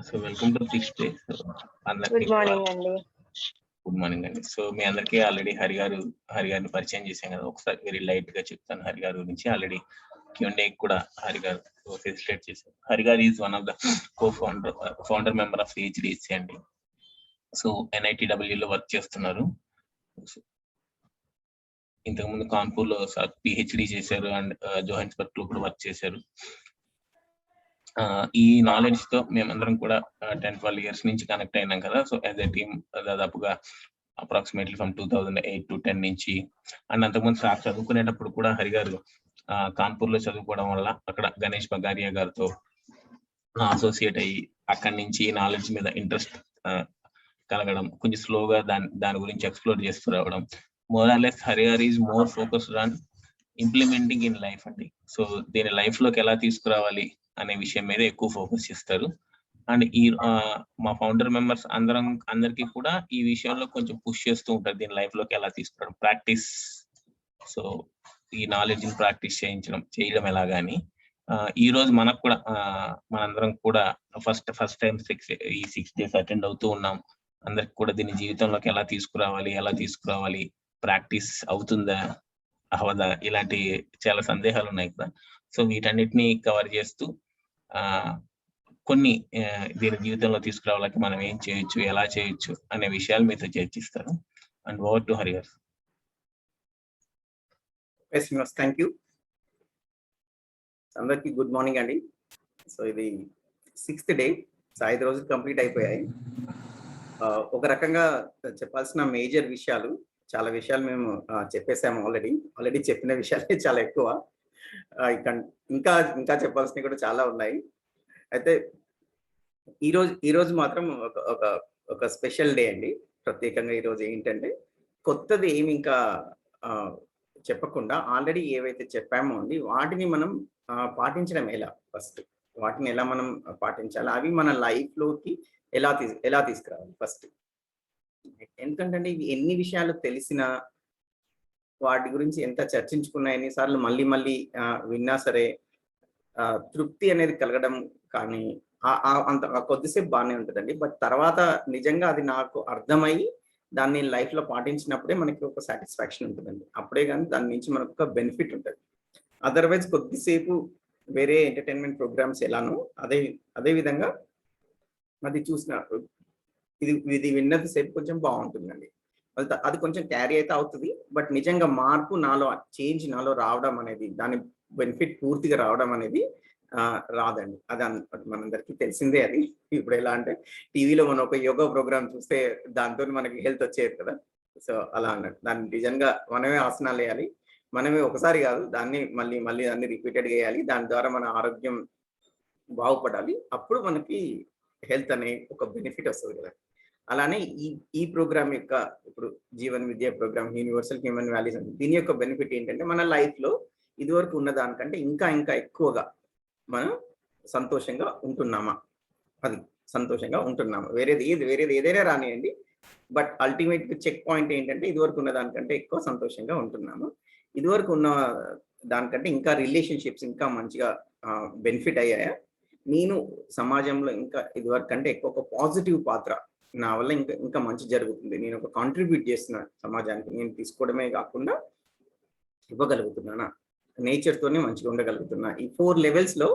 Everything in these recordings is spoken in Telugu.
So welcome to sixth day. So good morning అండి. గుడ్ మార్నింగ్ అండి. సో మీ అందరికీ ఆల్రెడీ హరి గారిని పరిచయం చేశాం కదా. ఒకసారి వెరీ లైట్ గా చెప్తాను హరి గారి గురించి. ఆల్రెడీ Q&A కూడా హరి గారు ఫెసిలిటేట్ చేశారు. హరి గారు is one of the founder member of PhDC అండి. సో NITW లో వర్క్ చేస్తున్నారు. ఇంతకుముందు కాన్పూర్ లో PhD చేశారు అండ్ జోహాన్స్బర్గ్ లో కూడా వర్క్ చేశారు. ఈ నాలెడ్జ్ తో మేమందరం కూడా 10-12 years నుంచి కనెక్ట్ అయినాం కదా. సో యాజ్ ఎ టీమ్ దాదాపుగా అప్రాక్సిమేట్లీ ఫ్రమ్ 2008 to 10 నుంచి అండ్ అంతకుముందు సార్ చదువుకునేటప్పుడు కూడా హరి గారు కాన్పూర్ లో చదువుకోవడం వల్ల అక్కడ గణేష్ బగారియా గారితో అసోసియేట్ అయ్యి అక్కడి నుంచి నాలెడ్జ్ మీద ఇంట్రెస్ట్ కలగడం, కొంచెం స్లోగా దాని గురించి ఎక్స్ప్లోర్ చేస్తూ రావడం. మోర్ ఆర్ లెస్ హరి గారు is more focused on implementing in life అండి. సో దీని లైఫ్ లోకి ఎలా తీసుకురావాలి అనే విషయం మీద ఎక్కువ ఫోకస్ చేస్తారు. అండ్ ఈ మా ఫౌండర్ మెంబర్స్ అందరికీ కూడా ఈ విషయంలో కొంచెం పుష్ చేస్తూ ఉంటారు, దీని లైఫ్ లోకి ఎలా తీసుకురావడం, ప్రాక్టీస్. సో ఈ నాలెడ్జ్ ని ప్రాక్టీస్ చేయడం ఎలాగాని ఈ రోజు మనకు కూడా మనందరం కూడా ఫస్ట్ టైం 6 days అటెండ్ అవుతూ ఉన్నాం. అందరికి కూడా దీని జీవితంలోకి ఎలా తీసుకురావాలి, ప్రాక్టీస్ అవుతుందా అవదా, ఇలాంటి చాలా సందేహాలు ఉన్నాయి కదా. సో వీటన్నిటిని కవర్ చేస్తూ కొన్ని దీని జీవితంలో తీసుకురావాలంటే మనం ఏం చేయొచ్చు, ఎలా చేయొచ్చు అనే విషయాలు మీతో చర్చిస్తారు. అండ్ ఓవర్ టు హరి గారు. Thank you. అందరికి గుడ్ మార్నింగ్ అండి. సో ఇది 6th day. సో 5 రోజులు కంప్లీట్ అయిపోయాయి. ఒక రకంగా చెప్పాల్సిన మేజర్ విషయాలు, చాలా విషయాలు మేము చెప్పేసాము. ఆల్రెడీ చెప్పిన విషయాలే చాలా ఎక్కువ. ఇంకా చెప్పాల్సినవి కూడా చాలా ఉన్నాయి. అయితే ఈరోజు మాత్రం ఒక స్పెషల్ డే అండి. ప్రత్యేకంగా ఈరోజు ఏంటంటే కొత్తది ఏమి ఇంకా చెప్పకుండా ఆల్రెడీ ఏవైతే చెప్పామో అండి వాటిని మనం పాటించడం ఎలా, ఫస్ట్ వాటిని ఎలా మనం పాటించాలి, అవి మన లైఫ్ లోకి ఎలా తీసుకురావాలి ఫస్ట్. ఎందుకంటే ఇవి ఎన్ని విషయాలు తెలిసినా, వాటి గురించి ఎంత చర్చించుకున్నా, ఎన్నిసార్లు మళ్ళీ విన్నా సరే తృప్తి అనేది కలగడం కానీ అంత కొద్దిసేపు బాగానే ఉంటుందండి. బట్ తర్వాత నిజంగా అది నాకు అర్థమయ్యి దాన్ని లైఫ్ లో పాటించినప్పుడే మనకి ఒక సాటిస్ఫాక్షన్ ఉంటుందండి. అప్పుడే కానీ దాని నుంచి మనకు ఒక బెనిఫిట్ ఉంటుంది. అదర్వైజ్ కొద్దిసేపు వేరే ఎంటర్టైన్మెంట్ ప్రోగ్రామ్స్ ఎలానో అదే విధంగా అది ఇది విన్నది సేపు కొంచెం బాగుంటుందండి. అది కొంచెం క్యారీ అయితే అవుతుంది. బట్ నిజంగా మార్పు చేంజ్ నాలో రావడం అనేది, దాని బెనిఫిట్ పూర్తిగా రావడం అనేది రాదండి. అది మనందరికీ తెలిసిందే. అది ఇప్పుడు ఎలా అంటే టీవీలో మనం ఒక యోగా ప్రోగ్రామ్ చూస్తే దాంతో మనకి హెల్త్ వచ్చేది కదా. సో అలా అన్నట్టు దాన్ని నిజంగా మనమే ఆసనాలు వేయాలి, మనమే ఒకసారి కాదు దాన్ని మళ్ళీ దాన్ని రిపీటెడ్గా వేయాలి. దాని ద్వారా మన ఆరోగ్యం బాగుపడాలి. అప్పుడు మనకి హెల్త్ అనే ఒక బెనిఫిట్ వస్తుంది కదా. అలానే ఈ ప్రోగ్రామ్ యొక్క ఇప్పుడు జీవన్ విద్యా ప్రోగ్రామ్, యూనివర్సల్ హ్యూమన్ వాల్యూస్, దీని యొక్క బెనిఫిట్ ఏంటంటే మన లైఫ్ లో ఇదివరకు ఉన్న దానికంటే ఇంకా ఎక్కువగా మనం సంతోషంగా ఉంటున్నామా, వేరేది ఏదైనా రానియండి. బట్ అల్టిమేట్ చెక్ పాయింట్ ఏంటంటే ఇదివరకు ఉన్న దానికంటే ఎక్కువ సంతోషంగా ఉంటున్నాము. ఇదివరకు ఉన్న దానికంటే ఇంకా రిలేషన్షిప్స్ ఇంకా మంచిగా బెనిఫిట్ అయ్యాయా, నేను సమాజంలో ఇంకా ఇదివరకు కంటే ఎక్కువ ఒక పాజిటివ్ పాత్ర, నా వల్ల ఇంకా మంచి జరుగుతుంది, నేను ఒక కాంట్రిబ్యూట్ చేస్తున్నా సమాజానికి, నేను తీసుకోవడమే కాకుండా ఇవ్వగలుగుతున్నానా, నేచర్తోనే మంచిగా ఉండగలుగుతున్నా. ఈ 4 levels లో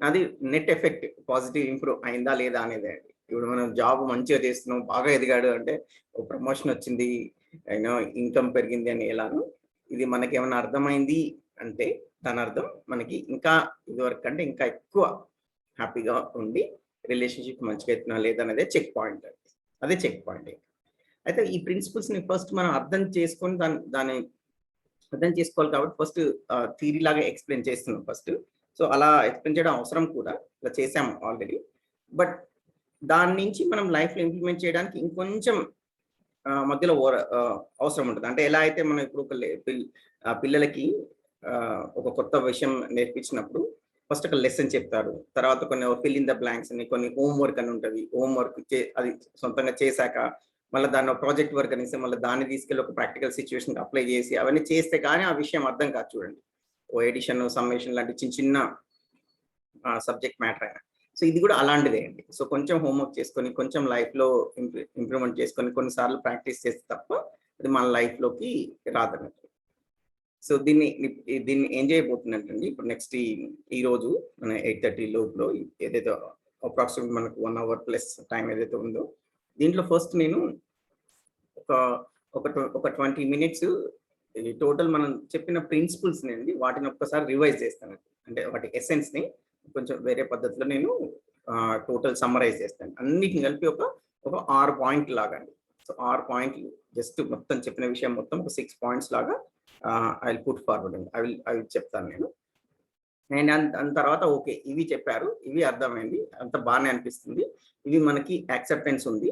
అది నెట్ ఎఫెక్ట్ పాజిటివ్ ఇంప్రూవ్ అయిందా లేదా అనేది అండి. ఇప్పుడు మనం జాబ్ మంచిగా చేస్తున్నాం, బాగా ఎదిగాడు అంటే ఒక ప్రమోషన్ వచ్చింది, ఇన్కమ్ పెరిగింది అని ఎలానో ఇది మనకి ఏమైనా అర్థమైంది అంటే దాని అర్థం మనకి ఇంకా ఇదివరకు కంటే ఇంకా ఎక్కువ హ్యాపీగా ఉండి రిలేషన్షిప్ మంచిగా అవుతున్నా లేదనేదే చెక్ పాయింట్. అదే చెక్ పాయింట్. అయితే ఈ ప్రిన్సిపల్స్ని ఫస్ట్ మనం అర్థం చేసుకొని దాన్ని అర్థం చేసుకోవాలి. కాబట్టి ఫస్ట్ థియరీ లాగా ఎక్స్ప్లెయిన్ చేస్తున్నాం ఫస్ట్. సో అలా ఎక్స్ప్లెయిన్ చేయడం అవసరం కూడా, ఇలా చేసాము ఆల్రెడీ. బట్ దాని నుంచి మనం లైఫ్లో ఇంప్లిమెంట్ చేయడానికి ఇంకొంచెం మధ్యలో అవసరం ఉంటుంది. అంటే ఎలా అయితే మనం ఇప్పుడు పిల్లలకి ఒక కొత్త విషయం నేర్పించినప్పుడు ఫస్ట్ ఒక లెసన్ చెప్తారు, తర్వాత కొన్ని ఫిల్ ఇన్ ద బ్లాంక్స్ అని, కొన్ని హోంవర్క్ అని ఉంటుంది. హోంవర్క్ అది సొంతంగా చేశాక మళ్ళీ దాన్ని ప్రాజెక్ట్ వర్క్ అనేసి మళ్ళీ దాన్ని తీసుకెళ్ళి ఒక ప్రాక్టికల్ సిచ్యువేషన్కి అప్లై చేసి అవన్నీ చేస్తే కానీ ఆ విషయం అర్థం కాదు. చూడండి, ఓ ఎడిషన్, సమ్మేషన్ లాంటి చిన్న సబ్జెక్ట్ మ్యాటర్ అయినా సో ఇది కూడా అలాంటిదే అండి. సో కొంచెం హోంవర్క్ చేసుకొని, కొంచెం లైఫ్లో ఇంప్రూవ్మెంట్ చేసుకొని, కొన్నిసార్లు ప్రాక్టీస్ చేస్తే తప్ప అది మన లైఫ్లోకి రాదన్నట్టు. సో దీన్ని ఏం చేయబోతున్నట్టండి, ఇప్పుడు నెక్స్ట్ ఈ రోజు మన 8:30 లోపులో ఏదైతే అప్రాక్సిమేట్ మనకు 1 అవర్ ప్లస్ టైం ఏదైతే ఉందో, దీంట్లో ఫస్ట్ నేను ఒక 20 మినిట్స్ టోటల్ మనం చెప్పిన ప్రిన్సిపల్స్ అండి, వాటిని ఒక్కసారి రివైజ్ చేస్తాను. అంటే వాటి ఎసెన్స్ ని కొంచెం వేరే పద్ధతిలో నేను టోటల్ సమ్మరైజ్ చేస్తాను. అన్నిటిని కలిపి ఒక 6 పాయింట్ లాగా అండి. సో 6 పాయింట్లు జస్ట్ మొత్తం చెప్పిన విషయం మొత్తం ఒక 6 పాయింట్స్ లాగా ఐ విల్ పుట్ ఫార్వర్డ్ అండి. అవి చెప్తాను నేను. అండ్ దాని తర్వాత ఓకే, ఇవి చెప్పారు, ఇవి అర్థమైంది, అంత బాగానే అనిపిస్తుంది, ఇవి మనకి యాక్సెప్టెన్స్ ఉంది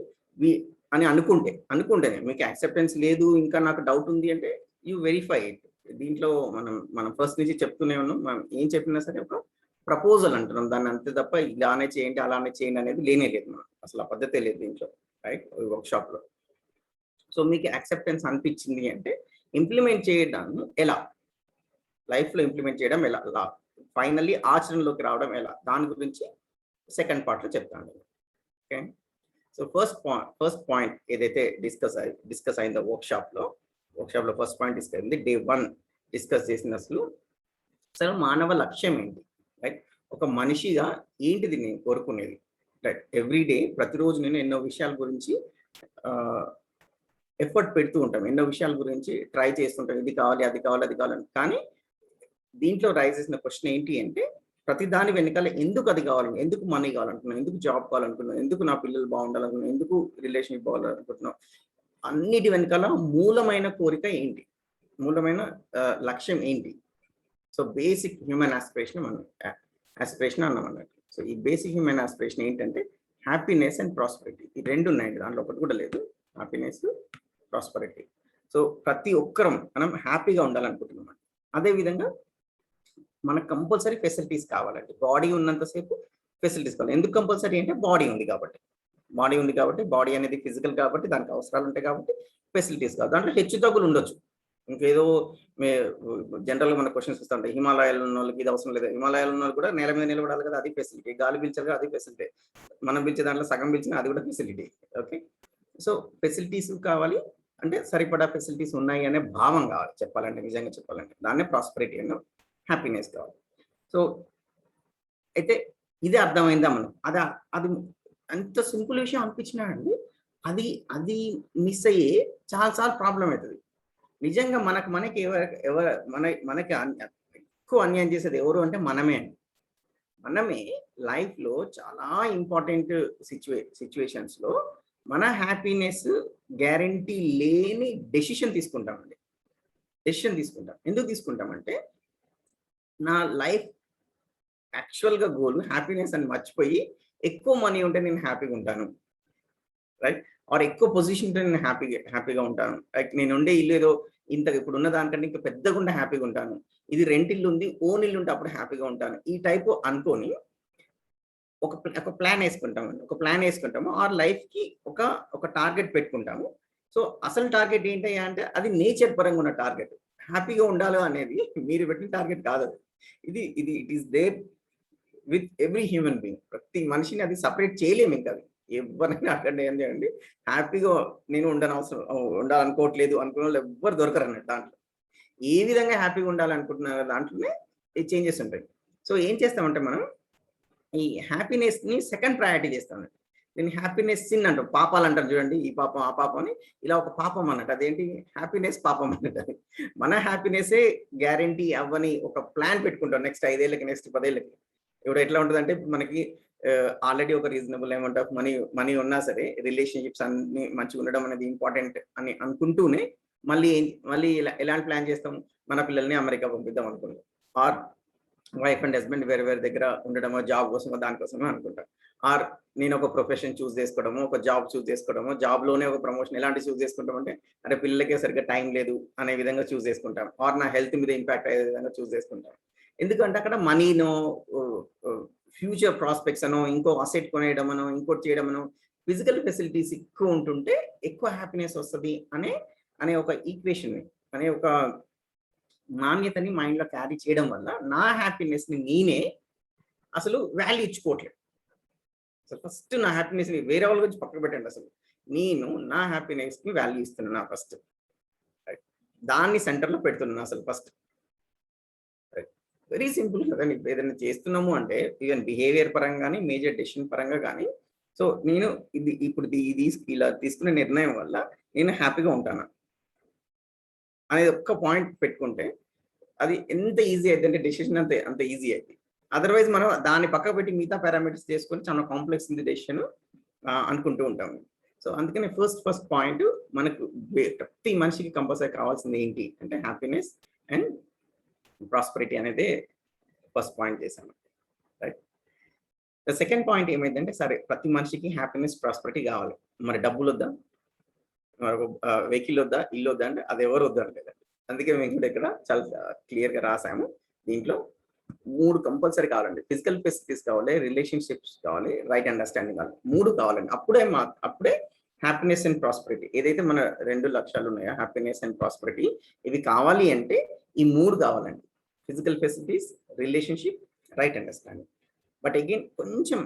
అని అనుకుంటేనే, మీకు యాక్సెప్టెన్స్ లేదు ఇంకా నాకు డౌట్ ఉంది అంటే యూ వెరిఫై ఇట్. దీంట్లో మనం ఫస్ట్ నుంచి చెప్తూనే ఉన్నాం, మనం ఏం చెప్పినా సరే ఒక ప్రపోజల్ అంటున్నాం దాన్ని, అంతే తప్ప ఇలానే చేయండి అలానే చేయండి అనేది లేనే లేదు. మనం అసలు ఆ పద్ధతే లేదు దీంట్లో, రైట్, వర్క్షాప్ లో. సో మీకు యాక్సెప్టెన్స్ అనిపించింది అంటే ఇంప్లిమెంట్ చేయడం ఎలా, లైఫ్ లో ఇంప్లిమెంట్ చేయడం ఎలా, ఫైనల్లీ ఆచరణలోకి రావడం ఎలా, దాని గురించి సెకండ్ పార్ట్ లో చెప్తాను. ఓకే, సో ఫస్ట్ పాయింట్ ఏదైతే డిస్కస్ అయిందో వర్క్షాప్ లో ఫస్ట్ పాయింట్ డిస్కస్ అయింది. డే 1 డిస్కస్ చేసిన అసలు మానవ లక్ష్యం ఏంటి, రైట్, ఒక మనిషిగా ఏంటిది నేను కోరుకునేది, రైట్. ఎవ్రీ డే ప్రతిరోజు నేను ఎన్నో విషయాల గురించి ఎఫర్ట్ పెడుతూ ఉంటాం, ఎన్నో విషయాల గురించి ట్రై చేస్తుంటాం, ఇది కావాలి అది కావాలని. కానీ దీంట్లో రైజ్ చేసిన క్వశ్చన్ ఏంటి అంటే, ప్రతి దాని వెనకాల ఎందుకు అది కావాలని, ఎందుకు మనీ కావాలనుకున్నాం, ఎందుకు జాబ్ కావాలనుకున్నాం, ఎందుకు నా పిల్లలు బాగుండాలనుకున్నాం, ఎందుకు రిలేషన్షిప్ బాగాలనుకుంటున్నాం, అన్నిటి వెనకాల మూలమైన కోరిక ఏంటి, మూలమైన లక్ష్యం ఏంటి. సో బేసిక్ హ్యూమన్ ఆస్పిరేషన్ అన్నాం అన్నట్టు. సో ఈ బేసిక్ హ్యూమన్ ఆస్పిరేషన్ ఏంటంటే హ్యాపీనెస్ అండ్ ప్రాస్పెరిటీ. ఈ రెండు ఉన్నాయండి, దాంట్లో ఒకటి కూడా లేదు, హ్యాపీనెస్ ప్రాస్పెరిటీ. సో ప్రతి ఒక్కరం మనం హ్యాపీగా ఉండాలనుకుంటున్నాం. అదేవిధంగా మనకు కంపల్సరీ ఫెసిలిటీస్ కావాలండి. బాడీ ఉన్నంతసేపు ఫెసిలిటీస్ కావాలి. ఎందుకు కంపల్సరీ అంటే బాడీ ఉంది కాబట్టి, బాడీ అనేది ఫిజికల్ కాబట్టి దానికి అవసరాలు ఉంటాయి కాబట్టి ఫెసిలిటీస్ కావాలి. దాంట్లో హెచ్చు తగ్గులు ఉండొచ్చు. ఇంకేదో జనరల్గా మన క్వశ్చన్స్ వస్తూ ఉంటాయి, హిమాలయాలు ఉన్న వాళ్ళకి ఇది అవసరం లేదు, హిమాలయాలు ఉన్న వాళ్ళు కూడా నేల మీద నిలబడాలి కదా, అది ఫెసిలిటీ, గాలి పీల్చాలి కదా, అది ఫెసిలిటీ, మనం పిలిచే దాంట్లో సగం పిలిచినా అది కూడా ఫెసిలిటీ. ఓకే, సో ఫెసిలిటీస్ కావాలి అంటే సరిపడా ఫెసిలిటీస్ ఉన్నాయి అనే భావం కావాలి, చెప్పాలంటే నిజంగా చెప్పాలంటే దాన్నే ప్రాస్పెరిటీ అన్న హ్యాపీనెస్ కావాలి. సో అయితే ఇదే అర్థమైందా మనం, అది అంత సింపుల్ విషయం అనిపించినా అండి, అది మిస్ అయ్యే చాలా ప్రాబ్లం అవుతుంది. నిజంగా మనకి మనకి ఎక్కువ అన్యాయం చేసేది ఎవరు అంటే మనమే లైఫ్లో చాలా ఇంపార్టెంట్ సిచ్యువేషన్స్లో మన హ్యాపీనెస్ గ్యారంటీ లేని డెసిషన్ తీసుకుంటామండి. ఎందుకు తీసుకుంటామంటే నా లైఫ్ యాక్చువల్గా గోల్ హ్యాపీనెస్ అని మర్చిపోయి ఎక్కువ మనీ ఉంటే నేను హ్యాపీగా ఉంటాను, రైట్, ఆర్ ఎక్కువ పొజిషన్ ఉంటే నేను హ్యాపీగా ఉంటాను, లైక్ నేను ఉండే ఇల్లు ఏదో ఇంత ఇప్పుడు ఉన్న దానికంటే ఇంకా పెద్దగా ఉంటే హ్యాపీగా ఉంటాను, ఇది రెంట్ ఇల్లు ఉంది ఓన్ ఇల్లు ఉంటే అప్పుడు హ్యాపీగా ఉంటాను, ఈ టైపు అనుకొని ఒక ప్లాన్ వేసుకుంటాము. ఆ లైఫ్కి ఒక టార్గెట్ పెట్టుకుంటాము. సో అసలు టార్గెట్ ఏంటి అంటే అది నేచర్ పరంగా ఉన్న టార్గెట్. హ్యాపీగా ఉండాలి అనేది మీరు పెట్టిన టార్గెట్ కాదు, it is there with every human being. ప్రతి మనిషిని అది సపరేట్ చేయలేము. ఇంకా అది ఎవరైనా అక్కడ ఏం చేయండి, హ్యాపీగా నేను ఉండాలనుకోవట్లేదు అనుకున్న వాళ్ళు ఎవ్వరు దొరకరు అన్నట్టు. దాంట్లో ఏ విధంగా హ్యాపీగా ఉండాలనుకుంటున్నారు దాంట్లోనే చేంజెస్ ఉంటాయి. సో ఏం చేస్తామంటే మనం ఈ హ్యాపీనెస్ ని సెకండ్ ప్రయారిటీ చేస్తామండి. నేను హ్యాపీనెస్ సిన్ అంటాం, పాపాలు అంటారు చూడండి, ఈ పాపం ఆ పాపం అని, ఇలా ఒక పాపం అన్నట్టు. అదేంటి హ్యాపీనెస్ పాపం అన్నట్టు. అది మన హ్యాపీనెస్సే గ్యారంటీ అవ్వని ఒక ప్లాన్ పెట్టుకుంటాం నెక్స్ట్ 5 ఏళ్ళకి, నెక్స్ట్ 10 ఏళ్ళకి. ఇప్పుడు ఎట్లా ఉంటుందంటే మనకి ఆల్రెడీ ఒక రీజనబుల్ అమౌంట్ ఆఫ్ మనీ ఉన్నా సరే రిలేషన్షిప్స్ అన్ని మంచిగా ఉండడం అనేది ఇంపార్టెంట్ అని అనుకుంటూనే మళ్ళీ ఎలాంటి ప్లాన్ చేస్తాం, మన పిల్లల్ని అమెరికా పంపిద్దాం అనుకుంటాం, ఆర్ వైఫ్ అండ్ హస్బెండ్ వేరే దగ్గర ఉండడమో జాబ్ కోసమో దానికోసమో అనుకుంటాం, ఆర్ నేను ఒక ప్రొఫెషన్ చూస్ చేసుకోవడము, ఒక జాబ్ చూస్ చేసుకోవడము, జాబ్లోనే ఒక ప్రమోషన్ ఎలాంటి చూస్ చేసుకుంటాం అంటే అరే పిల్లలకే సరిగ్గా టైం లేదు అనే విధంగా చూస్ చేసుకుంటాం, ఆర్ నా హెల్త్ మీద ఇంపాక్ట్ అయ్యే విధంగా చూస్ చేసుకుంటాం. ఎందుకంటే అక్కడ మనీనో ఫ్యూచర్ ప్రాస్పెక్ట్స్ అనో ఇంకో అసెట్ కొనేయడం అనో ఇంకోటి చేయడం అనో ఫిజికల్ ఫెసిలిటీస్ ఎక్కువ ఉంటుంటే ఎక్కువ హ్యాపీనెస్ వస్తుంది అనే ఒక ఈక్వేషన్ అనే ఒక నాణ్యతని మైండ్లో క్యారీ చేయడం వల్ల నా హ్యాపీనెస్ని నేనే అసలు వాల్యూ ఇచ్చుకోవట్లేదు. అసలు ఫస్ట్ నా హ్యాపీనెస్ని వేరే వాళ్ళ గురించి పక్కన పెట్టండి. అసలు నేను నా హ్యాపీనెస్కి వాల్యూ ఇస్తున్నా ఫస్ట్. రైట్, దాన్ని సెంటర్లో పెడుతున్నా అసలు ఫస్ట్. రైట్, వెరీ సింపుల్ కదండి. ఇప్పుడు ఏదైనా చేస్తున్నాము అంటే ఈవెన్ బిహేవియర్ పరంగా కానీ మేజర్ డెసిషన్ పరంగా కానీ, సో నేను ఇది ఇలా తీసుకునే నిర్ణయం వల్ల నేను హ్యాపీగా ఉంటాను అనేది ఒక్క పాయింట్ పెట్టుకుంటే అది ఎంత ఈజీ అయితే అంటే డెసిషన్ అంత ఈజీ అయితే. అదర్వైజ్ మనం దాన్ని పక్కకు పెట్టి మిగతా పారామీటర్స్ చేసుకొని చాలా కాంప్లెక్స్ ఉంది డెసిషన్ అనుకుంటూ ఉంటాము. సో అందుకని ఫస్ట్ పాయింట్ మనకు ప్రతి మనిషికి కంపల్సరీ కావాల్సింది ఏంటి అంటే హ్యాపీనెస్ అండ్ ప్రాస్పరిటీ అనేది ఫస్ట్ పాయింట్ చేశాను. రైట్, సెకండ్ పాయింట్ ఏమైందంటే సరే ప్రతి మనిషికి హ్యాపీనెస్ ప్రాస్పరిటీ కావాలి, మరి డబ్బులు వద్దా, మరి వెహికల్ వద్దా, ఇల్లు వద్దా అంటే అది ఎవరు వద్దా అంటే అందుకే మేము కూడా ఇక్కడ చాలా క్లియర్గా రాసాము. దీంట్లో 3 కంపల్సరీ కావాలండి. ఫిజికల్ ఫెసిలిటీస్ కావాలి, రిలేషన్షిప్స్ కావాలి, రైట్ అండర్స్టాండింగ్ కావాలి. 3 కావాలండి. అప్పుడే హ్యాపీనెస్ అండ్ ప్రాస్పరిటీ ఏదైతే మన 2 లక్ష్యాలు ఉన్నాయో హ్యాపీనెస్ అండ్ ప్రాస్పరిటీ ఇవి కావాలి అంటే ఈ 3 కావాలండి. Physical facilities, relationship, right understanding. But again కొంచెం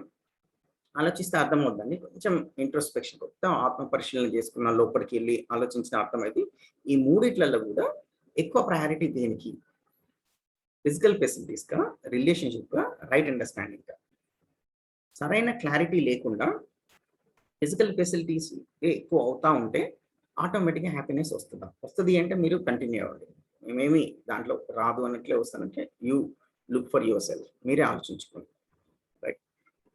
ఆలోచిస్తే అర్థమవుతుందండి. కొంచెం ఇంట్రోస్పెక్షన్ మొత్తం ఆత్మ పరిశీలన చేసుకున్న లోపలికి వెళ్ళి ఆలోచించిన అర్థమైతే ఈ 3 కూడా ఎక్కువ ప్రయారిటీ దేనికి? ఫిజికల్ ఫెసిలిటీస్గా, రిలేషన్షిప్గా, రైట్ అండర్స్టాండింగ్గా. సరైన క్లారిటీ లేకుండా ఫిజికల్ ఫెసిలిటీస్ ఎక్కువ అవుతా ఉంటే ఆటోమేటిక్గా హ్యాపీనెస్ వస్తుంది అంటే మీరు కంటిన్యూ అవ్వండి. మేమేమి దాంట్లో రాదు అన్నట్లే వస్తానంటే you look for your self, మీరే ఆలోచించుకోండి. రైట్,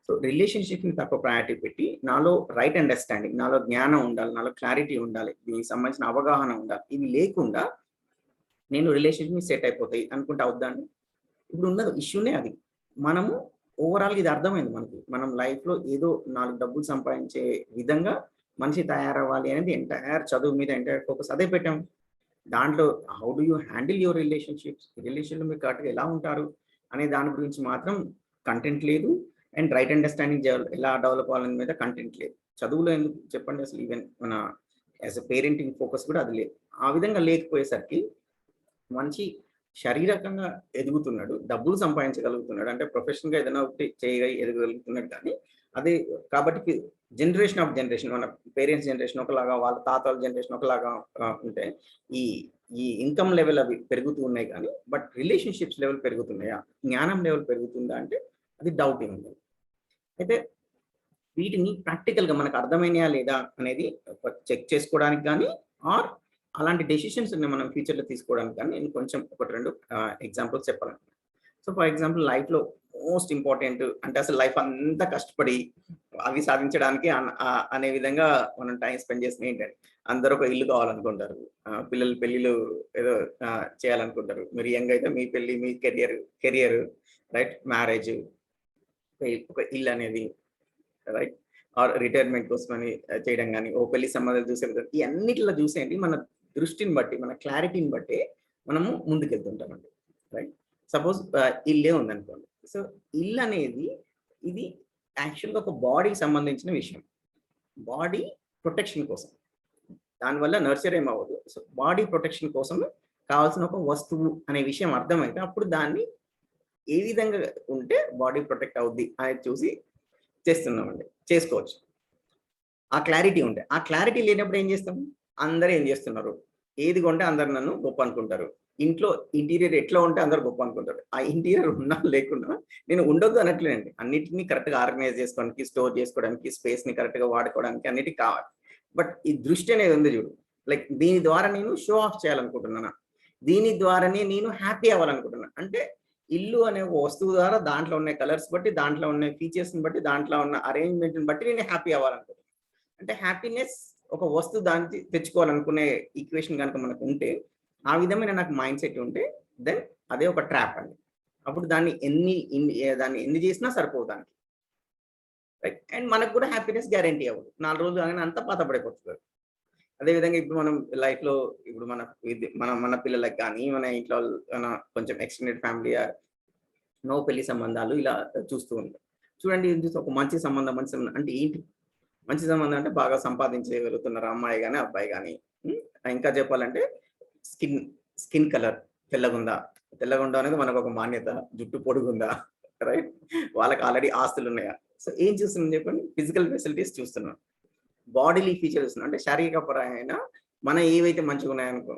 సో రిలేషన్షిప్ని తక్కువ ప్రయారిటీ పెట్టి నాలో రైట్ అండర్స్టాండింగ్, నాలో జ్ఞానం ఉండాలి, నాలో క్లారిటీ ఉండాలి, దీనికి సంబంధించిన అవగాహన ఉండాలి. ఇవి లేకుండా నేను రిలేషన్షిప్ సెట్ అయిపోతాయి అనుకుంటే అవుద్దాండి? ఇప్పుడు ఉన్నది ఇష్యూనే అది. మనము ఓవరాల్గా ఇది అర్థమైంది మనకి. మనం లైఫ్లో ఏదో 4 డబ్బులు సంపాదించే విధంగా మనిషి తయారవ్వాలి అనేది ఎంటైర్ చదువు మీద ఎంటైర్ ఫోకస్ అదే పెట్టాం. దాంట్లో how do you handle your relationships, రిలేషన్లో మీరు కరెక్ట్గా ఎలా ఉంటారు అనే దాని గురించి మాత్రం కంటెంట్ లేదు. అండ్ రైట్ అండర్స్టాండింగ్ ఎలా డెవలప్ అవ్వాలని మీద కంటెంట్ లేదు. చదువులో ఎందుకు చెప్పండి అసలు? ఈవెన్ మన యాజ్ అ పేరెంటింగ్ ఫోకస్ కూడా అది లేదు. ఆ విధంగా లేకపోయేసరికి మంచి శారీరకంగా ఎదుగుతున్నాడు, డబ్బులు సంపాదించగలుగుతున్నాడు, అంటే ప్రొఫెషన్గా ఏదైనా ఒకటి ఎదగలుగుతున్నాడు. కానీ అదే కాబట్టి జనరేషన్ ఆఫ్ జనరేషన్, మన పేరెంట్స్ జనరేషన్ ఒకలాగా, వాళ్ళ తాతల జనరేషన్ ఒకలాగా ఉంటే ఈ ఈ ఇన్కమ్ లెవెల్ అవి పెరుగుతూ ఉన్నాయి. కానీ బట్ రిలేషన్షిప్స్ లెవెల్ పెరుగుతున్నాయా, జ్ఞానం లెవెల్ పెరుగుతుందా అంటే అది డౌటింగ్ ఉంది. అయితే వీటిని ప్రాక్టికల్గా మనకు అర్థమైనయా లేదా అనేది చెక్ చేసుకోవడానికి కానీ ఆర్ అలాంటి డెసిషన్స్ మనం ఫ్యూచర్లో తీసుకోవడానికి కానీ నేను కొంచెం 1-2 ఎగ్జాంపుల్స్ చెప్పాలనుకుంటున్నాను. సో ఫర్ ఎగ్జాంపుల్ లైఫ్లో మోస్ట్ ఇంపార్టెంట్ అంటే అసలు లైఫ్ అంతా కష్టపడి అవి సాధించడానికి అనే విధంగా మనం టైం స్పెండ్ చేసిన ఏంటంటే అందరూ ఒక ఇల్లు కావాలనుకుంటారు, పిల్లలు పెళ్ళిళ్ళు ఏదో చేయాలనుకుంటారు. మీరు యంగ్ అయితే మీ పెళ్ళి, మీ కెరియర్ రైట్, మ్యారేజ్, ఒక ఇల్లు అనేది రైట్, ఆర్ రిటైర్మెంట్ కోసమని చేయడం కానీ, ఓ పెళ్లి సంబంధాలు చూసే ఈ అన్నిటిలో చూసేయండి మన దృష్టిని బట్టి, మన క్లారిటీని బట్టి మనము ముందుకెళ్తుంటామండి. రైట్, సపోజ్ ఇల్లే ఉందనుకోండి. సో ఇల్లు అనేది ఇది యాక్చువల్గా ఒక బాడీకి సంబంధించిన విషయం. బాడీ ప్రొటెక్షన్ కోసం, దానివల్ల నర్చర్ ఏమవ్వదు. సో బాడీ ప్రొటెక్షన్ కోసం కావాల్సిన ఒక వస్తువు అనే విషయం అర్థమైతే అప్పుడు దాన్ని ఏ విధంగా ఉంటే బాడీ ప్రొటెక్ట్ అవుద్ది అనేది చూసి చేస్తున్నామండి, చేసుకోవచ్చు. ఆ క్లారిటీ ఉంటే. ఆ క్లారిటీ లేనప్పుడు ఏం చేస్తాము? అందరూ ఏం చేస్తున్నారు, ఏది కొంటే అందరు నన్ను గొప్ప అనుకుంటారు, ఇంట్లో ఇంటీరియర్ ఎట్లా ఉంటే అందరు గొప్ప అనుకుంటారు. ఆ ఇంటీరియర్ ఉన్నా లేకున్నా నేను ఉండొద్దు అనట్లేనండి. అన్నిటినీ కరెక్ట్గా ఆర్గనైజ్ చేసుకోవడానికి, స్టోర్ చేసుకోవడానికి, స్పేస్ని కరెక్ట్గా వాడుకోవడానికి అన్నిటికీ కావాలి. బట్ ఈ దృష్టి అనేది ఉంది చూడు, లైక్ దీని ద్వారా నేను షో ఆఫ్ చేయాలనుకుంటున్నాను, దీని ద్వారానే నేను హ్యాపీ అవ్వాలనుకుంటున్నాను. అంటే ఇల్లు అనే ఒక వస్తువు ద్వారా దాంట్లో ఉన్న కలర్స్ బట్టి, దాంట్లో ఉన్న ఫీచర్స్ని బట్టి, దాంట్లో ఉన్న అరేంజ్మెంట్ని బట్టి నేను హ్యాపీ అవ్వాలనుకుంటున్నాను. అంటే హ్యాపీనెస్ ఒక వస్తువు దాన్ని తెచ్చుకోవాలనుకునే ఈక్వేషన్ కనుక మనకు ఉంటే, ఆ విధమైన నాకు మైండ్ సెట్ ఉంటే దెన్ అదే ఒక ట్రాప్ అండి. అప్పుడు దాన్ని ఎన్ని చేసినా సరిపోదు దానికి. రైట్, అండ్ మనకు కూడా హ్యాపీనెస్ గ్యారంటీ అవ్వదు. 4 రోజులు కానీ అంతా పాతపడిపోతుంది. అదేవిధంగా ఇప్పుడు మనం లైఫ్లో ఇప్పుడు మన పిల్లలకు కానీ, మన ఇంట్లో కొంచెం ఎక్స్టెండెడ్ ఫ్యామిలీ నో పెళ్లి సంబంధాలు ఇలా చూస్తూ ఉంటాం. చూడండి, ఒక మంచి సంబంధం అంటే ఏంటి? మంచి సంబంధం అంటే బాగా సంపాదించగలుగుతున్నారు అమ్మాయి కానీ అబ్బాయి కానీ. ఇంకా చెప్పాలంటే స్కిన్ కలర్ తెల్లగుందా అనేది మనకు ఒక మాన్యత, జుట్టు పొడుగుందా, రైట్, వాళ్ళకి ఆల్రెడీ ఆస్తులు ఉన్నాయా. సో ఏం చూస్తున్నాం చెప్పండి, ఫిజికల్ ఫెసిలిటీస్ చూస్తున్నాం, బాడీలీ ఫీచర్ చూస్తున్నాం. అంటే శారీరకపరమైన మనం ఏవైతే మంచిగా ఉన్నాయనుకో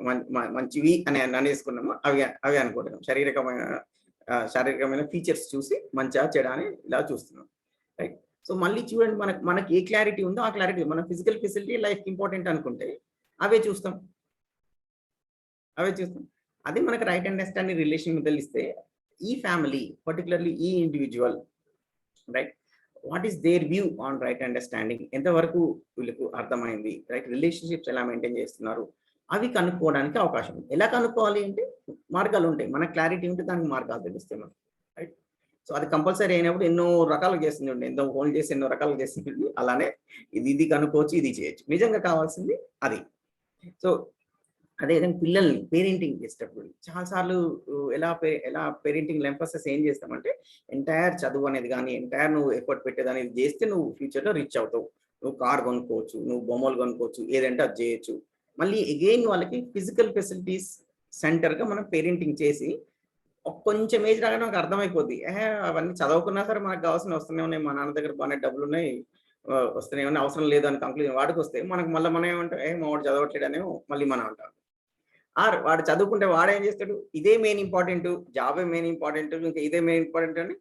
మంచివి అని అనేసుకున్నామో అవి అవి అనుకుంటున్నాం. శారీరకమైన ఫీచర్స్ చూసి మంచిగా చెడా అని ఇలా చూస్తున్నాం, రైట్. సో మళ్ళీ చూడండి, మనకి ఏ క్లారిటీ ఉందో ఆ క్లారిటీ, మన ఫిజికల్ ఫెసిలిటీ లైఫ్ ఇంపార్టెంట్ అనుకుంటే అవే చూస్తాం. అదే మనకు రైట్ అండర్స్టాండింగ్ రిలేషన్ తెలిస్తే ఈ ఫ్యామిలీ, పర్టికులర్లీ ఈ individual, right, what is their view on right understanding, ఎంతవరకు వీళ్ళకు అర్థమైంది, రైట్, రిలేషన్షిప్స్ ఎలా మెయింటైన్ చేస్తున్నారు, అవి కనుక్కోవడానికి అవకాశం ఉంది. ఎలా కనుక్కోవాలి అంటే మార్గాలు ఉంటాయి, మన క్లారిటీ ఉంటే దానికి మార్గాలు తెలుస్తాయి మనకి, రైట్. సో అది కంపల్సరీ అయినప్పుడు ఎన్నో రకాలుగా చేస్తుంది, ఎంతో ఫోన్ చేసి ఎన్నో రకాలుగా చేస్తుంది. అలానే ఇది కనుక్కోవచ్చు, ఇది చేయొచ్చు. నిజంగా కావాల్సింది అది. సో అదేవిధంగా పిల్లల్ని పేరెంటింగ్ చేసేటప్పుడు చాలాసార్లు ఎలా పేరెంటింగ్ ఎంఫసిస్ ఏం చేస్తామంటే, ఎంటైర్ చదువు అనేది కానీ ఎంటైర్ నువ్వు ఎఫర్ట్ పెట్టేది అనేది చేస్తే నువ్వు ఫ్యూచర్లో రిచ్ అవుతావు, నువ్వు కార్ కొనుక్కోవచ్చు, నువ్వు బొమ్మలు కొనుక్కోవచ్చు, ఏదంటే అది చేయొచ్చు. మళ్ళీ అగైన్ వాళ్ళకి ఫిజికల్ ఫెసిలిటీస్ సెంటర్గా మనం పేరెంటింగ్ చేసి కొంచెం ఏజ్ రాగానే నాకు అర్థమైపోద్ది, అవన్నీ చదవుకున్నా సరే మనకు కావాల్సిన వస్తూనే ఉన్నాయి, మా నాన్న దగ్గర బాగానే డబ్బులు ఉన్నాయి, వస్తూనే ఉన్నాయి, అవసరం లేదు అని కంక్లూజన్ వాడికి వస్తే మనకు మళ్ళీ మనం ఏమంటాం, మా వాడు చదవట్లేడు అనే మళ్ళీ మనం అంటాం. వాడు చదువుకుంటే వాడేం చేస్తాడు, ఇదే మెయిన్ ఇంపార్టెంట్, జాబే మెయిన్ ఇంపార్టెంట్, ఇంకా ఇదే మెయిన్ ఇంపార్టెంట్ అని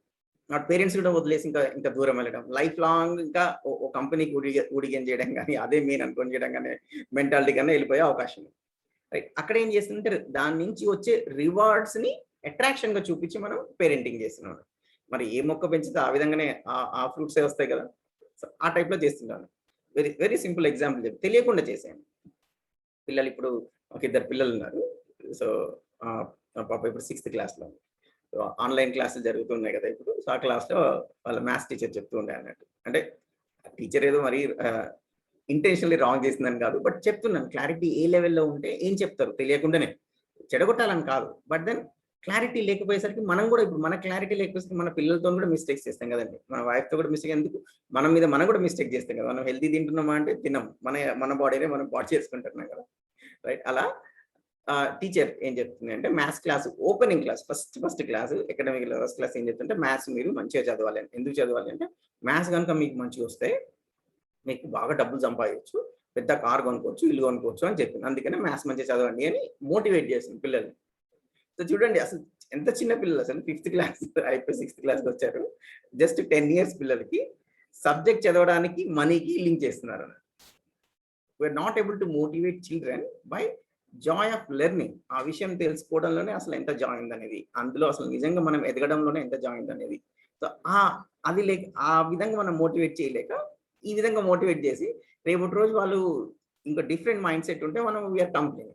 వాడు పేరెంట్స్ కూడా వదిలేసి ఇంకా దూరం వెళ్ళడం, లైఫ్ లాంగ్ ఇంకా ఓ కంపెనీకి ఊడిగం చేయడం కానీ అదే మెయిన్ అనుకొని చేయడం కానీ మెంటాలిటీ కన్నా వెళ్ళిపోయే అవకాశం ఉంది, రైట్. అక్కడ ఏం చేస్తుంటే దాని నుంచి వచ్చే రివార్డ్స్ ని అట్రాక్షన్ గా చూపించి మనం పేరెంటింగ్ చేస్తున్నాం. మరి ఏ మొక్క పెంచితే ఆ విధంగానే ఆ ఫ్రూట్సే వస్తాయి కదా, ఆ టైప్ లో చేస్తున్నాను. వెరీ వెరీ సింపుల్ ఎగ్జాంపుల్ చెప్పి తెలియకుండా చేశాను. పిల్లలు ఇప్పుడు ఒక 2 పిల్లలు ఉన్నారు. సో పాప ఇప్పుడు 6th క్లాస్లో, ఆన్లైన్ క్లాసులు జరుగుతున్నాయి కదా ఇప్పుడు. సో ఆ క్లాస్లో వాళ్ళ మ్యాథ్స్ టీచర్ చెప్తూ ఉండే అన్నట్టు, అంటే టీచర్ ఏదో మరి ఇంటెన్షనల్లీ రాంగ్ చేసిందని కాదు, బట్ చెప్తున్నాను క్లారిటీ ఏ లెవెల్లో ఉంటే ఏం చెప్తారు తెలియకుండానే, చెడగొట్టాలని కాదు, బట్ దెన్ క్లారిటీ లేకపోయేసరికి మనం కూడా ఇప్పుడు మన క్లారిటీ లేకపోతే మన పిల్లలతో కూడా మిస్టేక్స్ చేస్తాం కదండి, మన వైఫ్తో కూడా మిస్టేక్, ఎందుకు మనం కూడా మిస్టేక్ చేస్తాం కదా. మనం హెల్తీ తింటున్నామా అంటే తిన్నాం, మన బాడీనే మనం పాడు చేసుకుంటున్నాం కదా, రైట్. అలా టీచర్ ఏం చెప్తుంది అంటే maths class opening class first class academic first class ఏం చెప్తుంటే మ్యాథ్స్ మీరు మంచిగా చదవాలి అని. ఎందుకు చదవాలి అంటే మ్యాథ్స్ కనుక మీకు మంచిగా వస్తే మీకు బాగా డబ్బులు సంపాదించు, పెద్ద కార్ కొనుక్కోవచ్చు, ఇల్లు కొనుక్కోవచ్చు అని చెప్పింది. అందుకనే మ్యాథ్స్ మంచిగా చదవండి అని మోటివేట్ చేసింది పిల్లల్ని. సో చూడండి అసలు ఎంత చిన్న పిల్లలు, అసలు 5th క్లాస్ అయిపోయి 6th క్లాస్కి వచ్చారు, జస్ట్ 10 years పిల్లలకి సబ్జెక్ట్ చదవడానికి మనీకి లింక్ చేస్తున్నారు. We are not able to motivate children by joy of learning. ఆ విషయం తెలుసుకోవడంలోనే అసలు ఎంత జాయ్ ఉందనేది, అందులో అసలు నిజంగా మనం ఎదగడంలోనే ఎంత జాయ్ ఉందనేది. సో అది లేక ఆ విధంగా మనం మోటివేట్ చేయలేక ఈ విధంగా మోటివేట్ చేసి రేపటి రోజు వాళ్ళు ఇంకా డిఫరెంట్ మైండ్ సెట్ ఉంటే మనం వీఆర్ కంప్లైంట్.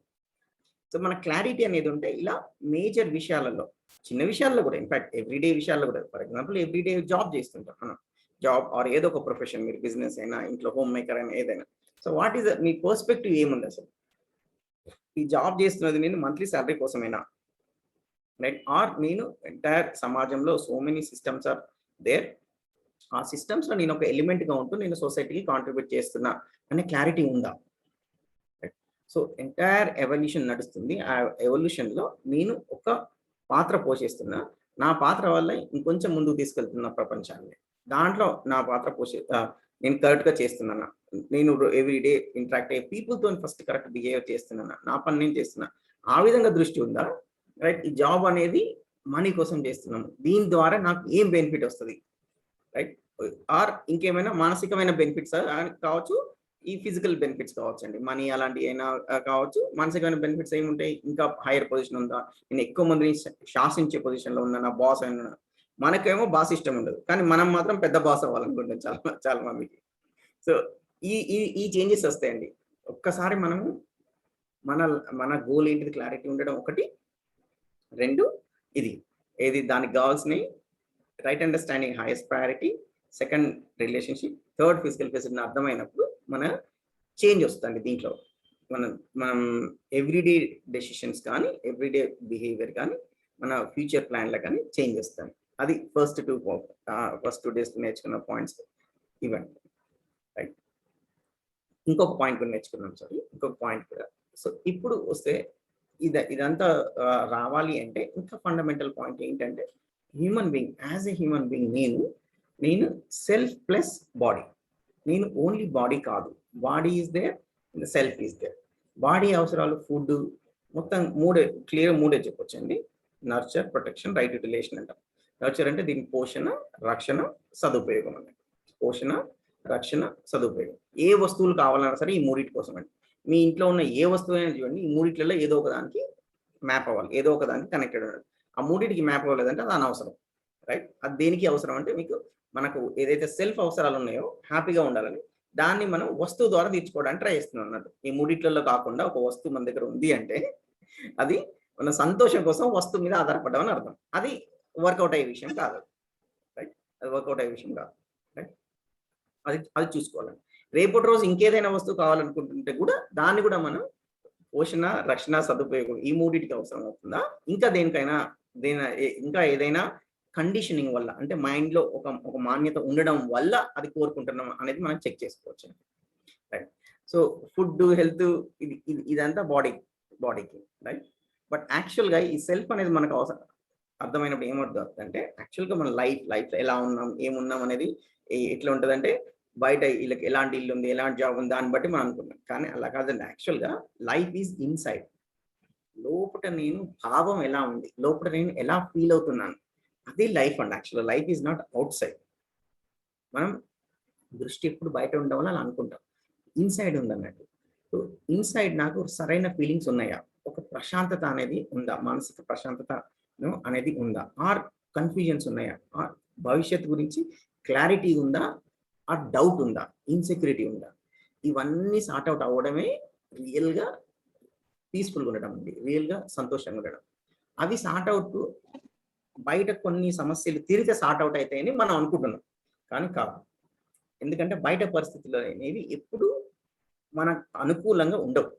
సో మన క్లారిటీ అనేది ఉంటే ఇలా మేజర్ విషయాలలో, చిన్న విషయాల్లో కూడా, ఇన్ఫాక్ట్ ఎవ్రీడే విషయాల్లో కూడా, ఫర్ ఎగ్జాంపుల్ ఎవ్రీడే జాబ్ చేస్తుంటాం మనం, జాబ్ ఆర్ ఏదో ఒక ప్రొఫెషన్, మీరు బిజినెస్ అయినా ఇంట్లో హోమ్ మేకర్ అయినా ఏదైనా. సో వాట్ ఈస్ మీ పర్స్పెక్టివ్ ఏముంది అసలు, ఈ జాబ్ చేస్తున్నది నేను మంత్లీ శాలరీ కోసమేనా, రైట్, ఆర్ నేను ఎంటైర్ సమాజంలో so many systems are there, ఆ సిస్టమ్స్ లో నేను ఒక ఎలిమెంట్ గా ఉంటూ నేను సొసైటీకి కాంట్రిబ్యూట్ చేస్తున్నా అనే క్లారిటీ ఉందా. సో ఎంటైర్ ఎవల్యూషన్ నడుస్తుంది, ఆ ఎవల్యూషన్ లో నేను ఒక పాత్ర పోషిస్తున్నా, నా పాత్ర వల్ల ఇంకొంచెం ముందుకు తీసుకెళ్తున్న ప్రపంచాన్ని, దాంట్లో నా పాత్ర నేను కరెక్ట్ గా చేస్తున్నానా, నేను ఎవ్రీడే ఇంటరాక్ట్ అయ్యే పీపుల్ తో ఫస్ట్ కరెక్ట్ బిహేవ్ చేస్తున్నానా, నా పని నేను చేస్తున్నా, ఆ విధంగా దృష్టి ఉందా, రైట్. ఈ జాబ్ అనేది మనీ కోసం చేస్తున్నాము, దీని ద్వారా నాకు ఏం బెనిఫిట్ వస్తుంది, రైట్, ఆర్ ఇంకేమైనా మానసికమైన బెనిఫిట్స్ కావచ్చు, ఈ ఫిజికల్ బెనిఫిట్స్ కావచ్చు అండి, మనీ అలాంటివి అయినా కావచ్చు. మానసికమైన బెనిఫిట్స్ ఏముంటాయి, ఇంకా హైయర్ పొజిషన్ ఉందా, నేను ఎక్కువ మందిని శాసించే పొజిషన్ లో ఉన్నా, నా బాస్ అయినా. మనకేమో బాస్ ఇష్టం ఉండదు, కానీ మనం మాత్రం పెద్ద బాస్ అవ్వాలనుకుంటాం చాలా మందికి. సో ఈ చేంజెస్ వస్తాయండి ఒక్కసారి మనము మన గోల్ ఏంటిది క్లారిటీ ఉండడం ఒకటి, 2 ఏది దానికి కావాల్సినవి right understanding highest priority, 2nd relationship, 3rd physical facility అర్థమైనప్పుడు మన చేంజ్ వస్తుంది దీంట్లో. మనం ఎవ్రీడే డెసిషన్స్ కానీ ఎవ్రీడే బిహేవియర్ కానీ మన ఫ్యూచర్ ప్లాన్లో కానీ చేంజ్ వస్తాయి. అది ఫస్ట్ 2 days నేర్చుకున్న పాయింట్స్ ఇవ్వండి, రైట్. ఇంకొక పాయింట్ కూడా నేర్చుకున్నాం, ఇంకొక పాయింట్ కూడా. సో ఇప్పుడు వస్తే ఇదంతా రావాలి అంటే ఇంకా ఫండమెంటల్ పాయింట్ ఏంటంటే, human being as a human being నేను నేను సెల్ఫ్ ప్లస్ బాడీ. నేను ఓన్లీ బాడీ కాదు, body is there, self is there. Body అవసరాలు ఫుడ్ మొత్తం మూడే చెప్పొచ్చండి. నర్చర్, ప్రొటెక్షన్, రైట్ యూటిలైజేషన్ అంటాం. నర్చర్ అంటే దీని పోషణ, రక్షణ, సదుపయోగం అన్నట్టు. పోషణ, రక్షణ, సదుపయోగం. ఏ వస్తువులు కావాలన్నా సరే ఈ మూడింటి కోసం అండి. మీ ఇంట్లో ఉన్న ఏ వస్తువు అయినా చూడండి, ఈ మూడిట్లలో ఏదో ఒక దానికి మ్యాప్ అవ్వాలి, ఏదో ఒక దానికి కనెక్టెడ్ ఉండాలి. ఆ మూడింటికి మ్యాప్ అవ్వలేదంటే అది అనవసరం, రైట్? అది దేనికి అవసరం అంటే మీకు మనకు ఏదైతే సెల్ఫ్ అవసరాలు ఉన్నాయో హ్యాపీగా ఉండాలని దాన్ని మనం వస్తువు ద్వారా తీర్చుకోవడానికి ట్రై చేస్తున్నాం అన్నట్టు. ఈ మూడిట్లలో కాకుండా ఒక వస్తువు మన దగ్గర ఉంది అంటే అది మన సంతోషం కోసం వస్తువు మీద ఆధారపడ్డామని అర్థం. అది వర్కౌట్ అయ్యే విషయం కాదు, రైట్? అది వర్కౌట్ అయ్యే విషయం కాదు, రైట్? అది చూసుకోవాలండి. రేపటి రోజు ఇంకేదైనా వస్తువు కావాలనుకుంటుంటే కూడా దాన్ని కూడా మనం పోషణ, రక్షణ, సదుపయోగం ఈ మూడింటికి అవసరం అవుతుందా, ఇంకా దేనికైనా ఇంకా ఏదైనా కండిషనింగ్ వల్ల అంటే మైండ్ లో ఒక మాన్యత ఉండడం వల్ల అది కోరుకుంటున్నాం అనేది మనం చెక్ చేసుకోవచ్చు, రైట్? సో ఫుడ్, హెల్త్ ఇదంతా బాడీకి, రైట్? బట్ యాక్చువల్ గా ఈ సెల్ఫ్ అనేది మనకు అవసరం అర్థమైనప్పుడు ఏమవుతుంది అంటే యాక్చువల్గా మన లైఫ్ ఎలా ఉన్నాం, ఏమున్నాం అనేది ఎట్లా ఉంటుంది అంటే బయట వీళ్ళకి ఎలాంటి ఇల్లు ఉంది, ఎలాంటి జాబ్ ఉంది దాన్ని బట్టి మనం అనుకుంటాం. కానీ అలా కాదండి. యాక్చువల్గా లైఫ్ ఈజ్ ఇన్సైడ్. లోపల నేను భావం ఎలా ఉంది, లోపల నేను ఎలా ఫీల్ అవుతున్నాను, అది లైఫ్ అండి. యాక్చువల్గా life is not out side. మనం దృష్టి ఎప్పుడు బయట ఉండడం వల్ల అలా అనుకుంటాం. ఇన్సైడ్ ఉంది అన్నట్టు. సో ఇన్సైడ్ నాకు సరైన ఫీలింగ్స్ ఉన్నాయా, ఒక ప్రశాంతత అనేది ఉందా, మానసిక ప్రశాంతత అనేది ఉందా, ఆర్ కన్ఫ్యూజన్స్ ఉన్నాయా, ఆర్ భవిష్యత్తు గురించి క్లారిటీ ఉందా, ఆ డౌట్ ఉందా, ఇన్సెక్యూరిటీ ఉందా, ఇవన్నీ సార్ట్ అవుట్ అవ్వడమే రియల్గా పీస్ఫుల్గా ఉండడం అండి, రియల్గా సంతోషంగా ఉండడం. అవి సార్ట్ అవుట్ బయట కొన్ని సమస్యలు తీరితే సార్ట్ అవుట్ అవుతాయని మనం అనుకుంటున్నాం, కానీ కాదు. ఎందుకంటే బయట పరిస్థితులు అనేవి ఎప్పుడు మనకు అనుకూలంగా ఉండవు,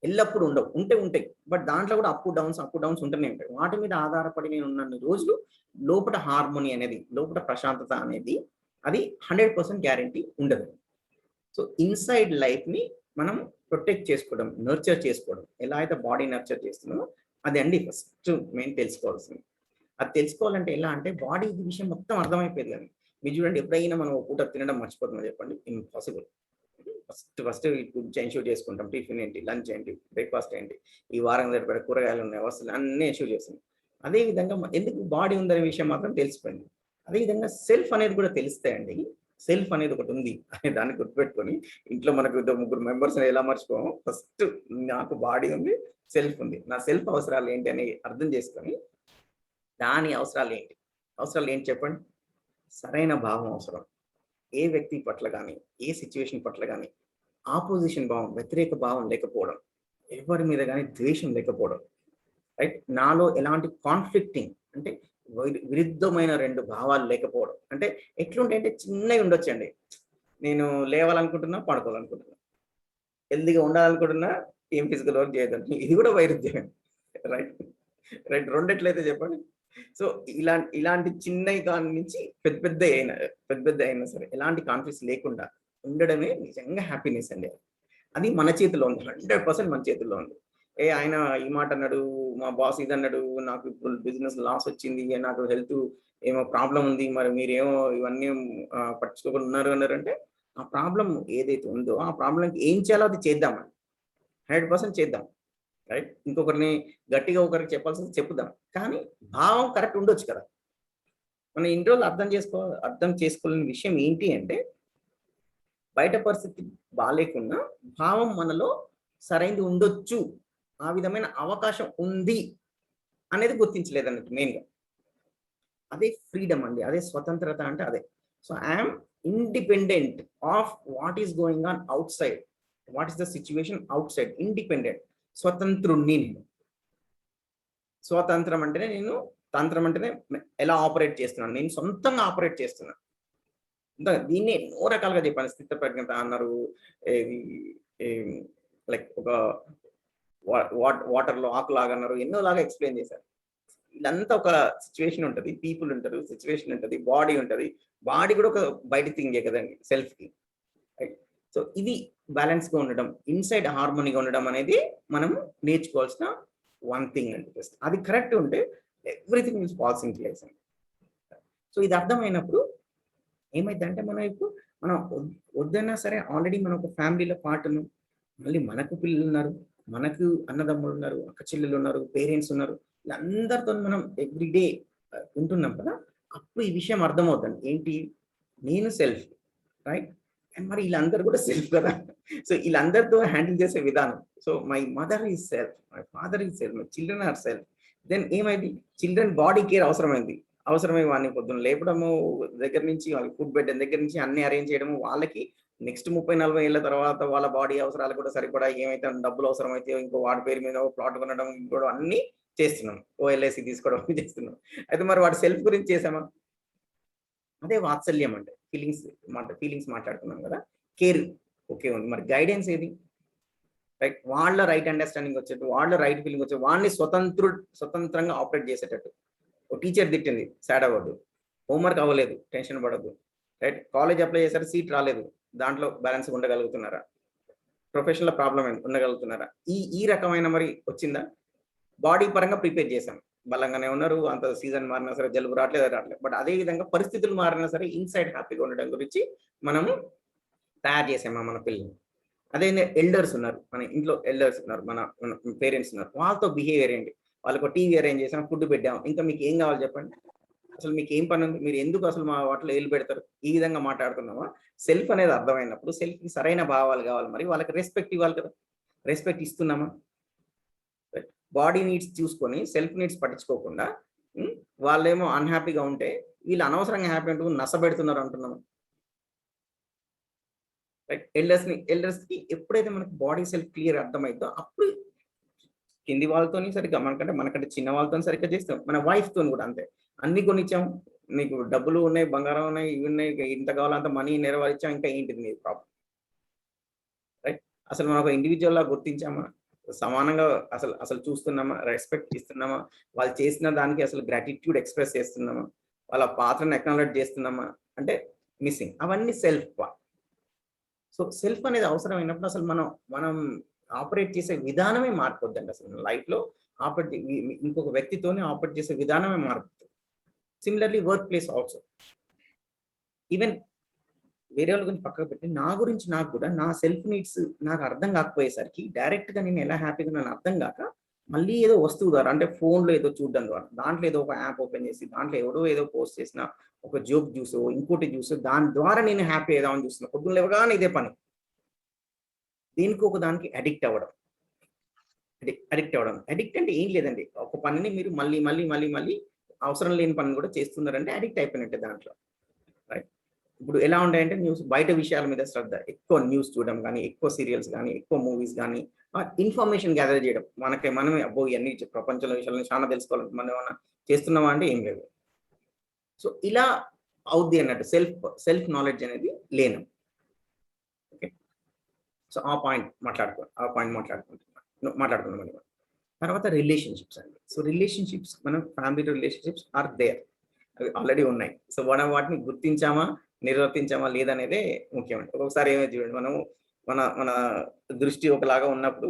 ఎల్లప్పుడూ ఉండవు. ఉంటాయి, బట్ దాంట్లో కూడా అప్ డౌన్స్ ఉంటూనే ఉంటాయి. వాటి మీద ఆధారపడి నేను ఉన్న రోజులు లోపల హార్మోని అనేది, లోపల ప్రశాంతత అనేది అది 100% గ్యారంటీ ఉండదు. సో ఇన్సైడ్ లైఫ్ ని మనం ప్రొటెక్ట్ చేసుకోవడం, నర్చర్ చేసుకోవడం, ఎలా అయితే బాడీ నర్చర్ చేస్తున్నామో అది అండి ఫస్ట్ మెయిన్ తెలుసుకోవాల్సింది. అది తెలుసుకోవాలంటే ఎలా అంటే బాడీ విషయం మొత్తం అర్థమైపోయింది. కానీ మీరు చూడండి, ఎప్పుడైనా మనం పూట తినడం మర్చిపోతున్నాం చెప్పండి? ఇంపాసిబుల్. ఫస్ట్ ఎన్ష్యూర్ చేసుకుంటాం, టిఫిన్ ఏంటి, లంచ్ ఏంటి, బ్రేక్ఫాస్ట్ ఏంటి, ఈ వారం సరిపడే కూరగాయలు ఉన్నాయి, వస్తువులు అన్నీ ఎన్ష్యూర్ చేస్తున్నాం. అదేవిధంగా ఎందుకు బాడీ ఉందనే విషయం మాత్రం తెలిసిపోయింది. అదేవిధంగా సెల్ఫ్ అనేది కూడా తెలిస్తే అండి, సెల్ఫ్ అనేది ఒకటి ఉంది అనే దాన్ని గుర్తుపెట్టుకొని ఇంట్లో మనకు 2-3 మెంబర్స్ ఎలా మర్చిపోము, ఫస్ట్ నాకు బాడీ ఉంది, సెల్ఫ్ ఉంది, నా సెల్ఫ్ అవసరాలు ఏంటి అని అర్థం చేసుకొని దాని అవసరాలు ఏంటి చెప్పండి? సరైన భావం అవసరం. ఏ వ్యక్తి పట్ల కానీ, ఏ సిచ్యువేషన్ పట్ల కానీ ఆపోజిషన్ భావం, వ్యతిరేక భావం లేకపోవడం, ఎవరి మీద కానీ ద్వేషం లేకపోవడం, రైట్? నాలో ఎలాంటి కాన్ఫ్లిక్టింగ్ అంటే విరుద్ధమైన 2 భావాలు లేకపోవడం. అంటే ఎట్లుంటే అంటే చిన్నవి ఉండొచ్చండి. నేను లేవాలనుకుంటున్నా, పడుకోవాలనుకుంటున్నా, హెల్దీగా ఉండాలనుకుంటున్నా, ఏం ఫిజికల్ వర్క్ చేయదండి, ఇది కూడా వైరుధ్యం, రైట్? రెండెట్లయితే చెప్పండి. సో ఇలాంటి చిన్నవి కాని నుంచి పెద్ద అయినా సరే ఎలాంటి కాన్ఫ్లిక్ట్స్ లేకుండా ఉండడమే నిజంగా హ్యాపీనెస్ అండి. అది మన చేతిలో ఉంది, 100% మన చేతుల్లో ఉంది. ఆయన ఈ మాట అన్నాడు, మా బాస్ ఇది అన్నాడు, నాకు ఇప్పుడు బిజినెస్ లాస్ వచ్చింది, నాకు హెల్త్ ఏమో ప్రాబ్లం ఉంది, మరి మీరేమో ఇవన్నీ పట్టించుకోకుండా ఉన్నారు అన్నారంటే ఆ ప్రాబ్లం ఏదైతే ఉందో ఆ ప్రాబ్లంకి ఏం చేయాలో అది చేద్దామని 100% చేద్దాం, రైట్? ఇంకొకరిని గట్టిగా ఒకరికి చెప్పాల్సింది చెప్పుదాం, కానీ భావం కరెక్ట్ ఉండొచ్చు కదా. మనం ఇన్ని రోజులు అర్థం చేసుకోలేని విషయం ఏంటి అంటే బయట పరిస్థితి బాగాలేకున్నా భావం మనలో సరైనది ఉండొచ్చు, ఆ విధమైన అవకాశం ఉంది అనేది గుర్తించలేదన్నట్టు మెయిన్గా. అదే ఫ్రీడమ్ అండి, అదే స్వతంత్రత అంటే అదే. So I'm independent of what is going on outside, what is the situation outside. Independent, స్వతంత్రుణ్ణి నేను. స్వతంత్రం అంటేనే నేను, తంత్రం అంటేనే ఎలా ఆపరేట్ చేస్తున్నాను, నేను సొంతంగా ఆపరేట్ చేస్తున్నాను. దీన్ని ఎన్నో రకాలుగా చెప్పాను. స్థిత ప్రజ్ఞత అన్నారు, లైక్ ఒక వాటర్లో ఆకులాగా అన్నారు, ఎన్నో లాగా ఎక్స్ప్లెయిన్ చేశారు. ఇదంతా ఒక సిచ్యువేషన్ ఉంటుంది, పీపుల్ ఉంటారు, సిచ్యువేషన్ ఉంటుంది, బాడీ ఉంటుంది. బాడీ కూడా ఒక బయట థింగే కదండి సెల్ఫ్కి, రైట్? సో ఇది బ్యాలెన్స్గా ఉండడం, ఇన్సైడ్ హార్మోనీగా ఉండడం అనేది మనం నేర్చుకోవాల్సిన వన్ థింగ్ అండి. ఫస్ట్ అది కరెక్ట్ ఉంటే everything will falls in place అండి. సో ఇది అర్థమైనప్పుడు ఏమైందంటే మనం ఇప్పుడు మనం వద్దన్నా సరే ఆల్రెడీ మనం ఒక ఫ్యామిలీలో పార్ట్ను, మళ్ళీ మనకు పిల్లలు ఉన్నారు, మనకు అన్నదమ్ములు ఉన్నారు, అక్క చెల్లెలు ఉన్నారు, పేరెంట్స్ ఉన్నారు, వీళ్ళందరితో మనం ఎవ్రీడే ఉంటున్నాం కదా. అప్పుడు ఈ విషయం అర్థమవుతుంది ఏంటి, నేను సెల్ఫ్, రైట్, అండ్ మరి వీళ్ళందరూ కూడా సెల్ఫ్ కదా. సో వీళ్ళందరితో హ్యాండిల్ చేసే విధానం, so my mother is self, my father is self, my children are self. Then ఏమైంది, చిల్డ్రన్ బాడీ కేర్ అవసరమైంది, అవసరమై వాడిని పొద్దున్న లేపడము దగ్గర నుంచి, వాళ్ళకి ఫుడ్ పెట్టడం దగ్గర నుంచి అన్ని అరేంజ్ చేయడము, వాళ్ళకి నెక్స్ట్ 30-40 ఏళ్ళ తర్వాత వాళ్ళ బాడీ అవసరాలు కూడా సరిపడా ఏమైతే డబ్బులు అవసరమైతే ఇంకో వాడి పేరు మీద ప్లాట్ కొనడం, ఇంకోటి అన్ని చేస్తున్నాం, ఓఎల్ఐసి తీసుకోవడం చేస్తున్నాం. అయితే మరి వాడి సెల్ఫ్ గురించి చేసామా? అదే వాత్సల్యం అంటే ఫీలింగ్స్ మాట్లాడుతున్నాం కదా. కేర్ ఓకే ఉంది, మరి గైడెన్స్ ఏది, రైట్, వాళ్ళ రైట్ అండర్స్టాండింగ్ వచ్చేట్టు, వాళ్ళ రైట్ ఫీలింగ్ వచ్చేది, వాళ్ళని స్వతంత్రంగా ఆపరేట్ చేసేటట్టు. ఒక టీచర్ తిట్టింది, సాడ్ అవ్వద్దు, హోంవర్క్ అవ్వలేదు, టెన్షన్ పడద్దు, రైట్, కాలేజ్ అప్లై చేశారు, సీట్ రాలేదు, దాంట్లో బ్యాలెన్స్ ఉండగలుగుతున్నారా, ప్రొఫెషనల్ ప్రాబ్లం ఉండగలుగుతున్నారా, ఈ రకమైన మరి వచ్చిందా? బాడీ పరంగా ప్రిపేర్ చేశాం, బలంగానే ఉన్నారు, అంత సీజన్ మారినా సరే జలుబు రావట్లేదు, బట్ అదే విధంగా పరిస్థితులు మారినా సరే ఇన్సైడ్ హ్యాపీగా ఉండడం గురించి మనము తయారు చేసామా మన పిల్లల్ని. అదే ఎల్డర్స్ ఉన్నారు, మన ఇంట్లో ఎల్డర్స్ ఉన్నారు, మన పేరెంట్స్ ఉన్నారు, వాళ్ళతో బిహేవియర్ ఏంటి, వాళ్ళకు టీవీ అరేంజ్ చేసాం, ఫుడ్ పెట్టాం, ఇంకా మీకు ఏం కావాలి చెప్పండి, అసలు మీకు ఏం పని ఉంది, మీరు ఎందుకు అసలు మా వాటిలో ఏళ్ళు పెడతారు, ఈ విధంగా మాట్లాడుతున్నామా? సెల్ఫ్ అనేది అర్థమైనప్పుడు సెల్ఫ్కి సరైన భావాలు కావాలి, మరి వాళ్ళకి రెస్పెక్ట్ ఇవ్వాలి కదా, రెస్పెక్ట్ ఇస్తున్నామా? బాడీ నీడ్స్ చూసుకొని సెల్ఫ్ నీడ్స్ పట్టించుకోకుండా వాళ్ళేమో అన్హ్యాపీగా ఉంటే వీళ్ళు అనవసరంగా హ్యాపీ అంటూ నసబెడుతున్నారు అంటున్నాము. రైట్, ఎల్డర్స్కి ఎప్పుడైతే మనకు బాడీ సెల్ఫ్ క్లియర్ అర్థమైందో అప్పుడు కింది వాళ్ళతో సరిగ్గా, మనకంటే చిన్న వాళ్ళతో సరిగ్గా చేస్తాం, మన వైఫ్తో కూడా అంతే. అన్ని కొనిచ్చాం, నీకు డబ్బులు ఉన్నాయి, బంగారం ఉన్నాయి, ఇవి ఉన్నాయి, ఇంత కావాలంత మనీ నెరవేర్చాం, ఇంకా ఏంటిది మీ ప్రాబ్లం, రైట్? అసలు మనం ఒక ఇండివిజువల్ లా గుర్తించామా, సమానంగా అసలు చూస్తున్నామా, రెస్పెక్ట్ ఇస్తున్నామా, వాళ్ళు చేసిన దానికి అసలు గ్రాటిట్యూడ్ ఎక్స్ప్రెస్ చేస్తున్నామా, వాళ్ళ పాత్రను అక్నాలెడ్జ్ చేస్తున్నామా అంటే మిస్సింగ్. అవన్నీ సెల్ఫ్. సో సెల్ఫ్ అనేది అవసరమైనప్పుడు అసలు మనం ఆపరేట్ చేసే విధానమే మారిపోద్దండి. అసలు లైఫ్లో ఇంకొక వ్యక్తితోనే ఆపరేట్ చేసే విధానమే మారిపోతుంది. Similarly work place also. Even వేరే వాళ్ళ గురించి పక్కకు పెట్టి నా గురించి నాకు కూడా నా సెల్ఫ్ నీడ్స్ నాకు అర్థం కాకపోయేసరికి డైరెక్ట్గా నేను ఎలా హ్యాపీగా నన్ను అర్థం కాక మళ్ళీ ఏదో వస్తువు ద్వారా, అంటే ఫోన్లో ఏదో చూడడం ద్వారా, దాంట్లో ఏదో ఒక యాప్ ఓపెన్ చేసి దాంట్లో ఏదో పోస్ట్ చేసిన ఒక జోక్ చూసో ఇంకోటి చూసో దాని ద్వారా నేను హ్యాపీ ఏదామని చూస్తున్నా. పొద్దున్న లేవగానే ఇదే పని, దీనికి ఒక దానికి అడిక్ట్ అవ్వడం. అడిక్ట్ అంటే ఏం లేదండి, ఒక పనిని మీరు మళ్ళీ మళ్ళీ మళ్ళీ మళ్ళీ అవసరం లేని పని కూడా చేస్తున్నారంటే అడిక్ట్ అయిపోయినట్టే దాంట్లో, రైట్? ఇప్పుడు ఎలా ఉంటాయంటే బయట విషయాల మీద శ్రద్ధ, ఎక్కువ న్యూస్ చూడడం కానీ, ఎక్కువ సీరియల్స్ కానీ, ఎక్కువ మూవీస్ కానీ, ఇన్ఫర్మేషన్ గ్యాదర్ చేయడం. మనమే అబ్బో ఇవన్నీ ప్రపంచంలో విషయాలను చాలా తెలుసుకోవాలి, మనం ఏమన్నా చేస్తున్నామా అంటే ఏం లేదు. సో ఇలా అవుద్ది అన్నట్టు సెల్ఫ్ నాలెడ్జ్ అనేది లేను. ఓకే, సో ఆ పాయింట్ మాట్లాడుకుంటున్నాం. తర్వాత రిలేషన్షిప్స్ అండి. సో రిలేషన్షిప్స్, మనం ఫ్యామిలీ రిలేషన్షిప్స్ ఆర్ దేర్, అవి ఆల్రెడీ ఉన్నాయి. సో మనం వాటిని గుర్తించామా, నిర్వర్తించామా లేదనేదే ముఖ్యమండి. ఒక్కొక్కసారి ఏమైతే చూడండి, మన దృష్టి ఒకలాగా ఉన్నప్పుడు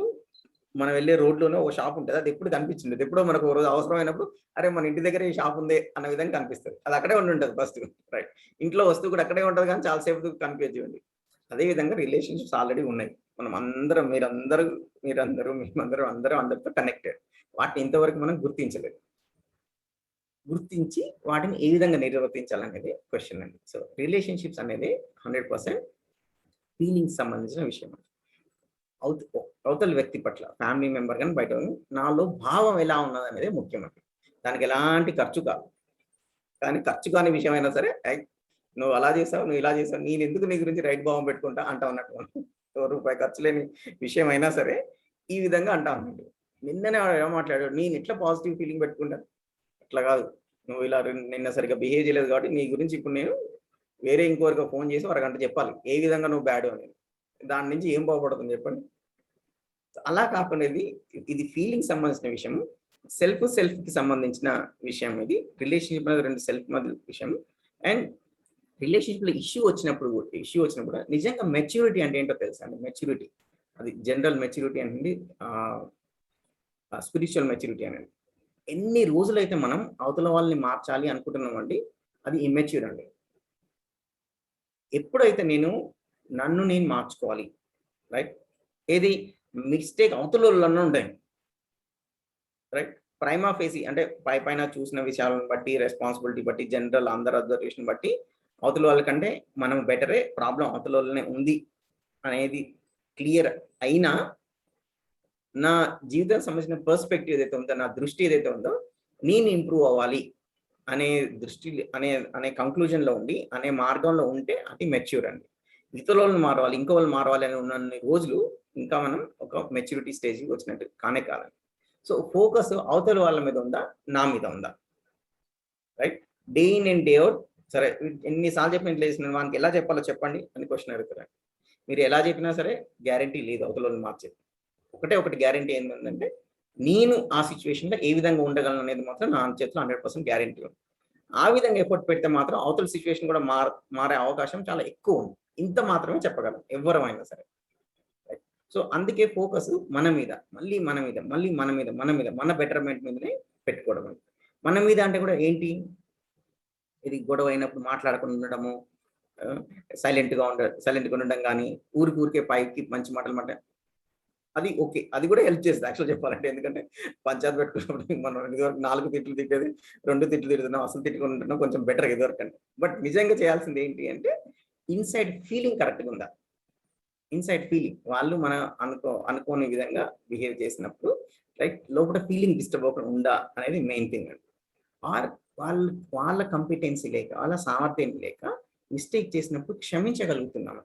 మనం వెళ్ళే రోడ్లోనే ఒక షాప్ ఉంటుంది, అది ఎప్పుడు కనిపించింది, ఎప్పుడో మనకు ఒక రోజు అవసరమైనప్పుడు అరే మన ఇంటి దగ్గర ఈ షాప్ ఉంది అన్న విధంగా కనిపిస్తుంది, అది అక్కడే ఉంటుంది ఫస్ట్, రైట్? ఇంట్లో వస్తువు కూడా అక్కడే ఉంటుంది కానీ చాలాసేపు కనిపించండి. అదేవిధంగా రిలేషన్షిప్స్ ఆల్రెడీ ఉన్నాయి. మనం అందరం, మేమందరూ అందరితో కనెక్టెడ్. వాటిని ఇంతవరకు మనం గుర్తించలేదు. గుర్తించి వాటిని ఏ విధంగా నిర్వర్తించాలనేది క్వశ్చన్ అండి. సో రిలేషన్షిప్స్ అనేది 100% ఫీలింగ్స్ సంబంధించిన విషయం. అవతల వ్యక్తి పట్ల, ఫ్యామిలీ మెంబర్ కానీ బయట నాలో భావం ఎలా ఉన్నది అనేది ముఖ్యమండి. దానికి ఎలాంటి ఖర్చు కాదు, కానీ ఖర్చు కాని విషయం అయినా సరే నువ్వు అలా చేసావు, నువ్వు ఇలా చేసావు, నేను ఎందుకు నీ గురించి రైట్ భావం పెట్టుకుంటా అంటా ఉన్నట్టు, రూపాయి ఖర్చు లేని విషయం అయినా సరే ఈ విధంగా అంటా ఉన్నాడు. నిన్ననే ఏమో మాట్లాడాడు, నేను ఎట్లా పాజిటివ్ ఫీలింగ్ పెట్టుకుంటాను, అట్లా కాదు, నువ్వు ఇలా నిన్న సరిగ్గా బిహేవ్ చేయలేదు కాబట్టి నీ గురించి ఇప్పుడు నేను వేరే ఇంకోరికి ఫోన్ చేసి అరగంట చెప్పాలి ఏ విధంగా నువ్వు బ్యాడ్ అనేది, దాని నుంచి ఏం బాగుపడుతుంది చెప్పండి. అలా కాకుండా ఇది ఫీలింగ్ సంబంధించిన విషయం, సెల్ఫ్కి సంబంధించిన విషయం. ఇది రిలేషన్షిప్ అనేది రెండు సెల్ఫ్ మధ్య విషయం. అండ్ రిలేషన్షిప్లో ఇష్యూ వచ్చినప్పుడు నిజంగా మెచ్యూరిటీ అంటే ఏంటో తెలుసా అండి? మెచ్యూరిటీ అది జనరల్ మెచ్యూరిటీ అనేది, స్పిరిచువల్ మెచ్యూరిటీ అనేది. ఎన్ని రోజులైతే మనం అవతల వాళ్ళని మార్చాలి అనుకుంటున్నామండి, అది ఇమ్మెచ్యూర్ అండి. ఎప్పుడైతే నన్ను నేను మార్చుకోవాలి, రైట్? ఏది మిస్టేక్ అవతల ఉంటాయి, రైట్? ప్రైమా ఫేసి అంటే పైన చూసిన విషయాలను బట్టి, రెస్పాన్సిబిలిటీ బట్టి, జనరల్ అందరి అబ్జర్వేషన్ బట్టి అవతల వాళ్ళకంటే మనం బెటరే, ప్రాబ్లం అవతల వాళ్ళనే ఉంది అనేది క్లియర్ అయినా, నా జీవితం సంబంధించిన పర్స్పెక్టివ్ ఏదైతే ఉందో, నా దృష్టి ఏదైతే ఉందో, నేను ఇంప్రూవ్ అవ్వాలి అనే దృష్టి అనే కంక్లూజన్లో ఉండి, అనే మార్గంలో ఉంటే అది మెచ్యూర్ అండి. ఇతరుల వాళ్ళు మారవాలి, ఇంకో వాళ్ళు మారవాలి అని ఉన్న రోజులు ఇంకా మనం ఒక మెచ్యూరిటీ స్టేజ్కి వచ్చినట్టు కాదండి. సో ఫోకస్ అవతల వాళ్ళ మీద ఉందా, నా మీద ఉందా, right? Day in and day out. సరే, ఎన్నిసార్లు చెప్పిన ఇట్లా చేసిన వానికి ఎలా చెప్పాలో చెప్పండి అని క్వశ్చన్ అడుగుతారు. మీరు ఎలా చెప్పినా సరే గ్యారంటీ లేదు అవతల వాళ్ళని మార్చేది. ఒకటి గ్యారంటీ ఏంటంటే, నేను ఆ సిచ్యువేషన్లో ఏ విధంగా ఉండగలను అనేది మాత్రం నా చేతిలో 100% గ్యారంటీ ఉంది. ఆ విధంగా ఎఫర్ట్ పెడితే మాత్రం అవతల సిచ్యువేషన్ కూడా మారే అవకాశం చాలా ఎక్కువ ఉంది. ఇంత మాత్రమే చెప్పగలం ఎవరమైనా సరే. సో అందుకే ఫోకస్ మన మీద, మళ్ళీ మన బెటర్మెంట్ మీదనే పెట్టుకోవడం. మన మీద అంటే కూడా ఏంటి, ఇది గొడవ అయినప్పుడు మాట్లాడకుండా ఉండడము, సైలెంట్గా ఉండడం కానీ, ఊరికే పైకి మంచి మాటలు మాట, అది ఓకే, అది కూడా హెల్ప్ చేస్తుంది యాక్చువల్ చెప్పాలంటే. ఎందుకంటే పంచాయతీ పెట్టుకున్నప్పుడు మనం ఇదివరకు 4 తిట్లు తిట్టేది 2 తిట్లు తిడుతున్నాం, అసలు తిట్టుకుని ఉంటున్నాం, కొంచెం బెటర్ ఇదివరకంటే. బట్ నిజంగా చేయాల్సింది ఏంటి అంటే, ఇన్సైడ్ ఫీలింగ్ కరెక్ట్గా ఉందా, ఇన్సైడ్ ఫీలింగ్ వాళ్ళు మన అనుకోని విధంగా బిహేవ్ చేసినప్పుడు, రైట్, లోపల ఫీలింగ్ డిస్టర్బ్ అవ్వకుండా ఉందా అనేది మెయిన్ థింగ్ అండి. ఆర్ వాళ్ళ కంపిటెన్సీ లేక, వాళ్ళ సామర్థ్యం లేక మిస్టేక్ చేసినప్పుడు క్షమించగలుగుతున్నాము.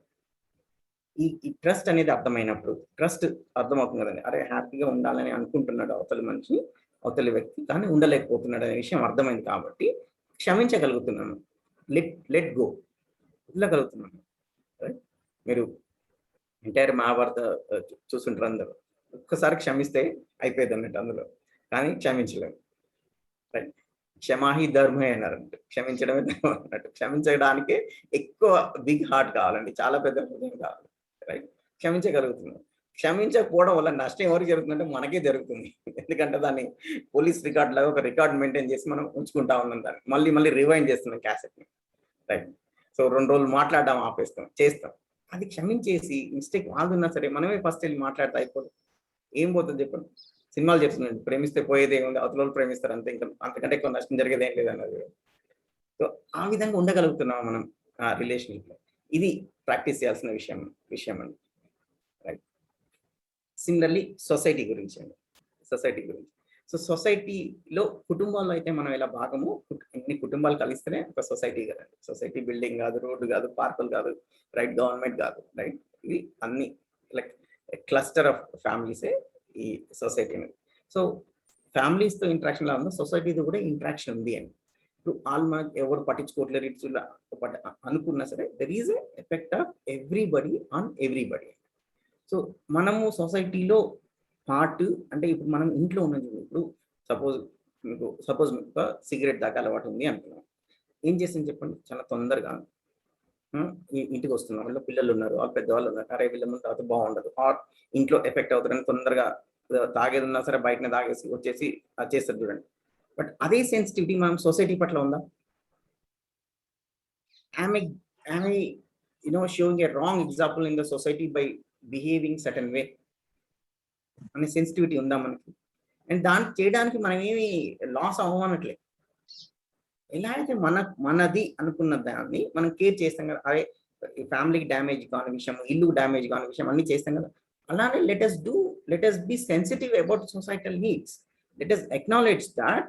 ఈ ట్రస్ట్ అనేది అర్థమైనప్పుడు, ట్రస్ట్ అర్థమవుతుంది కదండి. అరే హ్యాపీగా ఉండాలని అనుకుంటున్నాడు అవతలి మనిషి, అవతలి వ్యక్తి, కానీ ఉండలేకపోతున్నాడు అనే విషయం అర్థమైంది కాబట్టి క్షమించగలుగుతున్నాను, లెట్ గో వదలగలుగుతున్నాను. రైట్? మీరు ఎంటైర్ మహాభారత చూస్తుంటారు అందరూ, ఒక్కసారి క్షమిస్తే అయిపోయింది అన్నట్టు అందులో, కానీ క్షమించలేము. రైట్? క్షమాహి ధర్మే అన్నారంటే, క్షమించడమే ధర్మం అన్నట్టు. క్షమించడానికే ఎక్కువ బిగ్ హార్ట్ కావాలండి, చాలా పెద్ద హృదయం కావాలి. రైట్? క్షమించగలుగుతున్నాం. క్షమించకపోవడం వల్ల నష్టం ఎవరికి జరుగుతుందంటే మనకే జరుగుతుంది. ఎందుకంటే దాన్ని పోలీస్ రికార్డ్ లాగా ఒక రికార్డ్ మెయింటైన్ చేసి మనం ఉంచుకుంటా ఉన్నాం, దాన్ని మళ్ళీ రివైండ్ చేస్తున్నాం క్యాసెట్ని. రైట్? సో 2 రోజులు మాట్లాడడం చేస్తాం. అది క్షమించేసి మిస్టేక్ వాళ్ళున్నా సరే మనమే ఫస్ట్ వెళ్ళి మాట్లాడితే అయిపోదు. ఏం పోతుంది చెప్పండి? సినిమాలు చెప్తున్నాండి, ప్రేమిస్తే పోయేది ఏముంది, అవతల వాళ్ళు ప్రేమిస్తారు అంతే, ఇంకా అంతకంటే ఎక్కువ నష్టం జరిగేది ఏం లేదన్నది. సో ఆ విధంగా ఉండగలుగుతున్నాం మనం ఆ రిలేషన్షిప్లో. ఇది ప్రాక్టీస్ చేయాల్సిన విషయం అండి. రైట్? సిమిలర్లీ సొసైటీ గురించి. సో సొసైటీలో కుటుంబాల్లో అయితే మనం ఎలా భాగము, ఇన్ని కుటుంబాలు కలిస్తేనే ఒక సొసైటీ కదండి. సొసైటీ బిల్డింగ్ కాదు, రోడ్డు కాదు, పార్కులు కాదు, రైట్, గవర్నమెంట్ కాదు, రైట్? ఇది అన్ని లైక్ క్లస్టర్ ఆఫ్ ఫ్యామిలీసే ఈ సొసైటీ అనేది. సో ఫ్యామిలీస్తో ఇంట్రాక్షన్ లా ఉందో సొసైటీతో కూడా ఇంట్రాక్షన్ ఉంది అని. ఇప్పుడు మనకి ఎవరు పట్టించుకోవట్లేదు ఇట్స్ అనుకున్నా సరే, there is a effect of everybody on everybody. So మనము సొసైటీలో పార్ట్ అంటే, ఇప్పుడు మనం ఇంట్లో ఉన్నది, ఇప్పుడు సపోజ్ మీకు ఒక సిగరెట్ దాకా అలవాటు ఉంది అనుకున్నాం. ఏం చేస్తుంది చెప్పండి? చాలా తొందరగా ఇంటికి వస్తున్నాం, వాళ్ళ పిల్లలు ఉన్నారు, వాళ్ళ పెద్దవాళ్ళు ఉన్నారు, అరే వీళ్ళ ముందు తర్వాత బాగుండదు, ఆర్ ఇంట్లో ఎఫెక్ట్ అవుతారని తొందరగా తాగేది ఉన్నా సరే బయటనే తాగేసి వచ్చేసి అది చేస్తారు చూడండి. బట్ అదే సెన్సిటివిటీ మనం సొసైటీ పట్ల ఉందా? Sowing A wrong example in the society by behaving certain way అనే సెన్సిటివిటీ ఉందా మనకి? అండ్ దాన్ని చేయడానికి మనం ఏమి లాస్ అవ్వనట్లే. ఎలా అయితే మనది అనుకున్న దాన్ని మనం కేర్ చేస్తాం కదా, అదే ఫ్యామిలీకి డ్యామేజ్ కాని విషయం, ఇల్లు డ్యామేజ్ కాని విషయం అన్ని చేస్తాం కదా. అలానే let us be sensitive about societal needs. Let us acknowledge that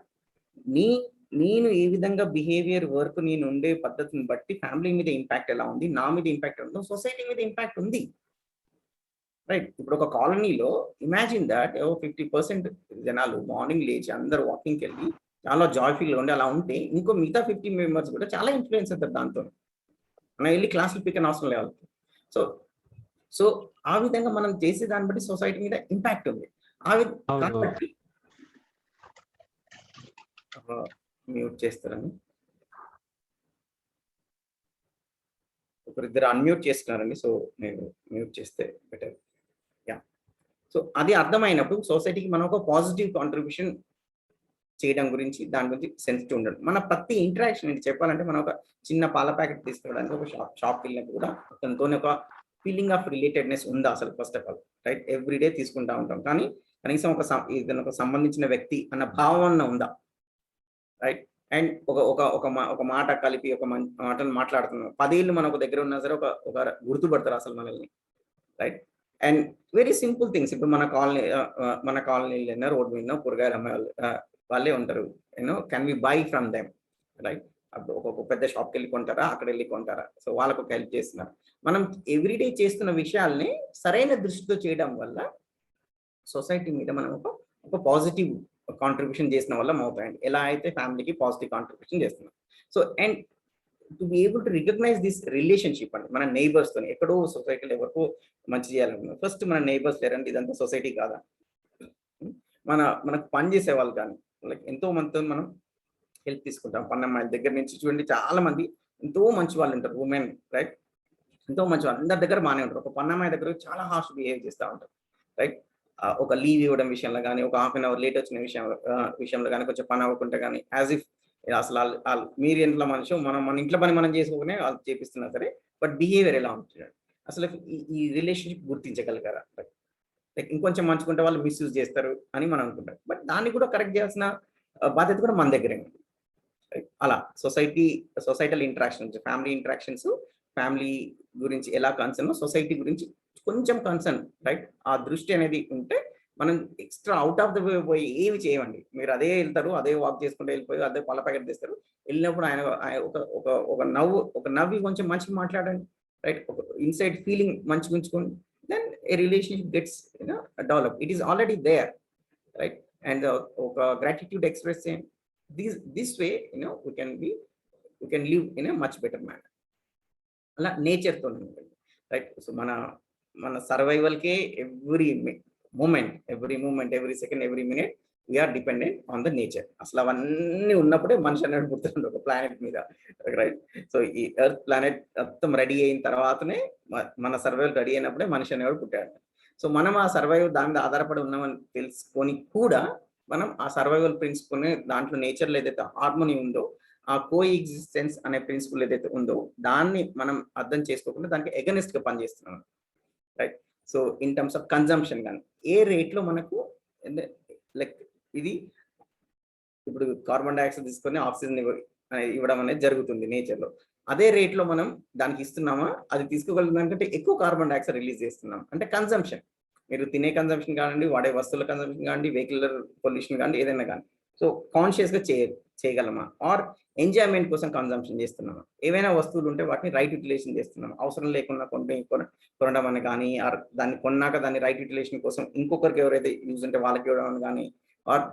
నేను ఏ విధంగా బిహేవియర్ వర్క్, నేను ఉండే పద్ధతిని బట్టి ఫ్యామిలీ మీద ఇంపాక్ట్ ఎలా ఉంది, నా మీద ఇంపాక్ట్ ఉందో సొసైటీ మీద ఇంపాక్ట్ ఉంది. రైట్? ఇప్పుడు ఒక కాలనీలో ఇమాజిన్ దాట్ 50% జనాలు మార్నింగ్ లేచి అందరు వాకింగ్కి వెళ్ళి చాలా జాయ్ఫుల్గా ఉండి అలా ఉంటే, ఇంకో మిగతా 50 మెంబర్స్ కూడా చాలా ఇన్ఫ్లుయెన్స్ అవుతారు దాంతో. మనం వెళ్ళి క్లాసులు పిక్ అని అవసరం లేదు. సో ఆ విధంగా మనం చేసే దాన్ని బట్టి సొసైటీ మీద ఇంపాక్ట్ ఉంది. కాబట్టి మ్యూట్ చేస్తారని ఒకరిద్దరు అన్మ్యూట్ చేస్తున్నారండి, సో నేను మ్యూట్ చేస్తే బెటర్. యా, సో అది అర్థమైనప్పుడు సొసైటీకి మనం ఒక పాజిటివ్ కాంట్రిబ్యూషన్ చేయడం గురించి దాని గురించి సెన్సిటివ్ ఉండడం. మన ప్రతి ఇంటరాక్షన్ ఏంటి చెప్పాలంటే, మనం ఒక చిన్న పాల ప్యాకెట్ తీసుకోవడానికి ఒక షాప్కి వెళ్ళినప్పుడు కూడా అతనితోనే ఒక ఫీలింగ్ ఆఫ్ రిలేటెడ్నెస్ ఉందా అసలు first of all, right? Everyday తీసుకుంటా ఉంటాం, కానీ కనీసం ఒక సంబంధించిన వ్యక్తి అన్న భావన ఉందా, రైట్? అండ్ ఒక మాట కలిపి ఒక మాటను మాట్లాడుతున్నాం, 10 ఏళ్ళు మన ఒక దగ్గర ఉన్నా సరే ఒక గుర్తుపడతారు అసలు మనల్ని, right? And very simple things. ఇప్పుడు మన కాలనీలో రోడ్ మీద కూరగాయలు అమ్మే వాళ్ళే ఉంటారు, can we buy from them, right? అప్పుడు ఒక పెద్ద షాప్కి వెళ్ళి కొంటారా, అక్కడ వెళ్ళి కొంటారా? సో వాళ్ళకు ఒక హెల్ప్ చేస్తున్నారు. మనం ఎవ్రీడే చేస్తున్న విషయాల్ని సరైన దృష్టితో చేయడం వల్ల సొసైటీ మీద మనం ఒక పాజిటివ్ కాంట్రిబ్యూషన్ చేసిన వల్ల అవుతాయండి. ఎలా అయితే ఫ్యామిలీకి పాజిటివ్ కాంట్రిబ్యూషన్ చేస్తున్నాం. So and to be able to recognise this relationship అండి, మన నైబర్స్ తో. ఎక్కడో సొసైటీలో ఎవరికో మంచి చేయాలనుకున్నాం, ఫస్ట్ మన నైబర్స్ లేరండి, ఇదంతా సొసైటీ కాదా? మనకు పని చేసే వాళ్ళు కానీ, లైక్ ఎంతో మందితో మనం హెల్ప్ తీసుకుంటాం. పన్నమ్మాయిల దగ్గర నుంచి చూడండి, చాలా మంది ఎంతో మంచి వాళ్ళు ఉంటారు, ఉమెన్, రైట్? ఎంతో మంచి వాళ్ళు అందరి దగ్గర బాగానే ఉంటారు. ఒక పన్నమ్మాయి దగ్గర చాలా హార్ష్ బిహేవ్ చేస్తూ ఉంటారు, రైట్? ఒక లీవ్ ఇవ్వడం విషయంలో కానీ, ఒక హాఫ్ అన్ అవర్ లేట్ వచ్చిన విషయంలో కానీ, కొంచెం పని అవ్వకుంటే కానీ, యాజ్ ఇఫ్ అసలు మీరు ఇంట్లో మనిషి, మన ఇంట్లో పని మనం చేసుకోకనే వాళ్ళు చేపిస్తున్నా సరే, బట్ బిహేవియర్ ఎలా ఉంటుంది అసలు? ఈ రిలేషన్షిప్ గుర్తించగలిగారా? లైక్ ఇంకొంచెం మంచుకుంటే వాళ్ళు మిస్యూజ్ చేస్తారు అని మనం అనుకుంటాం, బట్ దాన్ని కూడా కరెక్ట్ చేయాల్సిన బాధ్యత కూడా మన దగ్గరే ఉంది. అలా societal interactions, family interactions, family గురించి ఎలా కన్సర్న్, సొసైటీ గురించి కొంచెం కన్సర్న్, రైట్? ఆ దృష్టి అనేది ఉంటే మనం extra out of the way పోయి ఏమి చేయమండి. మీరు అదే వెళ్తారు, అదే వాక్ చేసుకుంటూ వెళ్ళిపోయి అదే పళ్ళ ప్యాకెట్ తెస్తారు. వెళ్ళినప్పుడు ఆయన ఒక నవ్వి కొంచెం మంచిగా మాట్లాడండి, రైట్? ఒక ఇన్సైడ్ ఫీలింగ్ మంచిగా ఉంచుకోండి, then a relationship gets develop. It is already there, right? And ఒక గ్రాటిట్యూడ్ ఎక్స్ప్రెస్ చేయండి. This way, we can live in a much better manner. అలా నేచర్తో ఉంటుంది, రైట్? సో మన సర్వైవల్కే every moment, every second, every minute we are dependent on the nature. అసలు అవన్నీ ఉన్నప్పుడే మనిషి అనేది పుడుతుంది ఒక ప్లానెట్ మీద, రైట్? సో ఈ ఎర్త్ ప్లానెట్ మొత్తం రెడీ అయిన తర్వాతనే, మన సర్వైవల్ రెడీ అయినప్పుడే మనిషి అనేవాడు పుట్టాడు. సో మనం ఆ సర్వైవల్ దాని మీద ఆధారపడి ఉన్నామని తెలుసుకొని కూడా మనం ఆ సర్వైవల్ ప్రిన్సిపల్ దాంట్లో నేచర్లో ఏదైతే హార్మోనీ ఉందో, ఆ కో ఎగ్జిస్టెన్స్ అనే ప్రిన్సిపల్ ఏదైతే ఉందో దాన్ని మనం అర్థం చేసుకోకుండా దానికి ఎగనెస్ట్ గా పనిచేస్తున్నాం, right? So in terms of consumption కానీ, ఏ రేట్లో మనకు లైక్ ఇది ఇప్పుడు కార్బన్ డైఆక్సైడ్ తీసుకొని ఆక్సిజన్ ఇవ్వడం అనేది జరుగుతుంది నేచర్ లో. అదే రేట్ లో మనం దానికి ఇస్తున్నామా, అది తీసుకోగలుగుతుందంటే ఎక్కువ కార్బన్ డైఆక్సైడ్ రిలీజ్ చేస్తున్నాం. అంటే కన్జంప్షన్, మీరు తినే కన్జంప్షన్ కానివ్వండి, వాడే వస్తువుల కన్జంప్షన్ కానివ్వండి, వెహికల్ పొల్యూషన్ కానీ, ఏదైనా కానీ. సో కాన్షియస్ గా చేయగలమా, ఆర్ ఎంజాయ్మెంట్ కోసం కన్జంప్షన్ చేస్తున్నామా? ఏవైనా వస్తువులు ఉంటే వాటిని రైట్ యూటిలైజేషన్ చేస్తున్నాం, అవసరం లేకుండా కొనడం అని కానీ, ఆర్ దాన్ని కొన్నాక దాన్ని రైట్ యూటిలైజేషన్ కోసం ఇంకొకరికి ఎవరైతే యూజ్ ఉంటే వాళ్ళకి ఇవ్వడం అని కానీ, ఆర్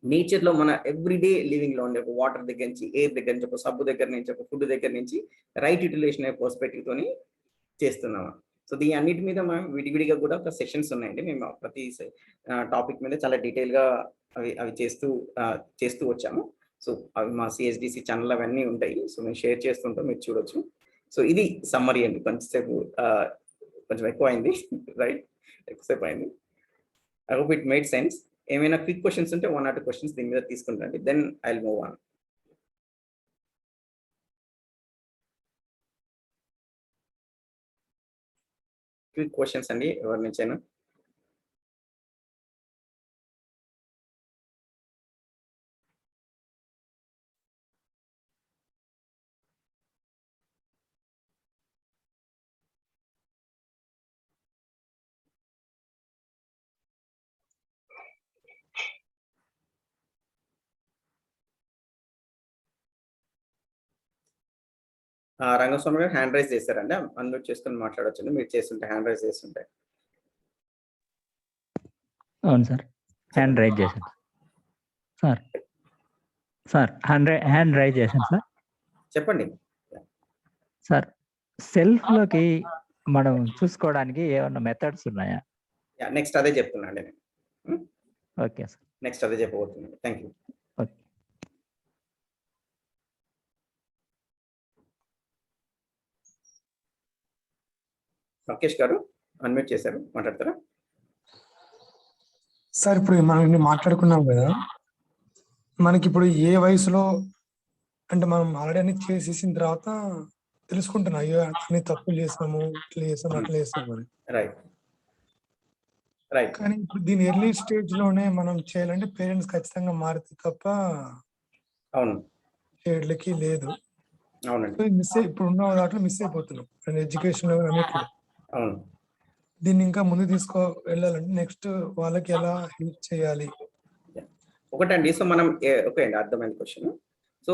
నేచర్ లో మన ఎవ్రీడే లివింగ్ లో ఉండే ఒక వాటర్ దగ్గర నుంచి, ఎయిర్ దగ్గర నుంచి, ఒక సబ్బు దగ్గర నుంచి, ఒక ఫుడ్ దగ్గర నుంచి రైట్ యూటిలైజేషన్ అనే పర్స్పెక్టివ్ తోని చేస్తున్నామా? సో దీని అన్నిటి మీద మనం విడివిడిగా కూడా ఒక సెషన్స్ ఉన్నాయండి. మేము ప్రతి టాపిక్ మీద చాలా డీటెయిల్ గా అవి చేస్తూ వచ్చాము. సో అవి మా సిఎస్డిసి ఛానల్ అవన్నీ ఉంటాయి. సో మేము షేర్ చేస్తుంటాం, మీరు చూడొచ్చు. సో ఇది సమ్మరీ అండి. కొంచెం ఎక్కువ అయింది, రైట్? ఎక్కువసేపు అయింది. I hope it made sense. ఏమైనా క్విక్ క్వశ్చన్స్ ఉంటే 1 or 2 క్వశ్చన్స్ దీని మీద తీసుకుంటాండి, then I will move on. Quick questions అండి ఎవరి నుంచైనా. రంగస్వామి గారు హ్యాండ్ రైజ్ చేశారండి, అన్మ్యూట్ చేసుకుని మాట్లాడొచ్చండి మీరు చేస్తుంటే, హ్యాండ్ రైజ్ చేస్తుంటే. అవును సార్, హ్యాండ్ రైజ్ చేశాను సార్. హ్యాండ్ రైజ్ చేశాను సార్. చెప్పండి సార్. సెల్ఫ్ లోకి మనం చూసుకోవడానికి ఏమన్నా మెథడ్స్ ఉన్నాయా? నెక్స్ట్ అదే చెప్తున్నా అండి నేను. ఓకే సార్, నెక్స్ట్ అదే చెప్పబోతున్నాను. Thank you. ఓకే. రాకేష్ గారు అన్మ్యూట్ చేశారు, మాట్లాడతారా? సార్ ఇప్పుడు మనం మాట్లాడుకున్నాం కదా, మనకి ఇప్పుడు ఏ వయసులో అంటే మనం ఆల్రెడీ అన్ని చేసేసిన తర్వాత తెలుసుకుంటున్నా, అయ్యో అన్ని తప్పులు చేసాము, ఇట్లా చేసాము, అట్లా చేసాము అని. రైట్ రైట్ కానీ ఇప్పుడు దీని ఎర్లీ స్టేజ్ లోనే మనం చేయాలంటే పేరెంట్స్ ఖచ్చితంగా మారితే తప్ప అవును చేయడానికి లేదు. అవునండి మిస్ ఇప్పుడు ఉన్న దాంట్లో మిస్ అయిపోతున్నాం ఎడ్యుకేషన్ లో అన్నిట్లో. అవును దీన్ని ఇంకా ముందు వెళ్ళాలంటే నెక్స్ట్ వాళ్ళకి ఎలా హెల్ప్ చేయాలి? ఒకటండి. సో మనం ఓకే అండి, అర్థమైంది క్వశ్చన్. సో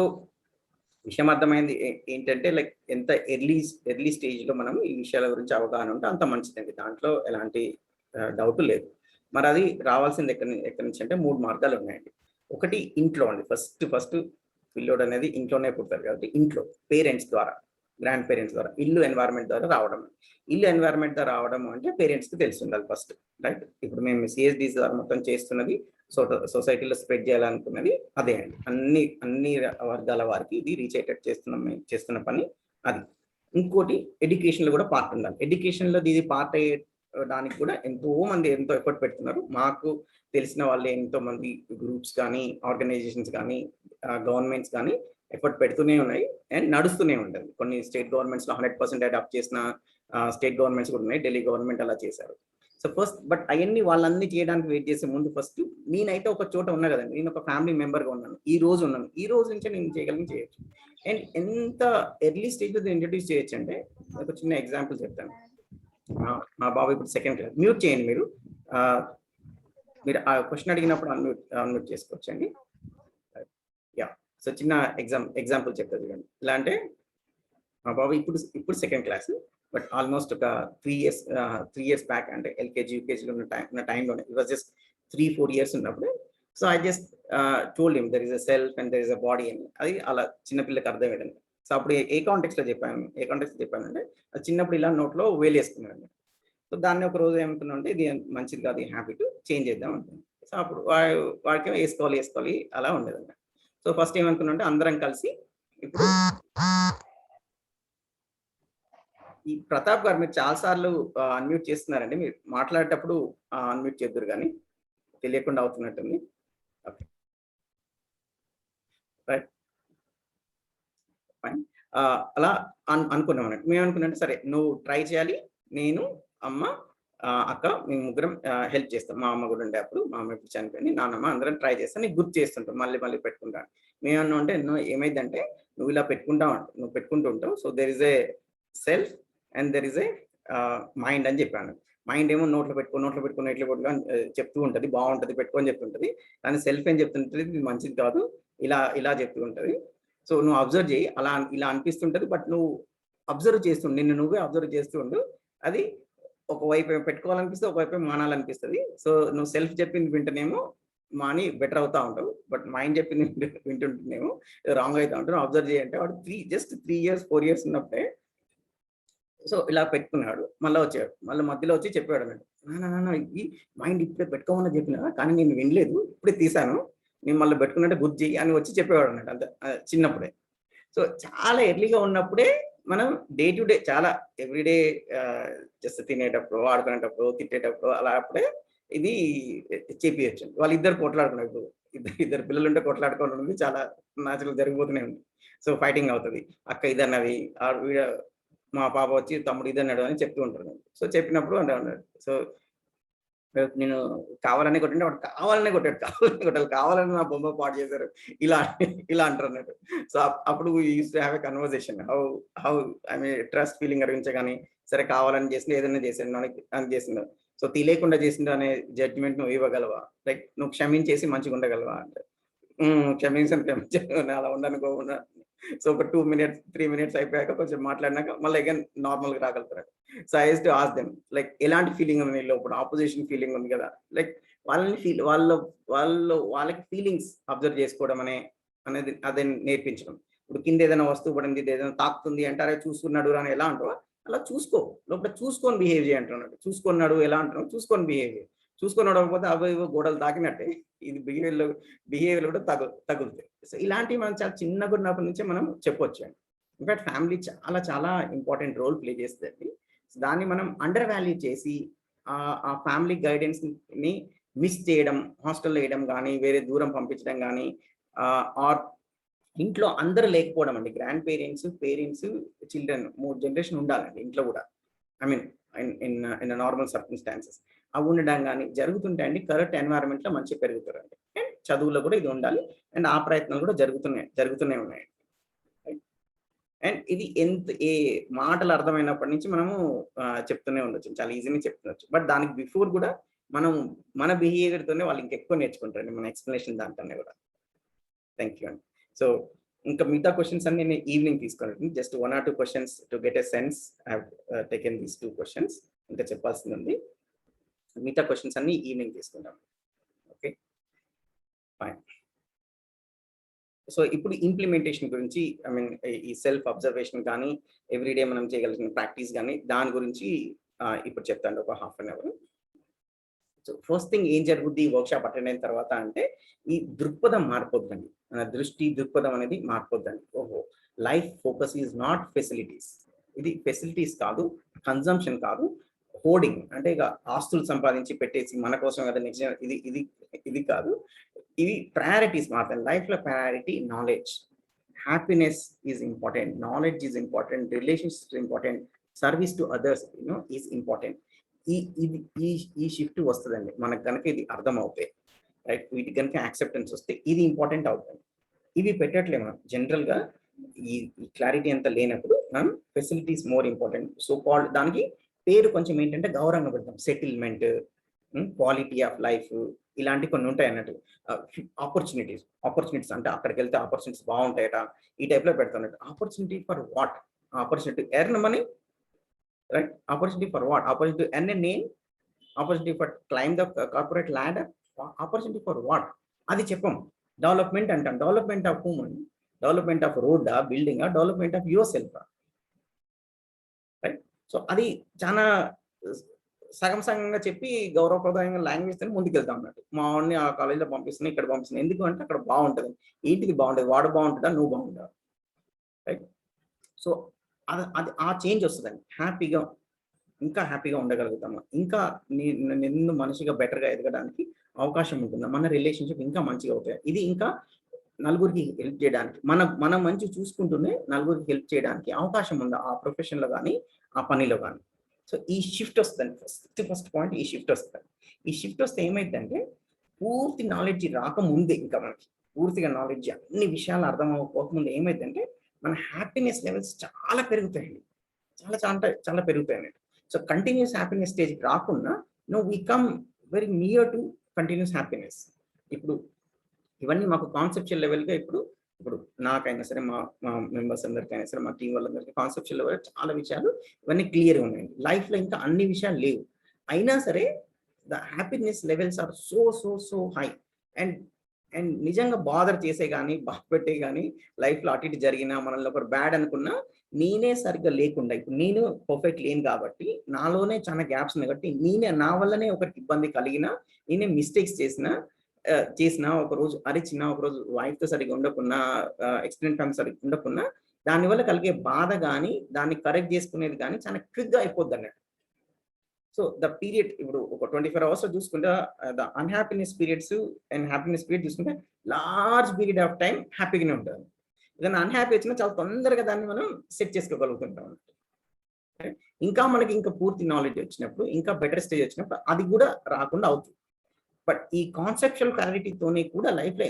విషయం అర్థమైంది. ఏంటంటే లైక్ ఎంత ఎర్లీ స్టేజ్ లో మనం ఈ విషయాల గురించి అవగాహన ఉంటే అంత మంచిదండి, దాంట్లో ఎలాంటి డౌట్ లేదు. మరి అది రావాల్సింది ఎక్కడి నుంచి అంటే 3 మార్గాలు ఉన్నాయండి. ఒకటి ఇంట్లో అండి. ఫస్ట్ పిల్లోడు అనేది ఇంట్లోనే పుడతారు కాబట్టి ఇంట్లో పేరెంట్స్ ద్వారా, గ్రాండ్ పేరెంట్స్ ద్వారా, ఇల్లు ఎన్వైరన్మెంట్ ద్వారా రావడం. ఇల్లు ఎన్వైరన్మెంట్ ద్వారా రావడం అంటే పేరెంట్స్కి తెలిసి ఉండాలి ఫస్ట్, రైట్? ఇప్పుడు మేము సిఎస్డిస్ ద్వారా మొత్తం చేస్తున్నది, సొసైటీలో స్ప్రెడ్ చేయాలనుకున్నది అదే అండి. అన్ని వర్గాల వారికి ఇది రీచ్ అయ్యేటట్టు చేస్తున్న పని అది. ఇంకోటి ఎడ్యుకేషన్లో కూడా పార్ట్ ఉండాలి. ఎడ్యుకేషన్లో ఇది పార్ట్ అయ్యేదానికి కూడా ఎంతో ఎఫర్ట్ పెడుతున్నారు. మాకు తెలిసిన వాళ్ళే ఎంతో మంది గ్రూప్స్ కానీ, ఆర్గనైజేషన్స్ కానీ, గవర్నమెంట్స్ కానీ ఎఫర్ట్ పెడుతూనే ఉన్నాయి అండ్ నడుస్తూనే ఉంటుంది. కొన్ని స్టేట్ గవర్నమెంట్స్లో 100% అడాప్ట్ చేసిన స్టేట్ గవర్నమెంట్స్ కూడా ఉన్నాయి. ఢిల్లీ గవర్నమెంట్ అలా చేశారు. సో ఫస్ట్ బట్ అవన్నీ వాళ్ళన్నీ చేయడానికి వెయిట్ చేసే ముందు ఫస్ట్ నేనైతే ఒక చోట ఉన్నా కదండి, నేను ఒక ఫ్యామిలీ మెంబర్గా ఉన్నాను, ఈ రోజు నుంచే నేను చేయొచ్చు. అండ్ ఎంత ఎర్లీ స్టేజ్లో ఇంట్రడ్యూస్ చేయొచ్చు అంటే ఒక చిన్న ఎగ్జాంపుల్ చెప్తాను. మా బాబు ఇప్పుడు 2nd క్లాస్. మ్యూట్ చేయండి మీరు ఆ క్వశ్చన్ అడిగినప్పుడు అన్మ్యూట్ చేసుకోవచ్చండి. యా, సో చిన్న ఎగ్జాంపుల్ చెప్తా చూడండి. ఎలా అంటే మా బాబు ఇప్పుడు 2nd క్లాస్, బట్ ఆల్మోస్ట్ ఒక 3 ఇయర్స్ బ్యాక్ అంటే ఎల్కేజీ యూకేజీలో ఉన్న టైంలోనే ఇట్ వాజ్ జస్ట్ 3-4 ఇయర్స్ ఉన్నప్పుడు. So I just told him there is a self and there is a body అని. అది అలా చిన్నపిల్లకి అర్థమయ్యేదండి. సో అప్పుడు ఏ కాంటెక్స్లో చెప్పానంటే అది చిన్నప్పుడు ఇలా నోట్లో వేలు వేసుకున్నాడండి. సో దాన్ని ఒక రోజు ఏమనుకున్నా అంటే ఇది మంచిది కాదు, ఈ హ్యాబిట్ చేంజ్ చేద్దాం అనుకున్నాను. సో అప్పుడు వాడికి వేసుకోవాలి అలా ఉండేదండి. సో ఫస్ట్ ఏమనుకున్నా అంటే అందరం కలిసి ఇప్పుడు ఈ ప్రతాప్ గారు మీరు చాలాసార్లు అన్మ్యూట్ చేస్తున్నారండి, మీరు మాట్లాడేటప్పుడు అన్మ్యూట్ చేద్దరు కానీ తెలియకుండా అవుతున్నట్టుంది. Okay right fine. అలా అనుకున్నాం అన్నట్టు. మేము అనుకున్నాంటే సరే నువ్వు ట్రై చేయాలి, నేను అమ్మ అక్క మేము ముగ్గురం హెల్ప్ చేస్తాం. మా అమ్మ కూడా ఉండే అప్పుడు, మా అమ్మ ఇప్పుడు చనిపోయింది, నాన్నమ్మ అందరం ట్రై చేస్తాం, నీకు గుర్తు చేస్తుంటాం, మళ్ళీ పెట్టుకుంటాను. మేమన్నా అంటే ఏమైందంటే నువ్వు ఇలా పెట్టుకుంటూ ఉంటావు. So there is a self and there is a mind అని చెప్పాను. మైండ్ ఏమో నోట్లో పెట్టుకుని చెప్తూ ఉంటుంది, బాగుంటుంది పెట్టుకొని చెప్తుంటుంది. కానీ సెల్ఫ్ ఏం చెప్తుంటుంది, ఇది మంచిది కాదు, ఇలా చెప్తూ ఉంటుంది. సో నువ్వు అబ్జర్వ్ చేయి, ఇలా అనిపిస్తుంటుంది, బట్ నువ్వు అబ్జర్వ్ చేస్తుండు, నిన్ను నువ్వే అబ్జర్వ్ చేస్తూ ఉండు. అది ఒకవైపు పెట్టుకోవాలనిపిస్తే ఒకవైపు మానాలనిపిస్తుంది. సో నువ్వు సెల్ఫ్ చెప్పింది వింటేనేమో మాని బెటర్ అవుతా ఉంటావు, బట్ మైండ్ చెప్పింది వింటుంటేనేమో రాంగ్ అవుతా ఉంటావు. అబ్జర్వ్ చేయంటే వాడు 3 ఇయర్స్ 4 ఇయర్స్ ఉన్నప్పుడే సో ఇలా పెట్టుకున్నాడు. మళ్ళీ మధ్యలో వచ్చి చెప్పాడు అన్నట్టు, నాన్న ఈ మైండ్ ఇప్పుడే పెట్టుకోమని చెప్పినా కానీ నేను వినలేదు, ఇప్పుడే తీసాను, నేను మళ్ళీ పెట్టుకున్నట్టే గుర్తు చెయ్యి అని వచ్చి చెప్పేవాడు అన్నట్టు. అంత చిన్నప్పుడే. సో చాలా ఎర్లీగా ఉన్నప్పుడే మనం డే టు డే చాలా ఎవ్రీడే జస్ట్ తినేటప్పుడు, ఆడుకునేటప్పుడు, తిట్టేటప్పుడు అలా అప్పుడే ఇది చేపియచ్చు. వాళ్ళిద్దరు కొట్లాడుకున్నప్పుడు, ఇద్దరు పిల్లలు ఉంటే కొట్లాడుకోవడం ఉంది చాలా న్యాచురల్ జరిగిపోతూనే ఉంది. సో ఫైటింగ్ అవుతుంది. అక్క ఇదన్నది, మా పాప వచ్చి తమ్ముడు ఇదన్నాడు అని చెప్తూ ఉంటారు. సో చెప్పినప్పుడు అంటే అన్నాడు, సో నేను కావాలని కొట్టింటే వాడు కావాలని కొట్టాలి, కావాలని నా బొమ్మ పాటు చేశారు, ఇలా అంటారు అన్నట్టు. సో అప్పుడు used to have a conversation how I mean trust feeling అడిగించే కానీ, సరే కావాలని చేసింది, ఏదైనా చేసిండు అని చేసిండు, సో తెలియకుండా చేసిండు అనే జడ్జిమెంట్ నువ్వు ఇవ్వగలవా? లైక్ నువ్వు క్షమించేసి మంచిగా ఉండగలవా అంటే క్షమించాను అలా ఉండనుకోకుండా. సో ఒక 2 minutes 3 minutes అయిపోయాక కొంచెం మాట్లాడినాక మళ్ళీ అగైన్ నార్మల్గా రాగలుగుతారు. So I used to ask them like ఎలాంటి ఫీలింగ్ ఉంది నీలో, ఇప్పుడు ఆపోజిషన్ ఫీలింగ్ ఉంది కదా, లైక్ వాళ్ళకి ఫీలింగ్స్ అబ్జర్వ్ చేసుకోవడం అనేది అదే నేర్పించడం. ఇప్పుడు కింద ఏదైనా వస్తువు పడింది, ఏదైనా తాకుతుంది అంటే అరే చూసుకున్నాడు అని ఎలా అంటావా అలా లోపల చూసుకొని బిహేవ్ చేయంటున్నాడు. చూసుకున్నాడు ఎలా అంటున్నావు, చూసుకొని బిహేవ్ చేయి. చూసుకొని నడవకపోతే అవో గోడలు తాకినట్టే ఇది బిహేవియర్ కూడా తగులుతాయి. సో ఇలాంటివి మనం చాలా చిన్నగా ఉన్నప్పటి నుంచే మనం చెప్పొచ్చు అండి. ఇన్ఫాక్ట్ ఫ్యామిలీ చాలా ఇంపార్టెంట్ రోల్ ప్లే చేస్తుంది. దాన్ని మనం అండర్ వాల్యూ చేసి ఆ ఫ్యామిలీ గైడెన్స్ ని మిస్ చేయడం, హాస్టల్లో వేయడం కానీ, వేరే దూరం పంపించడం కానీ, ఆర్ ఇంట్లో అందరూ లేకపోవడం అండి. గ్రాండ్ పేరెంట్స్, చిల్డ్రన్ 3 జనరేషన్ ఉండాలండి ఇంట్లో కూడా. I mean in normal circumstances అవి ఉండడం కానీ జరుగుతుంటాయండి. కరెక్ట్ ఎన్వైరన్మెంట్లో మంచిగా పెరుగుతారండి. అండ్ చదువులో కూడా ఇది ఉండాలి. అండ్ ఆ ప్రయత్నాలు కూడా జరుగుతూనే ఉన్నాయండి. అండ్ ఇది ఏ మాటలు అర్థమైనప్పటి నుంచి మనము చెప్తూనే ఉండొచ్చు, చాలా ఈజీగా చెప్తుండొచ్చు. బట్ దానికి బిఫోర్ కూడా మనం మన బిహేవియర్తోనే వాళ్ళు ఇంకెక్కువ నేర్చుకుంటారండి, మన ఎక్స్ప్లెనేషన్ దాంట్లోనే కూడా. థ్యాంక్ యూ అండి. సో ఇంకా మిగతా క్వశ్చన్స్ అన్ని నేను ఈవినింగ్ తీసుకున్నాను. Just 1 or 2 questions to get a sense. I have taken these 2 questions. ఇంకా చెప్పాల్సింది ఉంది. మిగతా క్వశ్చన్స్ అన్ని ఈవినింగ్ తీసుకుంటాం. Okay fine. సో ఇప్పుడు ఇంప్లిమెంటేషన్ గురించి, ఐ మీన్ ఈ సెల్ఫ్ అబ్జర్వేషన్ కానీ ఎవ్రీడే మనం చేయగలిగిన ప్రాక్టీస్ కానీ దాని గురించి ఇప్పుడు చెప్తాను ఒక 1/2 hour. సో ఫస్ట్ థింగ్ ఏం జరుగుద్ది వర్క్షాప్ అటెండ్ అయిన తర్వాత అంటే ఈ దృక్పథం మారిపోద్దండి. మన దృక్పథం అనేది మారిపోద్దండి. ఓహో, life focus is not facilities. ఇది ఫెసిలిటీస్ కాదు, కన్జంప్షన్ కాదు, హోర్డింగ్ అంటే ఇక ఆస్తులు సంపాదించి పెట్టేసి మన కోసం కదా నెక్స్ట్ ఇది కాదు. ఇవి ప్రయారిటీస్ మాత్రం. లైఫ్లో priority knowledge, happiness is important, knowledge is important, relationships important, service to others is important. ఈ షిఫ్ట్ వస్తుందండి మనకు కనుక ఇది అర్థం అవుతాయి, రైట్? వీటికి కనుక యాక్సెప్టెన్స్ వస్తే ఇది ఇంపార్టెంట్ అవుతుంది. ఇవి పెట్టట్లేదు మనం జనరల్గా. ఈ క్లారిటీ అంతా లేనప్పుడు మనం facilities more important. So called దానికి పేరు కొంచెం ఏంటంటే గౌరవంగా పెడతాం. సెటిల్మెంట్, క్వాలిటీ ఆఫ్ లైఫ్, ఇలాంటి కొన్ని ఉంటాయి అన్నట్టు. ఆపర్చునిటీస్ అంటే అక్కడికి వెళ్తే ఆపర్చునిటీస్ బాగుంటాయట, ఈ టైప్లో పెడతాం. Opportunity for what? Opportunity earn money, right? Opportunity for what? Opportunity to earn a name, opportunity for climb the corporate ladder, opportunity for what? అది చెప్పం. డెవలప్మెంట్ అంటాం. Development of human, development of road, building, development of your self, right? So అది చాలా సగంగా చెప్పి గౌరవప్రదాయంగా లాంగ్వేజ్ తో ముందుకెళ్తాం అన్నట్టు. మా వాడిని ఆ కాలేజీలో పంపిస్తున్నాను, ఇక్కడ పంపిస్తున్నాను, ఎందుకు అంటే అక్కడ బాగుంటుంది. ఏంటిది బాగుంటుంది? వాడు బాగుంటుందా, నువ్వు బాగుంటావు, రైట్? సో అది ఆ చేంజ్ వస్తుందండి. ఇంకా హ్యాపీగా ఉండగలుగుతాము. ఇంకా నిన్ను మనిషిగా బెటర్గా ఎదగడానికి అవకాశం ఉంటుంది. మన రిలేషన్షిప్ ఇంకా మంచిగా అవుతాయి. ఇది ఇంకా నలుగురికి హెల్ప్ చేయడానికి, మనం మంచి చూసుకుంటూనే నలుగురికి హెల్ప్ చేయడానికి అవకాశం ఉంది ఆ ప్రొఫెషన్లో కానీ ఆ పనిలో కానీ. సో ఈ షిఫ్ట్ వస్తుందండి. ఫస్ట్ పాయింట్ ఈ షిఫ్ట్ వస్తుంది. ఈ షిఫ్ట్ వస్తే ఏమైందంటే పూర్తి నాలెడ్జ్ రాకముందే, ఇంకా మనకి పూర్తిగా నాలెడ్జ్ అన్ని విషయాలు అర్థం అవ్వకముందు ఏమైందంటే మన హ్యాపీనెస్ లెవెల్స్ చాలా పెరుగుతాయండి. చాలా పెరుగుతాయి. సో కంటిన్యూస్ హ్యాపీనెస్ స్టేజ్కి రాకుండా we come very near to continuous happiness. ఇప్పుడు ఇవన్నీ మాకు కాన్సెప్చువల్ లెవెల్గా ఇప్పుడు నాకైనా సరే, మా మెంబర్స్ అందరికైనా సరే, మా టీం వాళ్ళందరికీ కాన్సెప్చువల్ లెవెల్ చాలా విషయాలు ఇవన్నీ క్లియర్గా ఉన్నాయండి. లైఫ్లో ఇంకా అన్ని విషయాలు లేవు, అయినా సరే the happiness levels are so high. And నిజంగా బాదర్ చేసే కానీ బాధ పెట్టే కానీ లైఫ్లో అటు ఇటు జరిగినా, మనల్ని ఒకరు బ్యాడ్ అనుకున్నా, నేనే సరిగ్గా లేకుండా, ఇప్పుడు నేను పర్ఫెక్ట్ లేను కాబట్టి నాలోనే చాలా గ్యాప్స్ ఉన్నాయి కాబట్టి నా వల్లనే ఒకరికి ఇబ్బంది కలిగినా, నేనే మిస్టేక్స్ చేసినా ఒకరోజు అరిచినా, ఒకరోజు వైఫ్తో సరిగ్గా ఉండకున్నా, ఎక్స్టెండెడ్ ఫ్యామిలీ సరిగ్గా ఉండకున్నా, దానివల్ల కలిగే బాధ కానీ దాన్ని కరెక్ట్ చేసుకునేది కానీ చాలా క్విక్గా అయిపోద్ది అన్నట్టు. సో ద పీరియడ్ ఇప్పుడు ఒక 24 hours చూసుకుంటే the unhappiness periods and happiness period చూసుకుంటే లార్జ్ పీరియడ్ ఆఫ్ టైం హ్యాపీగానే ఉంటుంది. ఏదైనా అన్హ్యాపీ వచ్చినా చాలా తొందరగా దాన్ని మనం సెట్ చేసుకోగలుగుతుంటాం. ఇంకా మనకి ఇంకా పూర్తి నాలెడ్జ్ వచ్చినప్పుడు, ఇంకా బెటర్ స్టేజ్ వచ్చినప్పుడు అది కూడా రాకుండా అవుతుంది. బట్ ఈ కాన్సెప్చువల్ క్లారిటీతోనే కూడా లైఫ్లో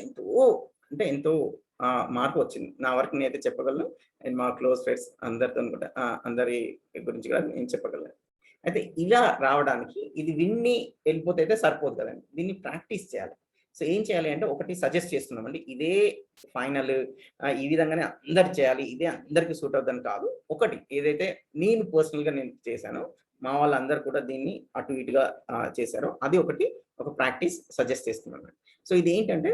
ఎంతో మార్పు వచ్చింది. నా వరకు నేనైతే చెప్పగలను. అండ్ మా క్లోజ్ ఫ్రెండ్స్ అందరితో కూడా అందరి గురించి కూడా నేను చెప్పగలను. అయితే ఇలా రావడానికి ఇది విన్ని వెళ్ళిపోతే అయితే సరిపోదు కదండి, దీన్ని ప్రాక్టీస్ చేయాలి. సో ఏం చేయాలి అంటే ఒకటి సజెస్ట్ చేస్తున్నామండి, ఇదే ఫైనల్, ఈ విధంగానే అందరు చేయాలి, ఇదే అందరికీ సూట్ అవుతుందని కాదు. ఒకటి ఏదైతే నేను పర్సనల్గా నేను చేశానో, మా వాళ్ళందరూ కూడా దీన్ని అటు ఇటుగా చేశారో, అది ఒక ప్రాక్టీస్ సజెస్ట్ చేస్తున్నాను. సో ఇది ఏంటంటే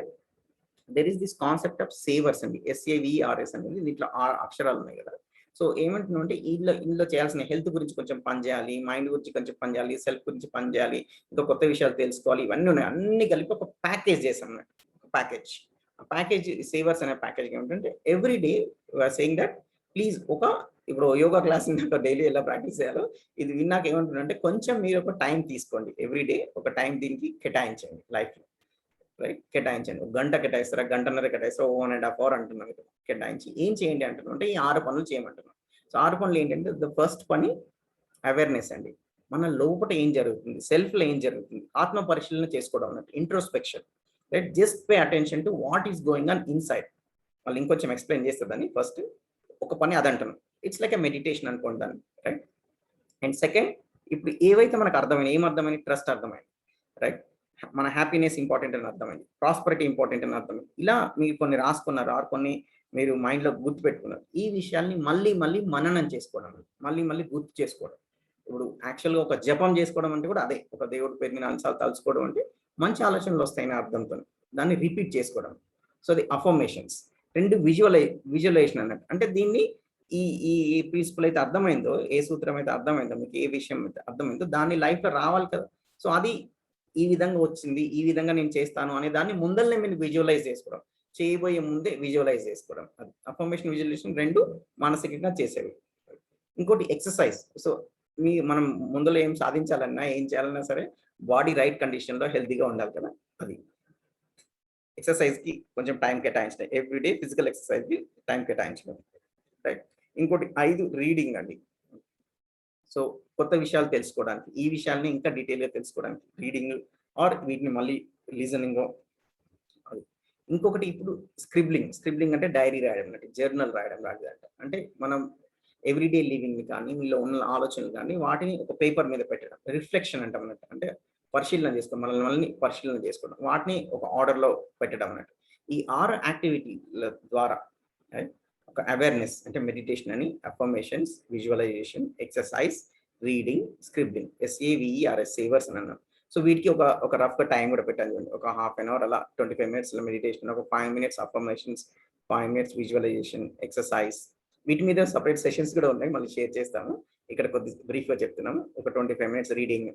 there is this concept of savours అండి, SAVERS అనేది. దీంట్లో 6 అక్షరాలు ఉన్నాయి కదా. సో ఏమంటున్నాం అంటే ఇందులో చేయాల్సిన హెల్త్ గురించి కొంచెం పని చేయాలి, మైండ్ గురించి కొంచెం పని చేయాలి, సెల్ఫ్ గురించి పని చేయాలి, ఇంకా కొత్త విషయాలు తెలుసుకోవాలి, ఇవన్నీ ఉన్నాయి. అన్ని కలిపి ఒక ప్యాకేజ్ చేసాం అన్నట్టు. ప్యాకేజ్ సేవర్స్ అనే ప్యాకేజ్ ఏమిటంటే every day saying that please ఇప్పుడు యోగా క్లాస్ డైలీ ఎలా ప్రాక్టీస్ చేయాలో ఇది విన్నాక ఏమంటున్నా అంటే కొంచెం మీరు ఒక టైం తీసుకోండి, ఎవ్రీ డే ఒక టైం దీనికి కేటాయించండి లైఫ్లో. రైట్? కేటాయించండి. ఒక గంట కేటాయిస్తారా, గంటన్నర కేటాయిస్తారా, 1.5 hour అంటున్నాను కదా, కేటాయించి ఏం చేయండి అంటున్నాం అంటే ఈ 6 పనులు చేయమంటున్నాం. సో 6 పనులు ఏంటంటే ద ఫస్ట్ పని అవేర్నెస్ అండి. మన లోపల ఏం జరుగుతుంది, సెల్ఫ్లో ఏం జరుగుతుంది, ఆత్మ పరిశీలన చేసుకోవడం అన్నట్టు, introspection. Right? Just pay attention to what is going on inside. వాళ్ళు ఇంకొంచెం ఎక్స్ప్లెయిన్ చేస్తుందని ఫస్ట్ ఒక పని అదంటున్నాం. ఇట్స్ లైక్ ఎ మెడిటేషన్ అనుకోండి దాన్ని. రైట్? అండ్ సెకండ్, ఇప్పుడు ఏవైతే మనకు అర్థమైంది, ఏం అర్థమైంది, ట్రస్ట్ అర్థమైంది. రైట్? మన హ్యాపీనెస్ ఇంపార్టెంట్ అని అర్థమైంది, ప్రాస్పరిటీ ఇంపార్టెంట్ అని అర్థమైంది. ఇలా మీరు కొన్ని రాసుకున్నారు, ఆర్ కొన్ని మీరు మైండ్లో గుర్తు పెట్టుకున్నారు. ఈ విషయాల్ని మళ్ళీ మళ్ళీ మననం చేసుకోవడం, మళ్ళీ మళ్ళీ గుర్తు చేసుకోవడం. ఇప్పుడు యాక్చువల్గా ఒక జపం చేసుకోవడం అంటే కూడా అదే, ఒక దేవుడి పేరు మీద అన్నిసార్లు తలుచుకోవడం అంటే మంచి ఆలోచనలు వస్తాయని అర్థంతో దాన్ని రిపీట్ చేసుకోవడం. సో అది అఫర్మేషన్స్. 2 విజువలైజేషన్ అన్నట్టు. అంటే దీన్ని ఈ ఈ ప్రిన్సిపల్ అయితే అర్థమైందో, ఏ సూత్రం అయితే అర్థమైందో, మీకు ఏ విషయం అయితే అర్థమైందో దాన్ని లైఫ్లో రావాలి కదా. సో అది ఈ విధంగా వచ్చింది, ఈ విధంగా నేను చేస్తాను అనే దాన్ని ముందరనే మీరు విజువలైజ్ చేసుకోవడం, చేయబోయే ముందే విజువలైజ్ చేసుకోవడం. అది అఫర్మేషన్, విజువలైజేషన్ 2 మానసికంగా చేసేవి. ఇంకోటి ఎక్సర్సైజ్. సో మనం ముందులో ఏం సాధించాలన్నా, ఏం చేయాలన్నా సరే బాడీ రైట్ కండిషన్లో హెల్తీగా ఉండాలి కదా. అది ఎక్సర్సైజ్కి కొంచెం టైం కేటాయించడం, ఎవ్రీడే ఫిజికల్ ఎక్సర్సైజ్కి టైం కేటాయించడం. రైట్? ఇంకోటి 5 రీడింగ్ అండి. సో కొత్త విషయాలు తెలుసుకోవడానికి, ఈ విషయాల్ని ఇంకా డీటెయిల్గా తెలుసుకోవడానికి రీడింగ్ ఆర్ వీటిని మళ్ళీ లిజనింగ్. ఇంకొకటి ఇప్పుడు స్క్రిబ్లింగ్ అంటే డైరీ రాయడం అంటే, జర్నల్ రాయడం లాంటిదంట. అంటే మనం ఎవ్రీడే లివింగ్ కానీ, మీలో ఉన్న ఆలోచనలు కానీ వాటిని ఒక పేపర్ మీద పెట్టడం, రిఫ్లెక్షన్ అంటాం అన్నట్టు. అంటే పరిశీలన చేసుకోవడం, మనల్ని పరిశీలన చేసుకోవడం, వాటిని ఒక ఆర్డర్లో పెట్టడం అన్నట్టు. ఈ 6 యాక్టివిటీల ద్వారా ఒక అవేర్నెస్ అంటే మెడిటేషన్ అని, affirmations, visualisation, exercise, reading, scribbling, SAVERS, SAVERS అని అన్నాం. సో వీటికి ఒక రఫ్గా టైం కూడా పెట్టాలి. ఒక 1/2 hour అలా, 25 minutes మెడిటేషన్, ఒక 5 minutes affirmations, 5 minutes visualisation, exercise. వీటి మీద సపరేట్ సెషన్స్ కూడా ఉన్నాయి, మళ్ళీ షేర్ చేస్తాము. ఇక్కడ కొద్ది బ్రీఫ్గా చెప్తున్నాము. ఒక 25 minutes రీడింగ్,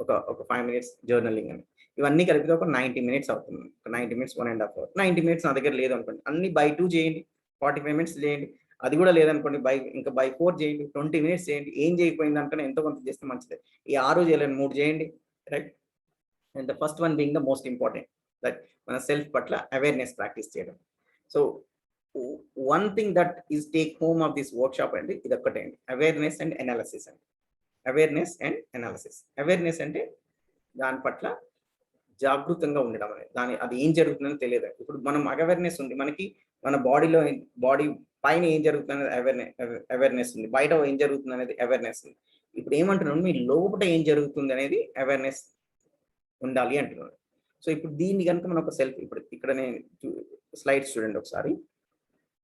ఒక 5 minutes జర్నలింగ్ అని. ఇవన్నీ కలిపితే ఒక 90 minutes అవుతుంది. 90 minutes 1.5 hour. 90 minutes నా దగ్గర లేదనుకోండి, అన్ని by 2 చేయండి, 45 minutes చేయండి. అది కూడా లేదనుకోండి, by 4 చేయండి, 20 minutes చేయండి. ఏం చేయకపోయింది అంటే ఎంతో కొంత చేస్తే మంచిదే. ఈ 6 చేయలేని 3 చేయండి. Right? And the first one being the most important, that మన సెల్ఫ్ పట్ల అవేర్నెస్ ప్రాక్టీస్ చేయడం. So one thing that is take home of this workshop అండి, ఇది ఒక్కటే అండి, అవేర్నెస్ అండ్ అనాలిసిస్ అండి. Awareness and analysis. అవేర్నెస్ అంటే దాని పట్ల జాగృతంగా ఉండడం అనేది, అది ఏం జరుగుతుందని తెలియదు. ఇప్పుడు మనం అవేర్నెస్ ఉంది, మనకి మన బాడీ పైన ఏం జరుగుతుంది అనేది అవేర్నెస్ ఉంది, బయట ఏం జరుగుతుంది అనేది అవేర్నెస్ ఉంది. ఇప్పుడు ఏమంటున్నాను, మీ లోపల ఏం జరుగుతుంది అనేది అవేర్నెస్ ఉండాలి అంటున్నాను. సో ఇప్పుడు దీన్ని కనుక మనం ఒక సెల్ఫ్, ఇప్పుడు ఇక్కడ నేను స్లైడ్స్ చూడండి ఒకసారి.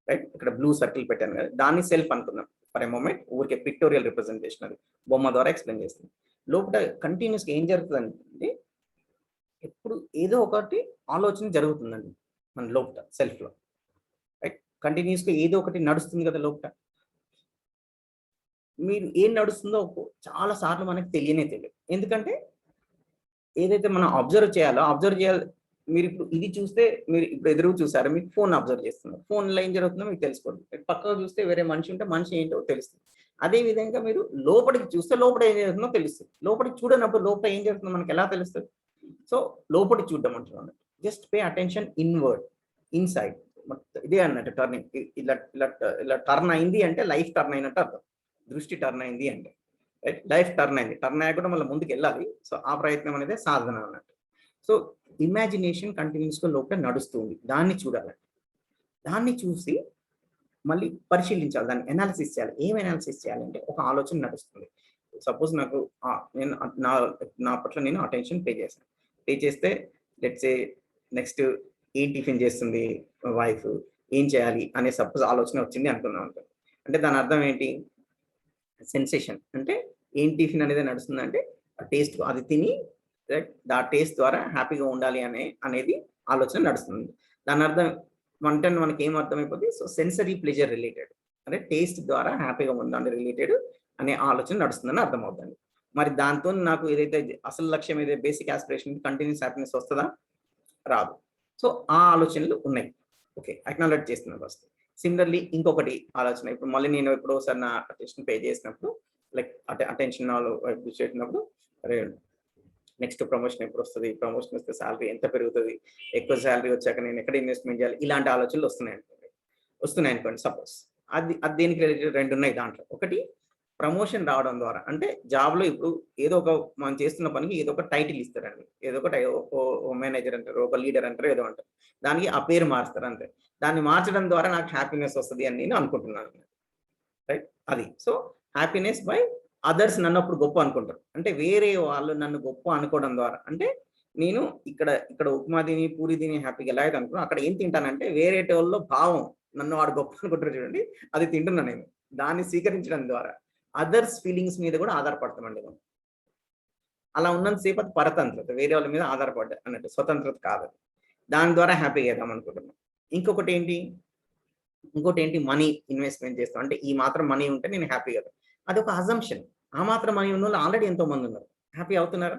రైట్? ఇక్కడ బ్లూ సర్కిల్ పెట్టాను కదా, దాన్ని సెల్ఫ్ అనుకుందాం ఫర్ ఎ మూమెంట్. ఊరికే పిక్టోరియల్ రిప్రజెంటేషన్, అది బొమ్మ ద్వారా ఎక్స్ప్లెయిన్ చేస్తుంది. లోపల కంటిన్యూస్గా ఏం జరుగుతుందంటే ఎప్పుడు ఏదో ఒకటి ఆలోచన జరుగుతుందండి మన లోపల, సెల్ఫ్లో. రైట్? కంటిన్యూస్గా ఏదో ఒకటి నడుస్తుంది కదా లోపల. మీరు ఏం నడుస్తుందో చాలా సార్లు మనకు తెలియదు. ఎందుకంటే ఏదైతే మనం అబ్జర్వ్ చేయాలి. మీరు ఇప్పుడు ఇది చూస్తే, మీరు ఇప్పుడు ఎదురు చూసారు, మీకు ఫోన్ అబ్జర్వ్ చేస్తున్నారు. ఫోన్లో ఏం జరుగుతుందో మీకు తెలుసుకోండి. పక్కకు చూస్తే వేరే మనిషి ఉంటే మనిషి ఏంటో తెలుస్తుంది. అదే విధంగా మీరు లోపలికి చూస్తే లోపల ఏం జరుగుతుందో తెలుస్తుంది. లోపలికి చూడనప్పుడు లోపల ఏం జరుగుతుందో మనకి ఎలా తెలుస్తుంది? సో లోపలికి చూడడం అంటున్నాను. Just pay attention inward, inside. ఇదే అన్నట్టు టర్నింగ్. ఇలా టర్న్ అయింది అంటే లైఫ్ టర్న్ అయినట్టు అర్థం. దృష్టి టర్న్ అయింది అంటే రైట్, లైఫ్ టర్న్ అయింది. టర్న్ అయ్యాక కూడా మళ్ళీ ముందుకు వెళ్ళాలి. సో ఆ ప్రయత్నం అనేది సాధన అన్నట్టు. సో ఇమాజినేషన్ కంటిన్యూస్గా లోపల నడుస్తుంది, దాన్ని చూడాలి. దాన్ని చూసి మళ్ళీ పరిశీలించాలి, దాన్ని అనాలిసిస్ చేయాలి. ఏం అనాలిసిస్ చేయాలంటే ఒక ఆలోచన నడుస్తుంది. సపోజ్ నాకు నేను నా పట్ల నేను అటెన్షన్ పే చేస్తే లెట్స్ సే నెక్స్ట్ ఏం టిఫిన్ చేస్తుంది వైఫ్, ఏం చేయాలి అనే సపోజ్ ఆలోచన వచ్చింది అనుకున్నాం. అంటే దాని అర్థం ఏంటి? సెన్సేషన్ అంటే ఏం టిఫిన్ అనేది నడుస్తుంది అంటే టేస్ట్, అది తిని ఆ టేస్ట్ ద్వారా హ్యాపీగా ఉండాలి అనేది ఆలోచన నడుస్తుంది. దాని అర్థం అంటే మనకి ఏం అర్థమైపోతుంది? సో సెన్సరీ ప్లెజర్ రిలేటెడ్, అంటే టేస్ట్ ద్వారా హ్యాపీగా ఉండాలి రిలేటెడ్ అనే ఆలోచన నడుస్తుందని అర్థమవుతుంది. మరి దాంతో నాకు ఏదైతే అసలు లక్ష్యం, ఏదైతే బేసిక్ ఆస్పిరేషన్ కంటిన్యూస్ హ్యాపీనెస్ వస్తుందా? రాదు. సో ఆ ఆలోచనలు ఉన్నాయి. ఓకే, అక్నాలెడ్జ్ చేస్తున్నాను ఫస్ట్. సిమిలర్లీ ఇంకొకటి ఆలోచన, ఇప్పుడు మళ్ళీ నేను ఎప్పుడోసారి నా అటెన్షన్ పే చేసినప్పుడు, లైక్ అటెన్షన్ చేసినప్పుడు, అరే నెక్స్ట్ ప్రమోషన్ ఎప్పుడు వస్తుంది, ప్రమోషన్ వస్తే శాలరీ ఎంత పెరుగుతుంది, ఎక్కువ శాలరీ వచ్చాక నేను ఎక్కడ ఇన్వెస్ట్మెంట్ చేయాలి, ఇలాంటి ఆలోచనలు వస్తున్నాయి అనుకోండి సపోజ్. అది దేనికి రిలేటెడ్ 2 ఉన్నాయి దాంట్లో. ఒకటి ప్రమోషన్ రావడం ద్వారా, అంటే జాబ్లో ఇప్పుడు ఏదో ఒక మనం చేస్తున్న పనికి ఏదో ఒక టైటిల్ ఇస్తారండి, ఏదో ఒక మేనేజర్ అంటారు, ఒక లీడర్ అంటారు, ఏదో అంటారు, దానికి ఆ పేరు మారుస్తారు అంతే. దాన్ని మార్చడం ద్వారా నాకు హ్యాపీనెస్ వస్తుంది అని నేను అనుకుంటున్నాను, రైట్? అది సో హ్యాపీనెస్ బై అదర్స్ నన్ను అప్పుడు గొప్ప అనుకుంటారు. అంటే వేరే వాళ్ళు నన్ను గొప్ప అనుకోవడం ద్వారా, అంటే నేను ఇక్కడ ఉప్మా తిని పూరి తిని హ్యాపీగా ఎలా అయితే అనుకున్నాను, అక్కడ ఏం తింటానంటే వేరే వాళ్ళలో భావం నన్ను వాడు గొప్ప అనుకుంటారు చూడండి, అది తింటున్నాను నేను. దాన్ని స్వీకరించడం ద్వారా అదర్స్ ఫీలింగ్స్ మీద కూడా ఆధారపడతామండి మనం. అలా ఉన్నంతసేపు అది పరతంత్రత, వేరే వాళ్ళ మీద ఆధారపడ్డ అన్నట్టు, స్వతంత్రత కాదు. దాని ద్వారా హ్యాపీగా అవుతాం అనుకుంటున్నాం. ఇంకొకటి ఏంటి, మనీ ఇన్వెస్ట్మెంట్ చేస్తాం, అంటే ఈ మాత్రం మనీ ఉంటే నేను హ్యాపీగా అవుతాను. అది ఒక అజంప్షన్. ఆ మాత్రం మనీ ఉన్న వాళ్ళు ఆల్రెడీ ఎంతో మంది ఉన్నారు, హ్యాపీ అవుతున్నారా?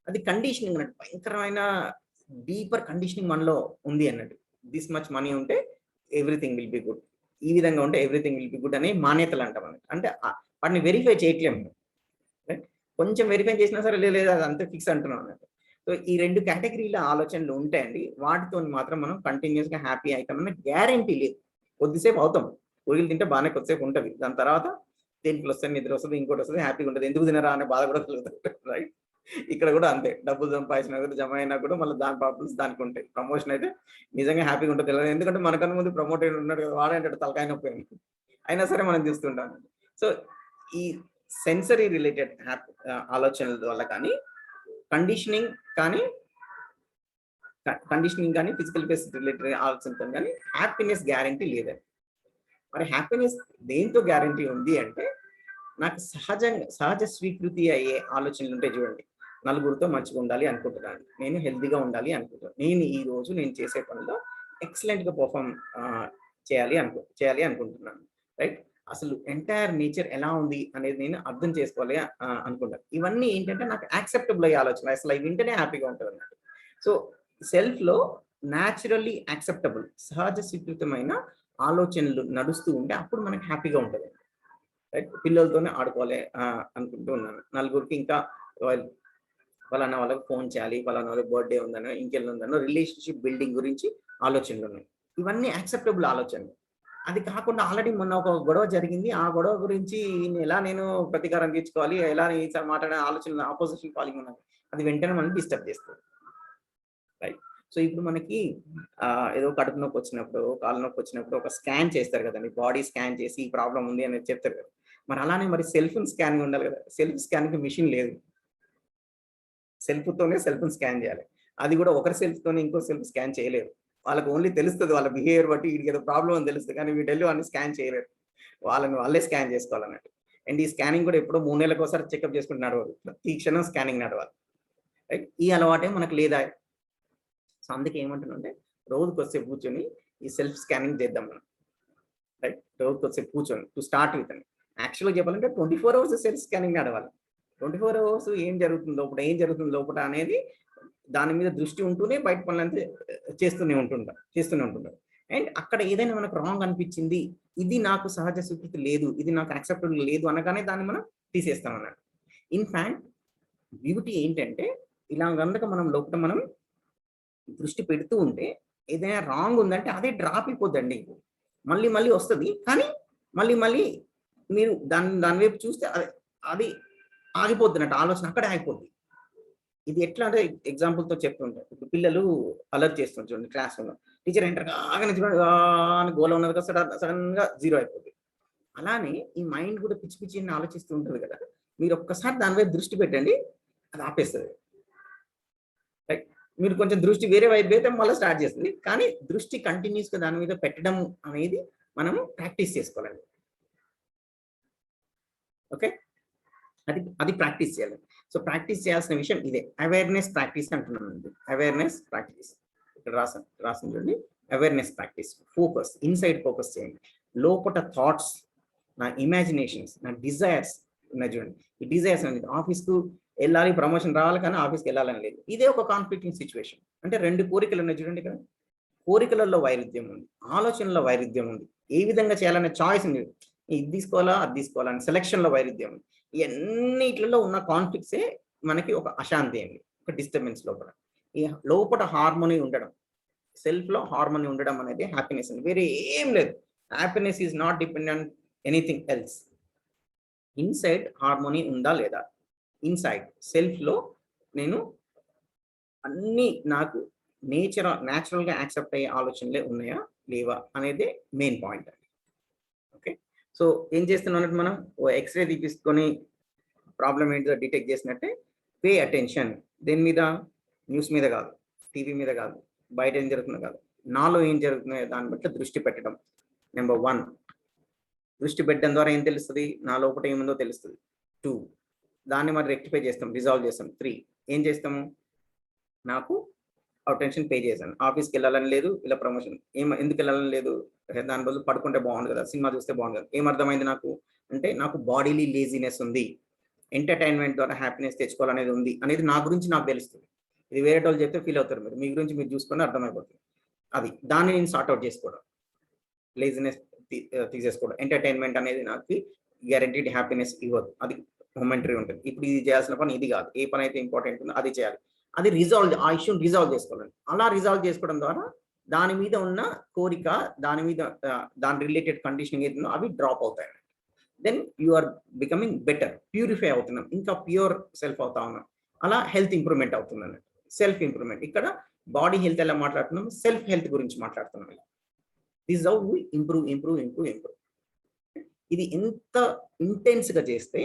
అది కండిషనింగ్ అన్నట్టు, భయంకరమైన డీపర్ కండిషనింగ్ మనలో ఉంది అన్నట్టు. దిస్ మచ్ మనీ ఉంటే ఎవ్రీథింగ్ విల్ బి గుడ్, ఈ విధంగా ఉంటే ఎవ్రీథింగ్ విల్ బి గుడ్ అనే మాన్యతలు అంటాం అన్నట్టు. అంటే వాటిని వెరిఫై చేయట్లేము, కొంచెం వెరిఫై చేసినా సరే లేదు అది అంతే ఫిక్స్ అంటున్నాం అన్నట్టు. సో ఈ 2 కేటగిరీల ఆలోచనలు ఉంటాయండి, వాటితో మాత్రం మనం కంటిన్యూస్ గా హ్యాపీ అవుతామన్న గ్యారంటీ లేదు. కొద్దిసేపు అవుతాం, పూరీలు తింటే బాగానే కొద్దిసేపు ఉంటుంది, దాని తర్వాత దేనికి వస్తుంది, నిద్ర వస్తుంది, ఇంకోటి వస్తుంది, హ్యాపీగా ఉంటుంది, ఎందుకు తినరా అనే బాధ కూడా కలుగుతుంది, రైట్? ఇక్కడ కూడా అంతే, డబ్బులు సంపాదించినా కూడా జమ అయినా కూడా మళ్ళీ దాని ప్రాబ్లమ్స్ దానికి ఉంటాయి. ప్రమోషన్ అయితే నిజంగా హ్యాపీగా ఉంటుంది, ఎందుకంటే మనకన్నా ముందు ప్రమోట్ అయిన ఉన్నాడు కదా, వాడంటే తలకాయ నొప్పి అయినా సరే మనం చూస్తుంటాం. సో ఈ సెన్సరీ రిలేటెడ్ ఆలోచనల వల్ల కానీ కండిషనింగ్ కానీ ఫిజికల్ బేస్ రిలేటెడ్ ఆలోచనతో కానీ హ్యాపీనెస్ గ్యారంటీ లేదండి. మరి హ్యాపీనెస్ దేంతో గ్యారంటీ ఉంది అంటే, నాకు సహజ స్వీకృతి అయ్యే ఆలోచనలు ఉంటాయి చూడండి. నలుగురితో మంచిగా ఉండాలి అనుకుంటున్నాను, నేను హెల్తీగా ఉండాలి అనుకుంటున్నాను, నేను ఈ రోజు నేను చేసే పనిలో ఎక్సలెంట్గా పర్ఫామ్ చేయాలి అనుకుంటున్నాను, రైట్? అసలు ఎంటైర్ నేచర్ ఎలా ఉంది అనేది నేను అర్థం చేసుకోవాలి అనుకుంటాను. ఇవన్నీ ఏంటంటే నాకు యాక్సెప్టబుల్ అయ్యే ఆలోచన, అసలు అవి వింటేనే హ్యాపీగా ఉంటుంది అన్నట్టు. సో సెల్ఫ్లో న్యాచురల్లీ యాక్సెప్టబుల్, సహజ స్వీకృతమైన ఆలోచనలు నడుస్తూ ఉంటే అప్పుడు మనకి హ్యాపీగా ఉంటుంది, రైట్? పిల్లలతోనే ఆడుకోవాలి అనుకుంటూ ఉన్నాను, నలుగురికి ఇంకా వాళ్ళన్న వాళ్ళకి ఫోన్ చేయాలి, వాళ్ళన్న వాళ్ళకి బర్త్డే ఉందనో ఇంకెళ్ళి ఉందనో రిలేషన్షిప్ బిల్డింగ్ గురించి ఆలోచనలు ఉన్నాయి. ఇవన్నీ యాక్సెప్టబుల్ ఆలోచనలు. అది కాకుండా ఆల్రెడీ మొన్న ఒక గొడవ జరిగింది, ఆ గొడవ గురించి ఎలా నేను ప్రతీకారం తీర్చుకోవాలి, ఎలా ఈసారి మాట్లాడే ఆలోచనలు ఆపోజిషన్ కాలింగ్ ఉన్నది, అది వెంటనే మనం డిస్టర్బ్ చేస్తుంది, రైట్? సో ఇప్పుడు మనకి ఏదో కడుపు నొప్పి వచ్చినప్పుడు, కాలు నొప్పి వచ్చినప్పుడు ఒక స్కాన్ చేస్తారు కదండి, బాడీ స్కాన్ చేసి ఈ ప్రాబ్లం ఉంది అనేది చెప్తారు కదా. మరి అలానే మరి సెల్ఫ్ స్కానింగ్ ఉండాలి కదా, సెల్ఫ్ స్కానింగ్ మిషన్ లేదు, సెల్ఫ్తోనే సెల్ఫ్ని స్కాన్ చేయాలి. అది కూడా ఒకరి సెల్ఫ్తోనే ఇంకో సెల్ఫ్ స్కాన్ చేయలేరు, వాళ్ళకి ఓన్లీ తెలుస్తుంది వాళ్ళ బిహేవియర్ బట్టి వీడికి ఏదో ప్రాబ్లం అని తెలుస్తుంది, కానీ వీటెళ్ళి వాళ్ళని స్కాన్ చేయలేరు, వాళ్ళే స్కాన్ చేసుకోవాలన్నట్టు. అండ్ ఈ స్కానింగ్ కూడా ఎప్పుడో 3 నెలలకు ఒకసారి చెకప్ చేసుకుంటూ నడవాలి, ప్రతి క్షణం స్కానింగ్ నడవాలి, రైట్? ఈ అలవాటే మనకు లేదా. సో అందుకే ఏమంటున్నానంటే రోజుకి వచ్చే కూర్చొని ఈ సెల్ఫ్ స్కానింగ్ చేద్దాం మనం, రైట్? రోజుకి వచ్చే కూర్చొని టు స్టార్ట్ విత్ అని. యాక్చువల్గా చెప్పాలంటే 24 hours సెల్ఫ్ స్కానింగ్ నడవాలి. 24 hours ఏం జరుగుతుంది లోపల అనేది దాని మీద దృష్టి ఉంటూనే బయట పనులంతా చేస్తూనే ఉంటుంటారు. అండ్ అక్కడ ఏదైనా మనకు రాంగ్ అనిపించింది, ఇది నాకు సహజ స్వీకృతి లేదు, ఇది నాకు యాక్సెప్టబుల్ లేదు అనగానే దాన్ని మనం తీసేస్తాం అన్నట్టు. ఇన్ఫాక్ట్ బ్యూటీ ఏంటంటే ఇలా కనుక మనం లోపల మనం దృష్టి పెడుతూ ఉంటే ఏదైనా రాంగ్ ఉందంటే అదే డ్రాప్ అయిపోద్దండి, మళ్ళీ వస్తుంది, కానీ మళ్ళీ మీరు దాని వైపు చూస్తే అది ఆగిపోతున్నట్టు, ఆలోచన అక్కడే ఆగిపోద్ది. ఇది ఎట్లా అంటే ఎగ్జాంపుల్తో చెప్తుంటారు. ఇప్పుడు పిల్లలు అలర్ట్ చేస్తుంటారు చూడండి, క్లాస్ రూమ్లో టీచర్ ఎంటర్ కాగానే చూడండి గోల ఉన్నది కదా, సడన్ గా 0 అయిపోతుంది. అలానే ఈ మైండ్ కూడా పిచ్చి ఆలోచిస్తూ ఉంటుంది కదా, మీరు ఒక్కసారి దాని వైపు దృష్టి పెట్టండి, అది ఆపేస్తుంది, రైట్? మీరు కొంచెం దృష్టి వేరే వైపు అయితే మళ్ళీ స్టార్ట్ చేస్తుంది, కానీ దృష్టి కంటిన్యూస్ గా దాని మీద పెట్టడం అనేది మనము ప్రాక్టీస్ చేసుకోవాలండి, ఓకే? అది ప్రాక్టీస్ చేయాలి. సో ప్రాక్టీస్ చేయాల్సిన విషయం ఇదే, అవేర్నెస్ ప్రాక్టీస్ అంటున్నానండి. అవేర్నెస్ ప్రాక్టీస్ ఇక్కడ రాసింది చూడండి, awareness practice. Focus, inside focus చేయండి. లోపల థాట్స్, నా ఇమాజినేషన్స్, నా డిజైర్స్ ఉన్నాయి చూడండి. ఈ డిజైర్స్ అనేది ఆఫీస్కు వెళ్ళాలి, ప్రమోషన్ రావాలి, కానీ ఆఫీస్కి వెళ్ళాలని లేదు. ఇదే ఒక కాన్ఫ్లిక్టింగ్ సిచ్యువేషన్. అంటే 2 కోరికలు ఉన్నాయి చూడండి ఇక్కడ. కోరికలలో వైరుధ్యం ఉంది, ఆలోచనలో వైరుధ్యం ఉంది, ఏ విధంగా చేయాలనే చాయిస్ ఉంది, ఇది తీసుకోవాలా అది తీసుకోవాలని సెలక్షన్లో వైరుధ్యం ఉంది. ఇవన్నిట్లలో ఉన్న కాన్ఫ్లిక్ట్సే మనకి ఒక అశాంతి అండి, ఒక డిస్టర్బెన్స్ లోపల. ఈ లోపల హార్మోనీ ఉండడం, సెల్ఫ్లో హార్మోనీ ఉండడం అనేది హ్యాపీనెస్ అండి, వేరే ఏం లేదు. Happiness is not dependent anything else. Inside harmony ఉందా లేదా, ఇన్సైడ్ సెల్ఫ్లో నేను అన్నీ నాకు న్యాచురల్గా యాక్సెప్ట్ అయ్యే ఆలోచనలే ఉన్నాయా లేవా అనేది మెయిన్ పాయింట్ అండి. ఓకే, సో ఏం చేస్తున్నాం మనం ఎక్స్రే తీపించుకొని ప్రాబ్లం ఏంటో డిటెక్ట్ చేసినట్టే పే అటెన్షన్. దేని మీద? న్యూస్ మీద కాదు, టీవీ మీద కాదు, బయట ఏం జరుగుతుందో కాదు, నాలో ఏం జరుగుతున్నాయో దాన్ని బట్టి దృష్టి పెట్టడం. నెంబర్ 1, దృష్టి పెట్టడం ద్వారా ఏం తెలుస్తుంది? నా లోపల ఏముందో తెలుస్తుంది. 2, దాన్ని మరి రెక్టిఫై చేస్తాం, రిజాల్వ్ చేస్తాం. 3, ఏం చేస్తాము? నాకు అటెన్షన్ పే చేశాను, ఆఫీస్కి వెళ్ళాలని లేదు, ఇలా ప్రమోషన్ ఎందుకు వెళ్ళాలని లేదు, దాని బదులు పడుకుంటే బాగుంది కదా, సినిమా చూస్తే బాగుంది కదా. ఏమర్థమైంది నాకు అంటే, నాకు బాడీలీ లేజినెస్ ఉంది, ఎంటర్టైన్మెంట్ ద్వారా హ్యాపీనెస్ తెచ్చుకోవాలనేది ఉంది అనేది నా గురించి నాకు తెలుస్తుంది. ఇది వేరే వాళ్ళు చెప్తే ఫీల్ అవుతారు, మీరు మీ గురించి మీరు చూసుకొని అర్థమైపోతుంది. అది దాన్ని నేను సార్ట్అవుట్ చేసుకోవడం, లేజినెస్ తీసేసుకోవడం. ఎంటర్టైన్మెంట్ అనేది నాకు గ్యారంటీడ్ హ్యాపీనెస్ ఇవ్వదు, అది మొమెంటరీ ఉంటుంది. ఇప్పుడు ఇది చేయాల్సిన పని ఇది కాదు, ఏ పని అయితే ఇంపార్టెంట్ ఉందో అది చేయాలి. అది ఆ ఇష్యూని రిజాల్వ్ చేసుకోవాలి. అలా రిజాల్వ్ చేసుకోవడం ద్వారా దాని మీద ఉన్న కోరిక, దాని మీద దాని రిలేటెడ్ కండిషనింగ్ ఏదైతుందో అవి డ్రాప్ అవుతాయి. Then you are becoming better, purify అవుతున్నాం, ఇంకా ప్యూర్ సెల్ఫ్ అవుతా ఉన్నాం. అలా హెల్త్ ఇంప్రూవ్మెంట్ అవుతుంది అన్నట్టు. సెల్ఫ్ ఇంప్రూవ్మెంట్, ఇక్కడ బాడీ హెల్త్ ఎలా మాట్లాడుతున్నాం, సెల్ఫ్ హెల్త్ గురించి మాట్లాడుతున్నాం. This how we improve. ఇది ఎంత ఇంటెన్స్గా చేస్తే,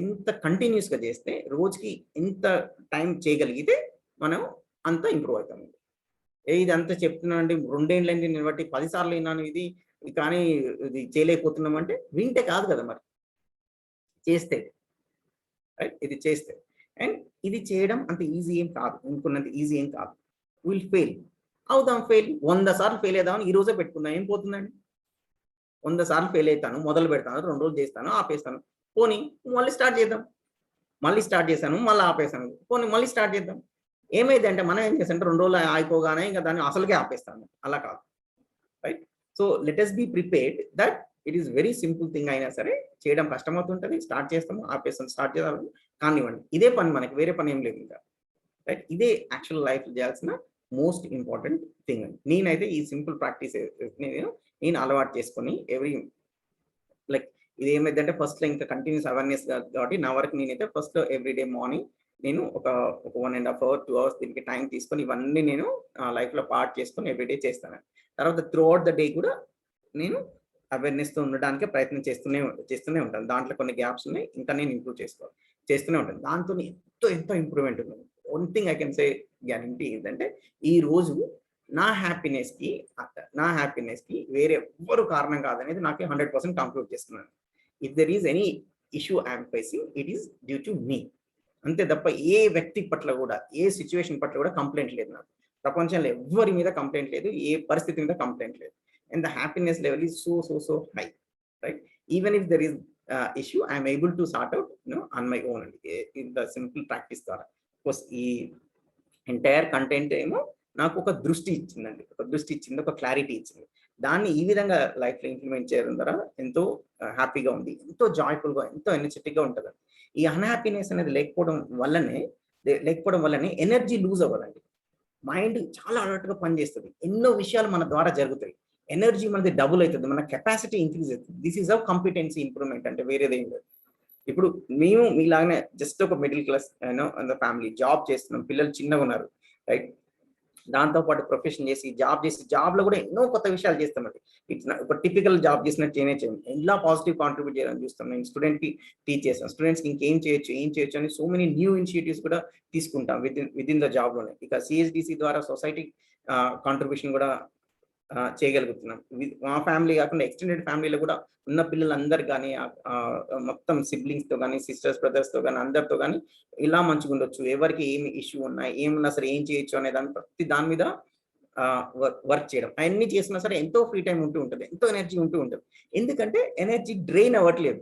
ఎంత కంటిన్యూస్గా చేస్తే, రోజుకి ఎంత టైం చేయగలిగితే మనం అంత ఇంప్రూవ్ అవుతాం. ఇది అంతా చెప్తున్నాను అండి, 2 ఏళ్ళండి నేను బట్టి 10 సార్లు విన్నాను ఇది, కానీ ఇది చేయలేకపోతున్నాం అంటే వింటే కాదు కదా, మరి చేస్తే, రైట్? ఇది చేస్తే. అండ్ ఇది చేయడం అంత ఈజీ ఏం కాదు, అనుకున్నంత ఈజీ ఏం కాదు. విల్ ఫెయిల్ అవుదాం, 100 సార్లు ఫెయిల్ అవుదామని ఈ రోజే పెట్టుకుందాం, ఏం పోతుందండి? 100 సార్లు ఫెయిల్ అవుతాను, మొదలు పెడతాను, 2 రోజులు చేస్తాను, ఆపేస్తాను, పోనీ మళ్ళీ స్టార్ట్ చేద్దాం. మళ్ళీ స్టార్ట్ చేశాను, మళ్ళీ ఆపేస్తాను, పోనీ మళ్ళీ స్టార్ట్ చేద్దాం. ఏమైంది అంటే మనం ఏం చేస్తాం, 2 రోజులు ఆగిపోగానే ఇంకా దాన్ని అసలుకే ఆపేస్తాను. అలా కాదు, right? So let us be prepared that it is very simple thing అయినా సరే చేయడం కష్టమవుతుంటుంది. స్టార్ట్ చేస్తాము, ఆపేస్తాము, స్టార్ట్ చేద్దాం, కానివ్వండి. ఇదే పని, మనకి వేరే పని ఏం లేదు ఇంకా, రైట్? ఇదే యాక్చువల్ లైఫ్ చేయాల్సిన మోస్ట్ ఇంపార్టెంట్ థింగ్ అండి. నేనైతే ఈ సింపుల్ ప్రాక్టీస్ నేను అలవాటు చేసుకొని లైక్ ఇది ఏమైందంటే ఫస్ట్లో ఇంకా కంటిన్యూస్ అవేర్నెస్ కాబట్టి నా వరకు నేనైతే ఫస్ట్ ఎవ్రీడే మార్నింగ్ నేను ఒక 1.5 hours 2 hours దీనికి టైం తీసుకొని ఇవన్నీ నేను లైఫ్లో పార్ట్ చేసుకొని ఎవ్రీడే చేస్తాను. తర్వాత త్రూ అవుట్ ద డే కూడా నేను అవేర్నెస్తో ఉండడానికి ప్రయత్నం చేస్తూనే ఉంటాను. దాంట్లో కొన్ని గ్యాప్స్ ఉన్నాయి, ఇంకా నేను ఇంప్రూవ్ చేస్తూనే ఉంటాను. దాంతో ఎంతో ఇంప్రూవ్మెంట్ ఉంది. One thing I can say guarantee ఏంటంటే, ఈ రోజు నా హ్యాపీనెస్కి వేరే ఎవ్వరు కారణం కాదనేది నాకు 100% కంక్లూడ్ చేస్తున్నాను. If there is any issue I'm facing, it is due to me. అంతే తప్ప ఏ వ్యక్తి పట్ల కూడా, ఏ సిచ్యువేషన్ పట్ల కూడా కంప్లైంట్ లేదు నాకు. ప్రపంచంలో ఎవ్వరి మీద కంప్లైంట్ లేదు, ఏ పరిస్థితి మీద కంప్లైంట్ లేదు. And the happiness level is so high, right? Even if there is issue, I am able to sort out on my own in the simple practice ద్వారా. కోర్స్ ఈ ఎంటైర్ కంటెంట్ ఏమో నాకు ఒక దృష్టి ఇచ్చిందండి, ఒక క్లారిటీ ఇచ్చింది. దాన్ని ఈ విధంగా లైఫ్లో ఇంప్లిమెంట్ చేయడం ద్వారా ఎంతో హ్యాపీగా ఉంది, ఎంతో జాయ్ఫుల్గా, ఎంతో ఎనర్జెటిక్గా ఉంటుంది. ఈ అన్హ్యాపీనెస్ అనేది లేకపోవడం వల్లనే ఎనర్జీ లూజ్ అవ్వదండి. మైండ్ చాలా అలర్ట్గా పనిచేస్తుంది, ఎన్నో విషయాలు మన ద్వారా జరుగుతాయి, ఎనర్జీ మనది డబుల్ అవుతుంది, మన కెపాసిటీ ఇంక్రీజ్ అవుతుంది. This is a competency improvement అంటే వేరేదేం లేదు. ఇప్పుడు మేము మీలాగానే జస్ట్ ఒక మిడిల్ క్లాస్ ఫ్యామిలీ, జాబ్ చేస్తున్నాం, పిల్లలు చిన్నగా ఉన్నారు, రైట్? దాంతోపాటు ప్రొఫెషన్ చేసి జాబ్లో కూడా ఎన్నో కొత్త విషయాలు చేస్తామండి. ఇట్స్ ఒక టిపికల్ జాబ్ చేసినట్టు చేయండి, ఎలా పాజిటివ్ కాంట్రిబ్యూట్ చేయాలని చూస్తాం. నేను స్టూడెంట్కి టీచ్ చేస్తాను, స్టూడెంట్స్కి ఇంకేం చేయొచ్చు అని సో మెనీ న్యూ ఇనిషియేటివ్స్ కూడా తీసుకుంటాం విదిన్ ద జాబ్లోనే. ఇక సిఎస్డిసి ద్వారా సొసైటీ కాంట్రిబ్యూషన్ కూడా చేయగలుగుతున్నాం. మా ఫ్యామిలీ కాకుండా ఎక్స్టెండెడ్ ఫ్యామిలీలో కూడా ఉన్న పిల్లలందరూ కానీ, మొత్తం సిబ్లింగ్స్తో కానీ, సిస్టర్స్ బ్రదర్స్తో కానీ, అందరితో కానీ ఇలా మంచిగా ఉండొచ్చు, ఎవరికి ఏమి ఇష్యూ ఉన్నాయి, ఏమన్నా సరే ఏం చేయొచ్చు అనే ప్రతి దాని మీద వర్క్ చేయడం. అవన్నీ చేసినా సరే ఎంతో ఫ్రీ టైం ఉంటుంది, ఎంతో ఎనర్జీ ఉంటుంది. ఎందుకంటే ఎనర్జీ డ్రైన్ అవ్వట్లేదు,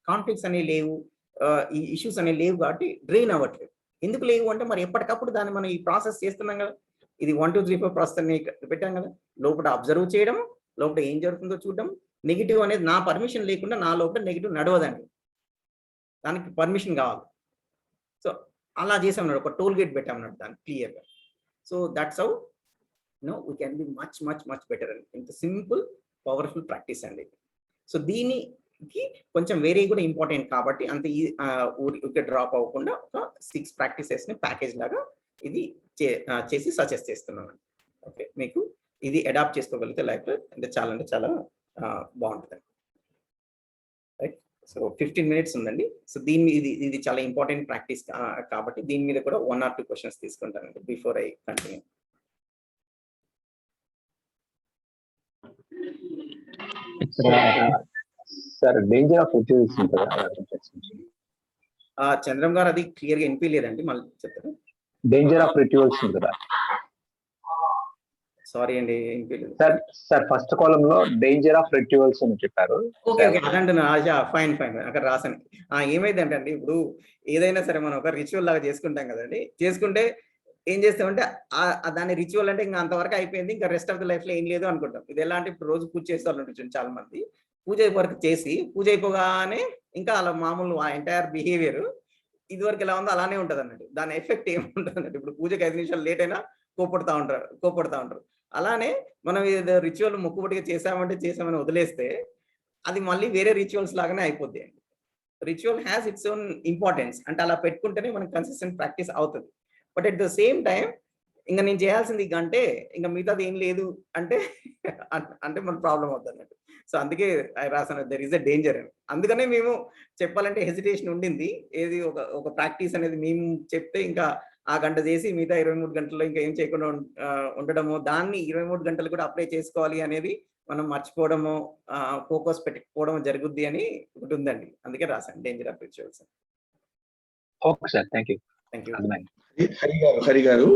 కాన్ఫ్లిక్ట్స్ అనేవి లేవు, ఈ ఇష్యూస్ అనేవి లేవు కాబట్టి డ్రైన్ అవ్వట్లేదు. ఎందుకు లేవు అంటే మరి ఎప్పటికప్పుడు దాన్ని మనం ఈ ప్రాసెస్ చేస్తున్నాం కదా. ఇది 1 2 3 4 ప్రాసెస్ అని పెట్టాం కదా. లోపల అబ్జర్వ్ చేయడం, లోపల ఏం జరుగుతుందో చూడడం. నెగిటివ్ అనేది నా పర్మిషన్ లేకుండా నా లోపల నెగిటివ్ నడవదండి, దానికి పర్మిషన్ కావాలి. సో అలా చేసామన్నాడు, ఒక టోల్ గేట్ పెట్టామన్నాడు దాన్ని క్లియర్గా. So that's how we can be much much much better అండి. ఇంత సింపుల్ పవర్ఫుల్ ప్రాక్టీస్ అండి. సో దీనికి కొంచెం వేరే కూడా ఇంపార్టెంట్ కాబట్టి అంత ఊరికే డ్రాప్ అవ్వకుండా ఒక 6 ప్రాక్టీసెస్ని ప్యాకేజ్ లాగా ఇది చేసి సజెస్ట్ చేస్తున్నాను. ఓకే, మీకు ఇది అడాప్ట్ చేసుకోగలిగితే లైఫ్లో అంటే చాలా బాగుంటుంది. రైట్, సో 15 minutes ఉందండి. సో దీని ఇది చాలా ఇంపార్టెంట్ ప్రాక్టీస్ కాబట్టి దీని మీద కూడా 1 or 2 questions తీసుకుంటానండి before I continue. Sir danger of rituals ఉంటుందా? చంద్రం గారు అది క్లియర్గా వినిపించలేదండి, మళ్ళీ చెప్తారు. డేంజర్ ఆఫ్ రిచువల్స్ ఉంటుందా? సారీ అండి, వినిపించలేదు. సార్ ఫస్ట్ కాలమ్ లో డేంజర్ ఆఫ్ రిచువల్స్ అని చెప్పారు. ఓకే అదంటే ఫైన్ అక్కడ రాసాను. ఏమైందంటే అండి, ఇప్పుడు ఏదైనా సరే మనం ఒక రిచువల్ లాగా చేసుకుంటాం కదండి. చేసుకుంటే ఏం చేస్తామంటే దాని రిచువల్ అంటే ఇంకా అంతవరకు అయిపోయింది, ఇంకా రెస్ట్ ఆఫ్ ద లైఫ్ లో ఏం లేదు అనుకుంటాం. ఇది ఎలా అంటే ఇప్పుడు రోజు పూజ చేసే వాళ్ళు ఉంటుంది చాలా మంది. పూజ వరకు చేసి పూజ అయిపోగానే ఇంకా అలా మామూలు ఆ ఎంటైర్ బిహేవియర్ ఇదివరకు ఎలా ఉందో అలానే ఉంటుంది అన్నట్టు. దాని ఎఫెక్ట్ ఏముంటుంది అన్నట్టు. ఇప్పుడు పూజకి 5 నిమిషాలు లేట్ అయినా కోపడుతూ ఉంటారు. అలానే మనం ఏదో రిచువల్ మొక్కుబడిగా చేసామని వదిలేస్తే అది మళ్ళీ వేరే రిచువల్స్ లాగానే అయిపోద్ది అండి. Ritual has its own importance. అంటే అలా పెట్టుకుంటేనే మనకు కన్సిస్టెంట్ ప్రాక్టీస్ అవుతుంది. But at the same time ఇంకా నేను చేయాల్సింది అంటే ఇంకా మిగతాది ఏం లేదు అంటే మన ప్రాబ్లం అవుతుంది అన్నట్టు. సో అందుకే రాసాను దెర్ ఈస్ అ డేంజర్ అని. అందుకనే మేము చెప్పాలంటే హెసిటేషన్ ఉండింది. ఏది ఒక ప్రాక్టీస్ అనేది మేము చెప్తే ఇంకా ఆ గంట చేసి మిగతా 23 గంటల్లో ఇంకా ఏం చేయకుండా ఉండడము, దాన్ని 23 గంటలు కూడా అప్లై చేసుకోవాలి అనేది మనం మర్చిపోవడము, ఫోకస్ పెట్టుకోవడం జరుగుద్ది అని ఒకటి ఉందండి. అందుకే రాశాను danger of rituals. Okay sir, thank you. Hari గారు,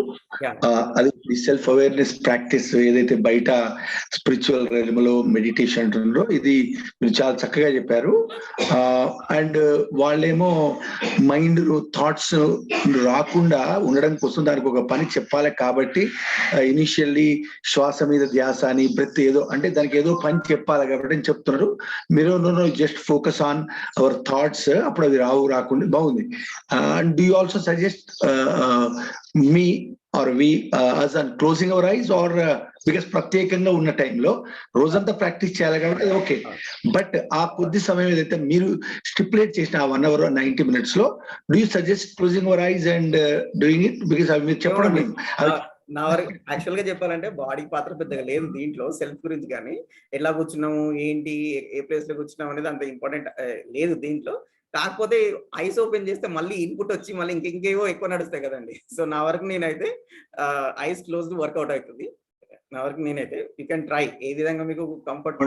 అది సెల్ఫ్ అవేర్నెస్ ప్రాక్టీస్ ఏదైతే బయట స్పిరిచువల్ రెల్మ్లో మెడిటేషన్ అంటున్నారో ఇది మీరు చాలా చక్కగా చెప్పారు. అండ్ వాళ్ళేమో మైండ్ థాట్స్ రాకుండా ఉండడం కోసం దానికి ఒక పని చెప్పాలి కాబట్టి ఇనిషియల్లీ శ్వాస మీద ధ్యాస అని బ్రెత్ ఏదో అంటే దానికి ఏదో పని చెప్పాలి కాబట్టి అని చెప్తున్నారు. మీరు just focus on our thoughts, అప్పుడు అవి రాకుండా బాగుంది. And do you also suggest me or we as on closing our eyes or because ప్రత్యేకంగా ఉన్న టైంలో రోజంతా ప్రాక్టీస్ చేయాలి కాబట్టి ఓకే, బట్ ఆ కొద్ది సమయం ఏదైతే మీరు స్టిపులేట్ చేసిన 1 hour 90 minutes లో do you suggest closing our eyes and doing it? Because అవి మీరు చెప్పడం లేదు. నా వరకు యాక్చువల్ గా చెప్పాలంటే బాడీ పాత్ర పెద్దగా లేదు దీంట్లో. సెల్ఫ్ గురించి కానీ ఎట్లా కూర్చున్నాము ఏంటి ఏ ప్లేస్ లో కూర్చున్నాం అనేది అంత ఇంపార్టెంట్ లేదు దీంట్లో. కాకపోతే ఐస్ ఓపెన్ చేస్తే మళ్ళీ ఇన్పుట్ వచ్చి మళ్ళీ ఇంకేవో ఎక్కువ నడుస్తాయి కదండి. సో నా వరకు నేనైతే ఐస్ క్లోజ్డ్ వర్కౌట్ అవుతుంది. నా వరకు నేనైతే యూ కెన్ ట్రై ఏ విధంగా మీకు కంఫర్ట్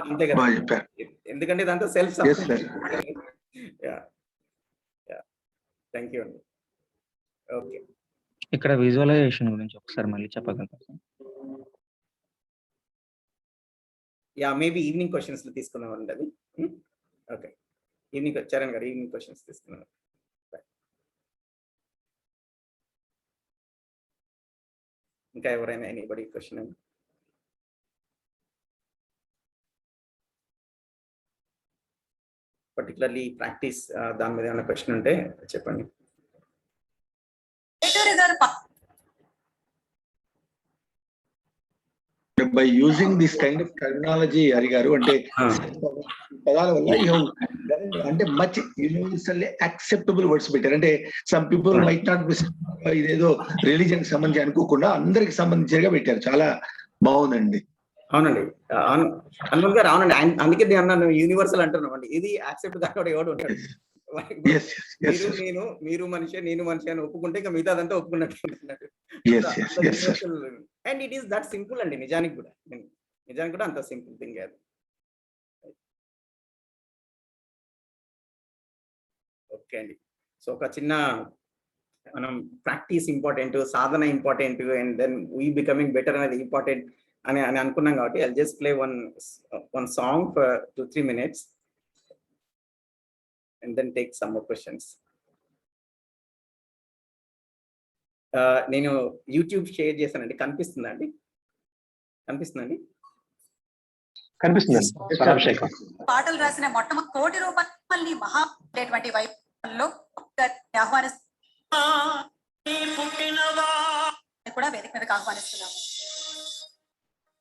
అంతే కదా, ఎందుకంటే ఇదంతా సెల్ఫ్ థ్యాంక్ యూ అండి. ఓకే, ఇక్కడ విజువలైజేషన్ గురించి ఒకసారి మళ్ళీ చెప్పగలుగుతారా? మేబీ ఈవినింగ్ క్వశ్చన్స్ లో తీసుకున్నామండి అది. ఓకే, ఈవినింగ్ చరణ్ గారు ఈవినింగ్ క్వశ్చన్స్ తీసుకున్నాను. ఇంకా ఎవరైనా ఎనీబడి క్వశ్చన్? పర్టికులర్లీ ప్రాక్టీస్ దాని మీద ఏమైనా క్వశ్చన్ ఉంటే చెప్పండి. By using this kind of terminology, Hari garu, అంటే పదాల వల్ల అంటే మచ్ యూనివర్సల్లీ యాక్సెప్టబుల్ వర్డ్స్ పెట్టారు. అంటే some people might not be ఇదేదో రిలీజన్ సంబంధించి అనుకోకుండా అందరికి సంబంధించిగా పెట్టారు. చాలా బాగుందండి. అవునండి, హనుమంత్ గారు, అవునండి. అందుకే నేను అన్నాను యూనివర్సల్ అంటున్నాం అండి. ఇది యాక్సెప్ట్ కాకుండా ఎవడు ఉంటాడు. మీరు మనిషి నేను మనిషి అని ఒప్పుకుంటే ఇంకా మిగతా అదంతా ఒప్పుకున్నట్టు. And it is that simple అండి. నిజానికి కూడా అంత సింపుల్ థింగ్ అది. ఓకే అండి, సో ఒక చిన్న మనం ప్రాక్టీస్ ఇంపార్టెంట్, సాధన important, and then we becoming better అనేది ఇంపార్టెంట్ అని అనుకున్నాం కాబట్టి I just play one song for 2-3 minutes and then take some more questions. నేను యూట్యూబ్ షేర్ చేశానండి, కనిపిస్తుందండి? పాటలు రాసిన మొట్టమొదటి 1 కోటి రూపాయలు మహా వైపులో ఆహ్వానిస్తారు. చేస్తున్నాము.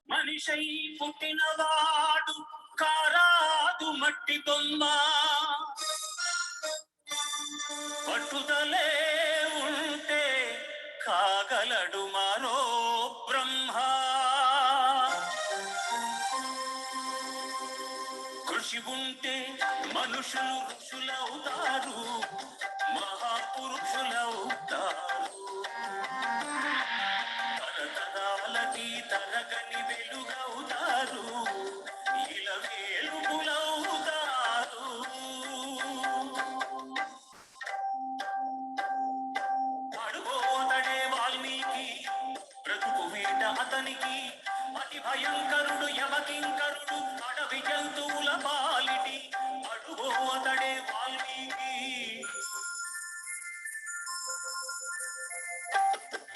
మనిషై పుట్టినవాడు కారాదు మట్టి బొమ్మ, పట్టుదలే ఉంటే కాగలడు మరో బ్రహ్మ. కృషి ఉంటే మనుషులు ఋషులవుతారు, మహాపురుషులవుతారు. తరతరాలకి తరగని వెలుగవుతారు, ఇలా వేలుగులవుతారు. అడుగోతడే వాల్మీకి, బ్రతుకు వీట అతనికి, అతి భయంకరుడు యమకింకరుడు అడవి జంతువుల పాలిటి. అడుగోతడే వాల్మీకి,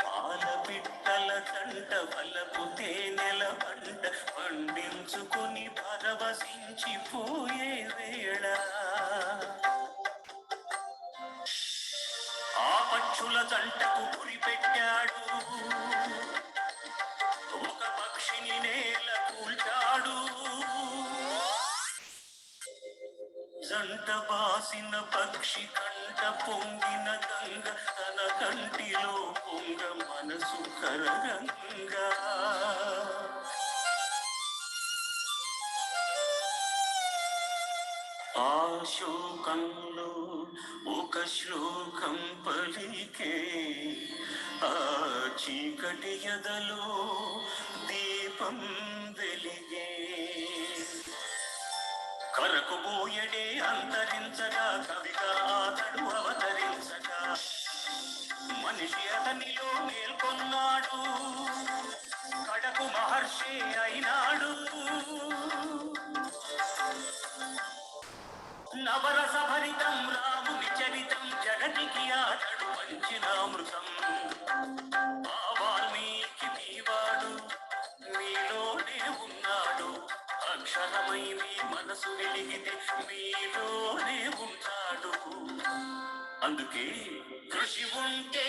పాల పిట్టల తంట వలపు తేనెల పంట పండించుకొని పరవశించిపోయే వేళ, ఆ పక్షుల జంటకు గురి పెట్టాడు, ఒక పక్షిని నేల కూల్చాడు. జంట బాసిన పక్షి కంట పొంగిన గంగ, తన కంటిలో పొంగ మనసు కరగంగా. ఆ శోకంలో ఒక శ్లోకం పలికే, ఆ చీకటి ఎదలో దీపం వెలిగే. కరకు బోయడే అంతరించగా, కవిగా అతడు అవతరించగా, మనిషి అతనిలో మేల్కొన్నాడు, కడకు మహర్షి అయినాడు. నవరస భరితం రాముని చరితం, జగతికి అతడు పంచినామృతం. ఆ వాల్మీకి మీవాడు, మీలోనే ఉన్నాడు, అక్షరమై మీ మనసు వెలిగితే మీలోనే ఉంటాడు. అందుకే కృషి ఉంటే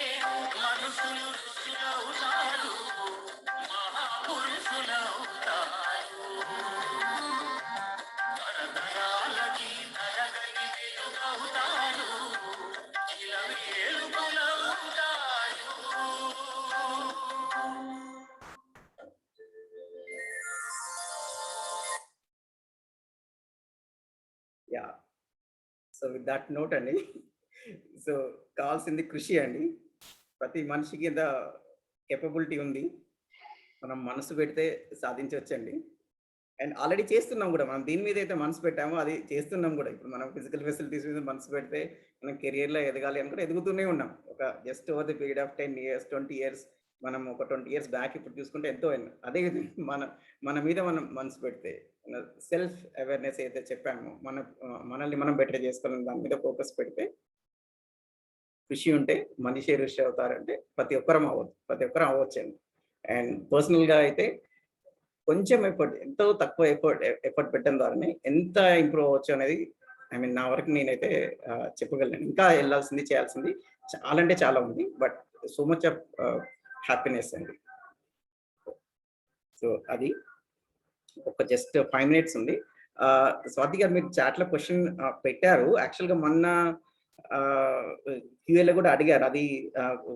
మనుషులు ఋషులవుతారు, మహాపురుషులవుతారు. తరతరాలకి తరగని వెలుగవుతారు, ఇలా వేలుగులవుతారు. Yeah, so with that note అండి, సో కావాల్సింది కృషి అండి. ప్రతి మనిషికి ఇంత కేపబిలిటీ ఉంది, మనం మనసు పెడితే సాధించవచ్చండి. అండ్ ఆల్రెడీ చేస్తున్నాం కూడా, మనం దీని మీద అయితే మనసు పెట్టామో అది చేస్తున్నాం కూడా. ఇప్పుడు మనం ఫిజికల్ ఫెసిలిటీస్ మీద మనసు పెడితే మనం కెరియర్లో ఎదగాలి అనుకుంటే ఎదుగుతూనే ఉన్నాం. ఒక just over the period of 10 years 20 years, మనం ఒక 20 years బ్యాక్ ఇప్పుడు చూసుకుంటే ఎంతో అయింది. అదేవిధంగా మన మీద మనం మనసు పెడితే, సెల్ఫ్ అవేర్నెస్ అయితే చెప్పామో, మనల్ని మనం బెటర్ చేసుకోవాలని దాని మీద ఫోకస్ పెడితే, కృషి ఉంటే మనిషి ఋషి అవుతారంటే ప్రతి ఒక్కరం అవ్వచ్చండి. అండ్ పర్సనల్గా అయితే కొంచెం ఎఫర్ట్, ఎంతో తక్కువ ఎఫర్ట్ పెట్టడం ద్వారానే ఎంత ఇంప్రూవ్ అవ్వచ్చు అనేది, ఐ మీన్ నా వరకు నేనైతే చెప్పగలను. ఇంకా వెళ్ళాల్సింది, చేయాల్సింది చాలా అంటే చాలా ఉంది, but so much of happiness అండి. సో అది ఒక జస్ట్ 5 minutes ఉంది. స్వాతి గారు మీరు చాట్లో క్వశ్చన్ పెట్టారు, యాక్చువల్గా మొన్న క్యూఏలో కూడా అడిగారు, అది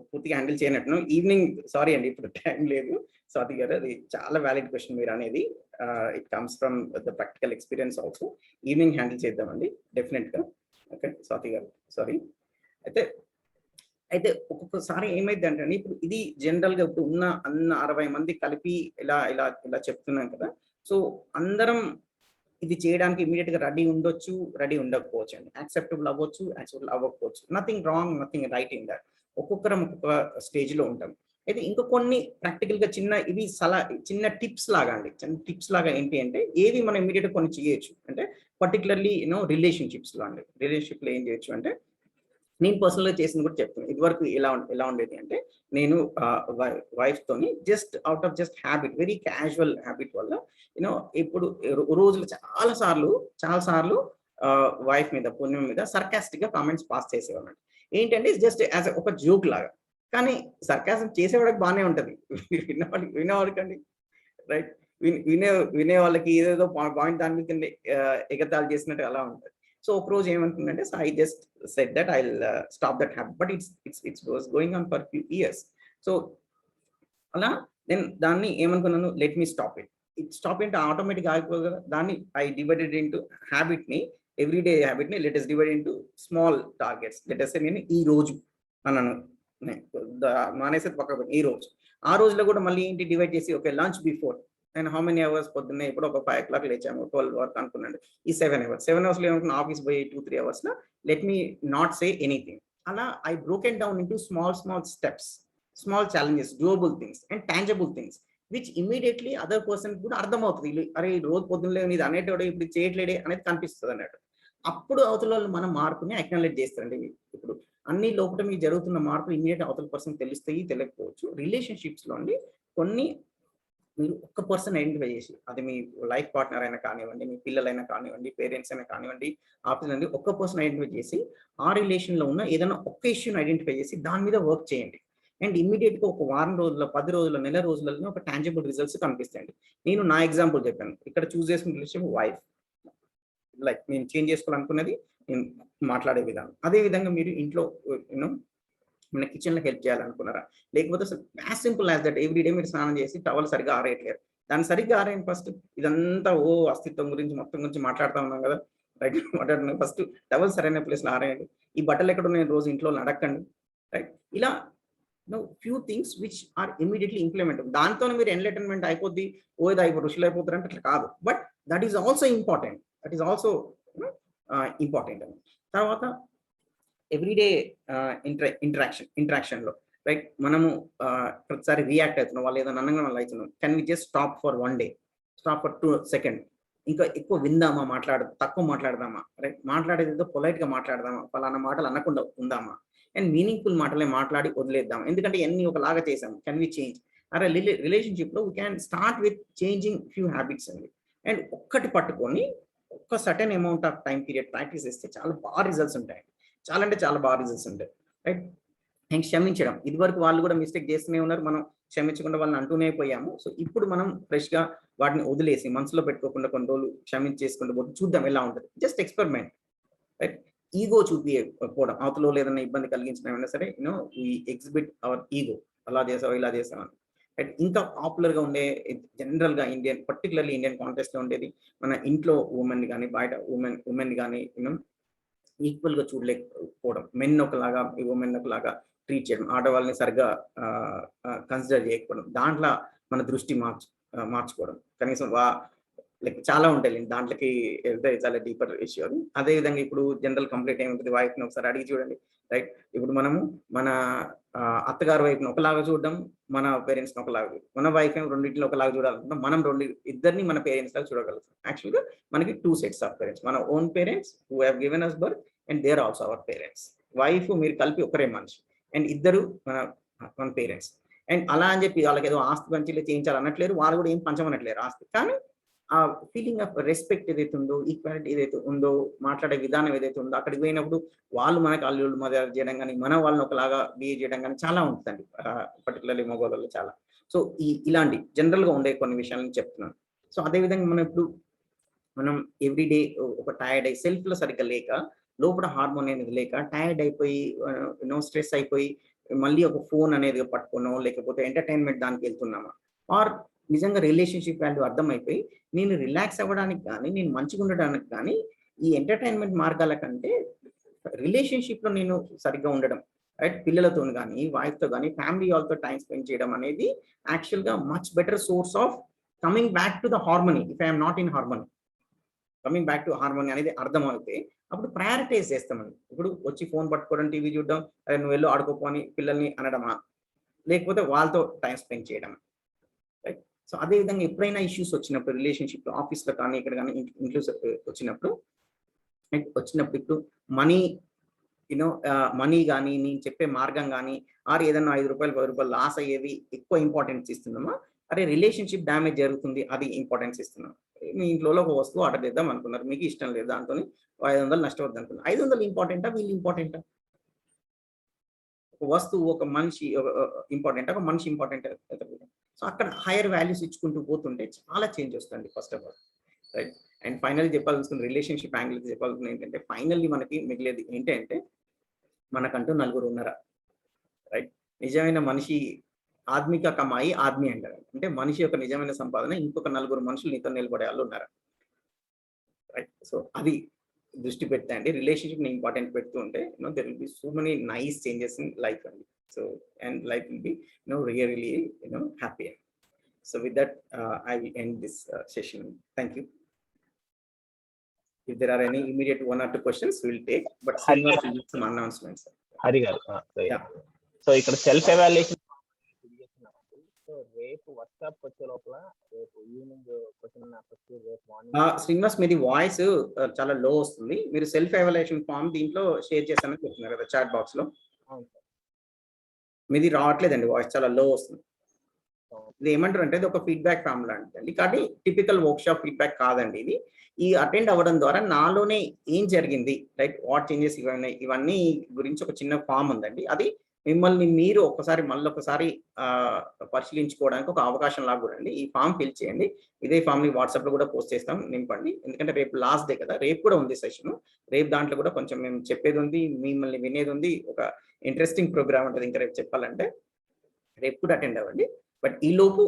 పూర్తిగా హ్యాండిల్ చేయనట్టు. ఈవినింగ్, సారీ అండి ఇప్పుడు టైం లేదు స్వాతి గారు, అది చాలా వ్యాలిడ్ క్వశ్చన్ మీరు అనేది. It comes from the practical experience also. Evening handle చేద్దామండి డెఫినెట్గా. ఓకే స్వాతి గారు, సారీ. అయితే ఒక్కొక్కసారి ఏమైంది అంటే, ఇప్పుడు ఇది జనరల్గా ఇప్పుడు ఉన్న 60 మంది కలిపి ఇలా ఇలా ఇలా చెప్తున్నాం కదా. సో అందరం ఇది చేయడానికి ఇమీడియట్ గా రెడీ ఉండొచ్చు, రెడీ ఉండకపోవచ్చు అండి. యాక్సెప్టబుల్ అవ్వచ్చు, యాక్సెప్టబుల్ అవ్వకపోవచ్చు. Nothing wrong, nothing right in that. ఒక్కొక్కరం ఒక్కొక్క స్టేజ్ లో ఉంటాం. అయితే ఇంకా కొన్ని ప్రాక్టికల్ గా చిన్న టిప్స్ లాగా అండి. చిన్న టిప్స్ లాగా ఏంటి అంటే, ఏవి మనం ఇమీడియట్ కొన్ని చేయొచ్చు అంటే, పర్టికులర్లీ రిలేషన్షిప్స్ లో అండి. రిలేషన్షిప్ లో ఏం చేయొచ్చు అంటే, నేను పర్సనల్గా చేసింది కూడా చెప్తున్నాను. ఇదివరకు ఎలా ఉండేది అంటే, నేను వైఫ్ తోని just out of just habit, very casual habit వల్ల ఇప్పుడు రోజులు చాలా సార్లు వైఫ్ మీద, పుణ్యం మీద సర్కాస్టిక్ గా కామెంట్స్ పాస్ చేసేవాళ్ళు. ఏంటంటే జస్ట్ యాజ్ ఒక జోక్ లాగా, కానీ సర్కాసం చేసేవాడికి బాగానే ఉంటది. వినేవాడికండి రైట్, వినే వాళ్ళకి ఏదేదో పాయింట్ దాని మీద ఎగతాళి చేసినట్టు అలా ఉంటుంది. సో ఒక రోజు ఏమనుకుందంటే, so I just said that I will stop that habit, but it's was going on for few years. So అలా నేను దాన్ని ఏమనుకున్నాను, let me stop it. Stop అంటే ఆటోమేటిక్ ఆగిపోదు కదా. దాన్ని ఐ డివైడెడ్ ఇంటూ హ్యాబిట్ని, ఎవ్రీడే హ్యాబిట్ని let us divide into small targets. Let us నేను ఈ రోజు అన్నాను, మానేసేది పక్కకు ఈ రోజు. ఆ రోజులో కూడా మళ్ళీ ఏంటి డివైడ్ చేసి, okay lunch before and how many hours పొద్దున్నే ఇప్పుడు ఒక 5 o'clock లేచాము, 12 వరకు అనుకున్నాను. ఈ 7 hours లో ఏమనుకున్నా, ఆఫీస్ పోయి 2-3 hours లో let me not say anything. అలా I broken down into small steps, small challenges, doable things and tangible things which immediately other person కూడా అర్థమవుతుంది. అరే రోజు పొద్దున్నలే ఇది అనేటోడే, ఇప్పుడు చేయట్లేడే అనేది కనిపిస్తుంది అన్నట్టు. అప్పుడు అవతల వాళ్ళు మనం మార్పుని అక్నాలెడ్జ్ చేస్తారండి. ఇప్పుడు అన్ని లోపల మీకు జరుగుతున్న మార్పులు ఇమీడియట్ అవతల పర్సన్ తెలుస్తాయి, తెలియకపోవచ్చు. రిలేషన్షిప్స్ లో అండి కొన్ని మీరు ఒక్క పర్సన్ ఐడెంటిఫై చేసి, అది మీ లైఫ్ పార్ట్నర్ అయినా కానివ్వండి, మీ పిల్లలైనా కానివ్వండి, పేరెంట్స్ అయినా కానివ్వండి, ఆఫీస్ నుండి ఒక్క పర్సన్ ఐడెంటిఫై చేసి ఆ రిలేషన్ లో ఉన్న ఏదైనా ఒక్క ఇష్యూని ఐడెంటిఫై చేసి దాని మీద వర్క్ చేయండి. అండ్ ఇమీడియట్ గా ఒక వారం రోజుల్లో, 10 రోజుల్లో, నెల రోజులలో ఒక టాంజిబుల్ రిజల్ట్స్ కనిపిస్తాయండి. నేను నా ఎగ్జాంపుల్ చెప్పాను. ఇక్కడ చూస్ చేసుకున్న రిలేషన్ వైఫ్, లైక్ నేను చేంజ్ చేసుకోవాలనుకున్నది నేను మాట్లాడే విధానం. అదే విధంగా మీరు ఇంట్లో యూనో మన కిచెన్లో హెల్ప్ చేయాలనుకున్నారా, లేకపోతే as simple as that every day మీరు స్నానం చేసి టవల్ సరిగ్గా ఆరేయట్లేరు, దాన్ని సరిగ్గా ఆరేయండి ఫస్ట్. ఇదంతా అస్తిత్వం గురించి మొత్తం గురించి మాట్లాడుతూ ఉన్నాం కదా, రైట్, మాట్లాడుతున్నాం. ఫస్ట్ టవల్ సరైన ప్లేస్లో ఆరేయండి. ఈ బట్టలు ఎక్కడ నేను రోజు ఇంట్లో అడగండి, రైట్. ఇలా few things which are immediately implement. దాంతో మీరు ఎంటర్టైన్మెంట్ అయిపోద్ది, ఇది అయిపోయి ఋషులు అయిపోతారు అంటే అట్లా కాదు. But that is also important, important అని. తర్వాత ఎవ్రీడే ఇంటరాక్షన్లో రైట్, మనము ప్రతిసారి రియాక్ట్ అవుతున్నాం, వాళ్ళు ఏదైనా అనంగా వాళ్ళు అవుతున్నాం. Can we just stop for 1 day, stop for 2 seconds, ఇంకా ఎక్కువ విందామా, తక్కువ మాట్లాడదామా, రైట్, మాట్లాడేది ఏదో పొలైట్గా మాట్లాడదామా, ఫలానా మాటలు అనకుండా ఉందామా, అండ్ మీనింగ్ఫుల్ మాటలే మాట్లాడి వదిలేద్దాం. ఎందుకంటే అన్ని ఒకలాగా చేసాము. Can we change? అరే రిలేషన్షిప్లో we can start with changing few habits అండి. అండ్ ఒక్కటి పట్టుకొని ఒక్క certain amount of time period practice చేస్తే చాలా బాగా రిజల్ట్స్ ఉంటాయి, చాలా అంటే చాలా బాగా రిజల్ట్స్ ఉంటాయి, రైట్. అండ్ క్షమించడం, ఇదివరకు వాళ్ళు కూడా మిస్టేక్ చేస్తూనే ఉన్నారు, మనం క్షమించకుండా వాళ్ళని అంటూనే పోయాము. సో ఇప్పుడు మనం ఫ్రెష్గా వాటిని వదిలేసి మనసులో పెట్టుకోకుండా కొన్ని రోజులు క్షమించేసుకుంటూ పోతే చూద్దాం ఎలా ఉంటుంది. Just experiment, right. ఈగో చూపించకపోవడం, అవతలో ఏదైనా ఇబ్బంది కలిగించినా సరే ఈ ఎగ్జిబిట్ అవర్ ఈగో, అలా చేసావు ఇలా చేసావు అని. రైట్. ఇంకా పాపులర్గా ఉండే జనరల్గా పర్టికులర్లీ ఇండియన్ కాంటెక్స్ట్లో ఉండేది, మన ఇంట్లో ఉమెన్ కానీ బయట ఉమెన్ కానీ ఈక్వల్గా చూడలేకపోవడం, మెన్ ఒకలాగా ఉమెన్ ఒకలాగా ట్రీట్ చేయడం, ఆడవాళ్ళని సరిగ్గా కన్సిడర్ చేయకపోవడం, దాంట్లో మన దృష్టి మార్చుకోవడం. కనీసం లైక్ చాలా ఉంటాయి దాంట్లోకి వెళ్తే చాలా డీపర్ ఇష్యూ అది. అదేవిధంగా ఇప్పుడు జనరల్ కంప్లైంట్ ఏముంటుంది, వైఫ్ని ఒకసారి అడిగి చూడండి, రైట్. ఇప్పుడు మనము మన అత్తగారి వైఫ్ని ఒకలాగా చూడడం, మన పేరెంట్స్ని ఒకలాగా, మన వైఫ్ రెండింటిని ఒకలాగా చూడాలనుకుంటాం, మనం ఇద్దరిని మన పేరెంట్స్ లాగా చూడగలుగుతాం. యాక్చువల్గా మనకి 2 sets ఆఫ్ పేరెంట్స్, మన own parents who have given us birth and they are also our parents. Wife మీరు కలిపి ఒకరే మనిషి, అండ్ ఇద్దరు మన పేరెంట్స్. అండ్ అలా అని చెప్పి వాళ్ళకి ఏదో ఆస్తి పంచిలో చేయించాలి అనట్లేరు, వాళ్ళు కూడా ఏం పంచమనట్లేరు ఆస్తి. కానీ ఆ ఫీలింగ్ ఆఫ్ రెస్పెక్ట్ ఏదైతే ఉందో, ఈక్వాలిటీ ఏదైతే ఉందో, మాట్లాడే విధానం ఏదైతే ఉందో, అక్కడికి పోయినప్పుడు వాళ్ళు మనకు అల్లుళ్ళు మదర్ చేయడం కానీ, మన వాళ్ళని ఒకలాగా బిహేవ్ చేయడం కానీ చాలా ఉంటుందండి, పర్టికులర్లీ మగవాళ్ళలో చాలా. సో ఇలాంటి జనరల్గా ఉండే కొన్ని విషయాలను చెప్తున్నాను. సో అదేవిధంగా మనం ఎవ్రీడే ఒక టైర్డ్ అయ్యి సెల్ఫ్లో సరిగ్గా లేక, లోపల హార్మోన్ అనేది లేక టైర్డ్ అయిపోయి స్ట్రెస్ అయిపోయి మళ్ళీ ఒక ఫోన్ అనేది పట్టుకున్నాం, లేకపోతే ఎంటర్టైన్మెంట్ దానికి వెళ్తున్నామా, ఆర్ నిజంగా రిలేషన్షిప్ వాల్యూ అర్థమైపోయి నేను రిలాక్స్ అవ్వడానికి కానీ, నేను మంచిగా ఉండడానికి కానీ ఈ ఎంటర్టైన్మెంట్ మార్గాల కంటే రిలేషన్షిప్లో నేను సరిగ్గా ఉండడం, రైట్, పిల్లలతో కానీ, వైఫ్తో కానీ, ఫ్యామిలీ వాళ్ళతో టైం స్పెండ్ చేయడం అనేది యాక్చువల్గా much better source of coming back to the harmony. If I'm not in harmony, coming back to harmony అనేది అర్థమైతే అప్పుడు ప్రయారిటైజ్ చేస్తామండి. ఇప్పుడు వచ్చి ఫోన్ పట్టుకోవడం, టీవీ చూడడం, అరే నువ్వు వెళ్ళి ఆడుకోపోని పిల్లల్ని అనడమా, లేకపోతే వాళ్ళతో టైం స్పెండ్ చేయడం, రైట్. సో అదేవిధంగా ఎప్పుడైనా ఇష్యూస్ వచ్చినప్పుడు రిలేషన్షిప్లో, ఆఫీస్లో కానీ, ఇక్కడ కానీ, ఇంట్లో వచ్చినప్పుడు ఇప్పుడు మనీ కానీ, నేను చెప్పే మార్గం కానీ, ఆరు ఏదైనా 5 రూపాయలు 10 రూపాయలు లాస్ అయ్యేది ఎక్కువ ఇంపార్టెన్స్ ఇస్తున్నామా, అరే రిలేషన్షిప్ డ్యామేజ్ జరుగుతుంది అది ఇంపార్టెన్స్ ఇస్తున్నాం. మీ ఇంట్లో ఒక వస్తువు ఆర్డర్ చేద్దాం అనుకున్నారు, మీకు ఇష్టం లేదు, దాంతో 500 నష్టపోద్ది అనుకున్నారు. 500 ఇంపార్టెంటా, వీళ్ళు ఇంపార్టెంటా? ఒక వస్తువు, ఒక మనిషి ఇంపార్టెంట్, ఒక మనిషి ఇంపార్టెంట్. సో అక్కడ హైయర్ వాల్యూస్ ఇచ్చుకుంటూ పోతుంటే చాలా చేంజ్ వస్తుంది first of all, right. And final చెప్పాల్సిన రిలేషన్షిప్ యాంగిల్ చెప్పాల్సింది ఏంటంటే, ఫైనల్లీ మనకి మిగిలేది ఏంటంటే మనకంటూ నలుగురు ఉన్నారా, రైట్. నిజమైన మనిషి ఆత్మిక కమాయి ఆద్మి అంటారు. అంటే మనిషి యొక్క నిజమైన సంపాదన ఇంకొక నలుగురు మనుషులు నీతో నిలబడే వాళ్ళు ఉన్నారా, రైట్. సో అది దృష్టి పెడితే అండి రిలేషన్షిప్ ని ఇంపార్టెంట్ పెడుతూ ఉంటే there will be so many nice changes in life అండి. So and life will be really happy. So with that I will end this session. Thank you. If there are any immediate 1 or 2 questions, we will take. But Srinivas will give some announcements. Hari గారు, Yeah. సో ఇక్కడ సెల్ఫ్ ఎవాల్యుయేషన్. సో రేపు వర్క్షాప్ వచ్చే లోపల రేపు ఈవినింగ్ క్వశ్చన్ అండ్ ఆన్సర్స్, రేపు మార్నింగ్. శ్రీనివాస్, మీది వాయిస్ చాలా లో వస్తుంది. మీరు సెల్ఫ్ ఎవాల్యుయేషన్ ఫామ్ దీంట్లో షేర్ చేస్తానని చెప్తున్నారు కదా చాట్ బాక్స్ లో. అవును సార్. మీది రావట్లేదండి, వాయిస్ చాలా లో వస్తుంది. ఇది ఏమంటారు అంటే, ఇది ఒక ఫీడ్బ్యాక్ ఫామ్ లాంటిదండి, కానీ టిపికల్ వర్క్షాప్ ఫీడ్బ్యాక్ కాదండి ఇది. ఈ అటెండ్ అవ్వడం ద్వారా నాలోనే ఏం జరిగింది, రైట్, వాట్ చేంజెస్ ఇవన్నీ గురించి ఒక చిన్న ఫామ్ ఉందండి. అది మిమ్మల్ని మీరు మళ్ళొకసారి పరిశీలించుకోవడానికి ఒక అవకాశం లాగా కూడా అండి. ఈ ఫామ్ ఫిల్ చేయండి. ఇదే ఫామ్ ని వాట్సాప్ లో కూడా పోస్ట్ చేస్తాం, నింపండి. ఎందుకంటే రేపు లాస్ట్ డే కదా, రేపు కూడా ఉంది సెషన్. రేపు దాంట్లో కూడా కొంచెం మేము చెప్పేది ఉంది, మిమ్మల్ని వినేది ఉంది. ఒక ఇంట్రెస్టింగ్ ప్రోగ్రామ్ ఉంటుంది ఇంకా రేపు చెప్పాలంటే. రేపు కూడా అటెండ్ అవ్వండి. బట్ ఈ లోపు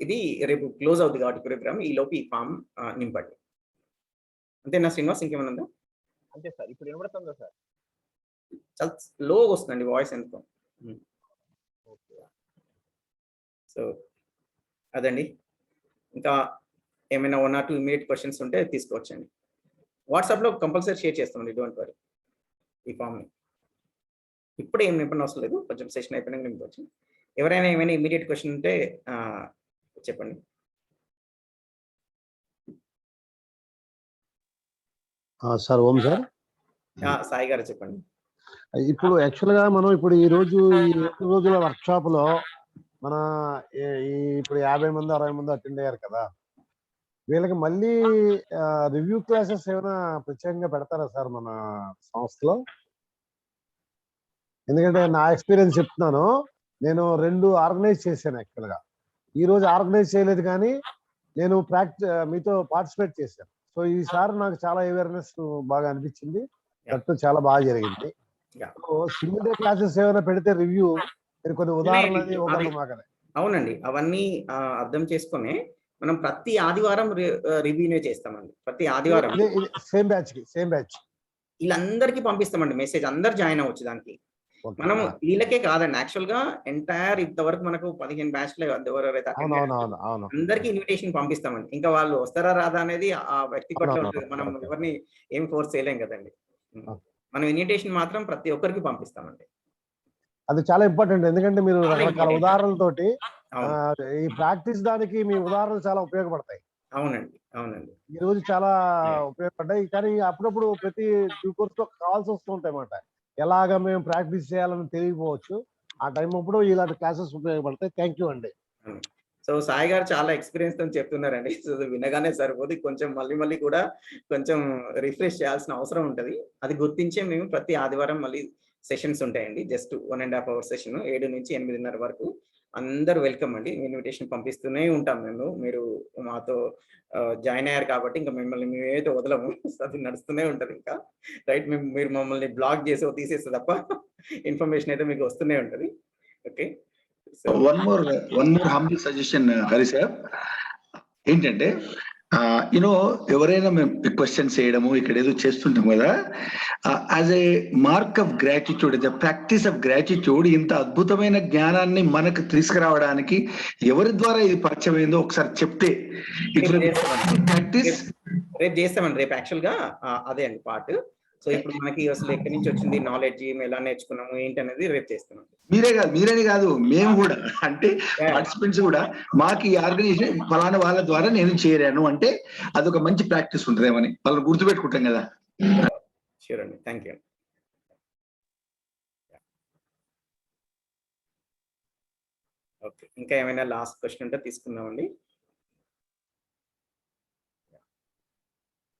ఇది రేపు క్లోజ్ అవుతుంది కాబట్టి ప్రోగ్రామ్, ఈ లోపు ఈ ఫామ్ నింపండి. అంతేనా శ్రీనివాస్, ఇంకేమైనా ఉందా? అంతే సార్. ఇప్పుడు వినబడుతుందా సార్? చాలా లో వస్తుందండి వాయిస్ ఎందుకో. సో అదండి. ఇంకా ఏమైనా 1 or 2 ఇమీడియట్ క్వశ్చన్స్ ఉంటే తీసుకోవచ్చండి. వాట్సాప్లో కంపల్సరీ షేర్ చేస్తామండి, డోంట్ వరీ. ఈ ఫామ్ని ఇప్పుడు ఏం నింపని అవసరం లేదు, కొంచెం సెషన్ అయిపోయినాక నింపవచ్చు. ఎవరైనా ఏమైనా ఇమీడియట్ క్వశ్చన్ ఉంటే చెప్పండి. సార్ ఓం సార్. సాయి గారు చెప్పండి. ఇప్పుడు యాక్చువల్గా మనం ఇప్పుడు ఈ రోజు ఈ 2 రోజుల వర్క్షాప్ లో మన ఇప్పుడు 50 మంది 60 మంది అటెండ్ అయ్యారు కదా, వీళ్ళకి మళ్ళీ రివ్యూ క్లాసెస్ ఏమైనా ప్రత్యేకంగా పెడతారా సార్ మన సంస్థలో? ఎందుకంటే నా ఎక్స్పీరియన్స్ చెప్తున్నాను, నేను 2 ఆర్గనైజ్ చేశాను. యాక్చువల్గా ఈ రోజు ఆర్గనైజ్ చేయలేదు, కానీ నేను మీతో పార్టిసిపేట్ చేశాను. సో ఈసారి నాకు చాలా అవేర్నెస్ బాగా అనిపించింది, దట్టు చాలా బాగా జరిగింది. సింగిల్ డే క్లాసెస్ ఏమైనా పెడితే రివ్యూ, మీరు కొన్ని ఉదాహరణలు మాకనే. అవునండి, అవన్నీ అర్థం చేసుకుని మనం ప్రతి ఆదివారం రివ్యూనే చేస్తామండి. ప్రతి ఆదివారం సేమ్ బ్యాచ్ వీళ్ళందరికీ పంపిస్తామండి మెసేజ్, అందరు జాయిన్ అవ్వచ్చు దానికి. మనం వీళ్ళకే కాదండి, యాక్చువల్ గా ఎంటైర్ ఇంతవరకు మనకు 15 బ్యాచ్లు ఎవరెవరైతే అందరికి ఇన్విటేషన్ పంపిస్తామండి. ఇంకా వాళ్ళు వస్తారా రాదా అనేది ఆ వ్యక్తి పట్ల ఉంటుంది, మనం ఎవరిని ఏం ఫోర్స్ చేయలేం కదండి. మనం ఇన్విటేషన్ మాత్రం ప్రతి ఒక్కరికి పంపిస్తామండి. అది చాలా ఇంపార్టెంట్, ఎందుకంటే మీరు రకరకాల ఉదాహరణలతోటి ఈ ప్రాక్టీస్ దానికి మీ ఉదాహరణలు చాలా ఉపయోగపడతాయి. అవునండి, అవునండి, ఈ రోజు చాలా ఉపయోగపడ్డాయి. కానీ అప్పుడప్పుడు ప్రతి డ్యూ కోర్స్ లో కాల్స్ వస్తూ ఉంటాయి అన్నమాట, ఎలాగ మేము ప్రాక్టీస్ చేయాలని తెలియకపోవచ్చు. ఆ టైం అప్పుడు ఇలాంటి క్లాసెస్ ఉపయోగపడతాయి. థ్యాంక్ యూ అండి. సో సాయి గారు చాలా ఎక్స్పీరియన్స్ తో చెప్తున్నారండి. సో వినగానే సరిపోదు, కొంచెం మళ్ళీ కూడా కొంచెం రిఫ్రెష్ చేయాల్సిన అవసరం ఉంటది. అది గుర్తించే మేము ప్రతి ఆదివారం మళ్ళీ సెషన్స్ ఉంటాయండి. జస్ట్ 1.5 hour సెషన్ 7 నుంచి 8:30 వరకు. అందరు వెల్కమ్ అండి. ఇన్విటేషన్ పంపిస్తూనే ఉంటాం మేము. మీరు మాతో జాయిన్ అయ్యారు కాబట్టి ఇంకా మిమ్మల్ని మేమైతే వదలము, అది నడుస్తూనే ఉంటది ఇంకా, రైట్. మీరు మమ్మల్ని బ్లాక్ చేసో తీసేస్తే తప్ప ఇన్ఫర్మేషన్ అయితే మీకు వస్తూనే ఉంటది. Okay. One more humble suggestion Hari sir, ఏంటంటే ఎవరైనా మేము క్వశ్చన్స్ చేయడము ఇక్కడ ఏదో చేస్తుంటాం కదా, as a mark of gratitude, the practice of gratitude, ఇంత అద్భుతమైన జ్ఞానాన్ని మనకు తీసుకురావడానికి ఎవరి ద్వారా ఇది పరిచయం అయిందో ఒకసారి చెప్తే ప్రాక్టీస్. రేపు చేస్తామండి. రేపు యాక్చువల్ గా అదే అండి పార్ట్. సో ఇప్పుడు మనకి అసలు ఎక్కడి నుంచి వచ్చింది నాలెడ్జ్, ఎలా నేర్చుకున్నాము ఏంటి అనేది రేపు చేస్తున్నాం. మీరని కాదు, మేము కూడా, అంటే పార్టిసిపెంట్స్ కూడా మాకు ఈ ఆర్గనైజేషన్ ఫలానా వాళ్ళ ద్వారా నేను చేరాను అంటే అదొక మంచి ప్రాక్టీస్ ఉంటుందేమని వాళ్ళు గుర్తుపెట్టుకుంటాం కదా. షూర్ అండి, థ్యాంక్ యూ. ఓకే, ఇంకా ఏమైనా లాస్ట్ క్వశ్చన్ ఉంటే తీసుకుందామండి.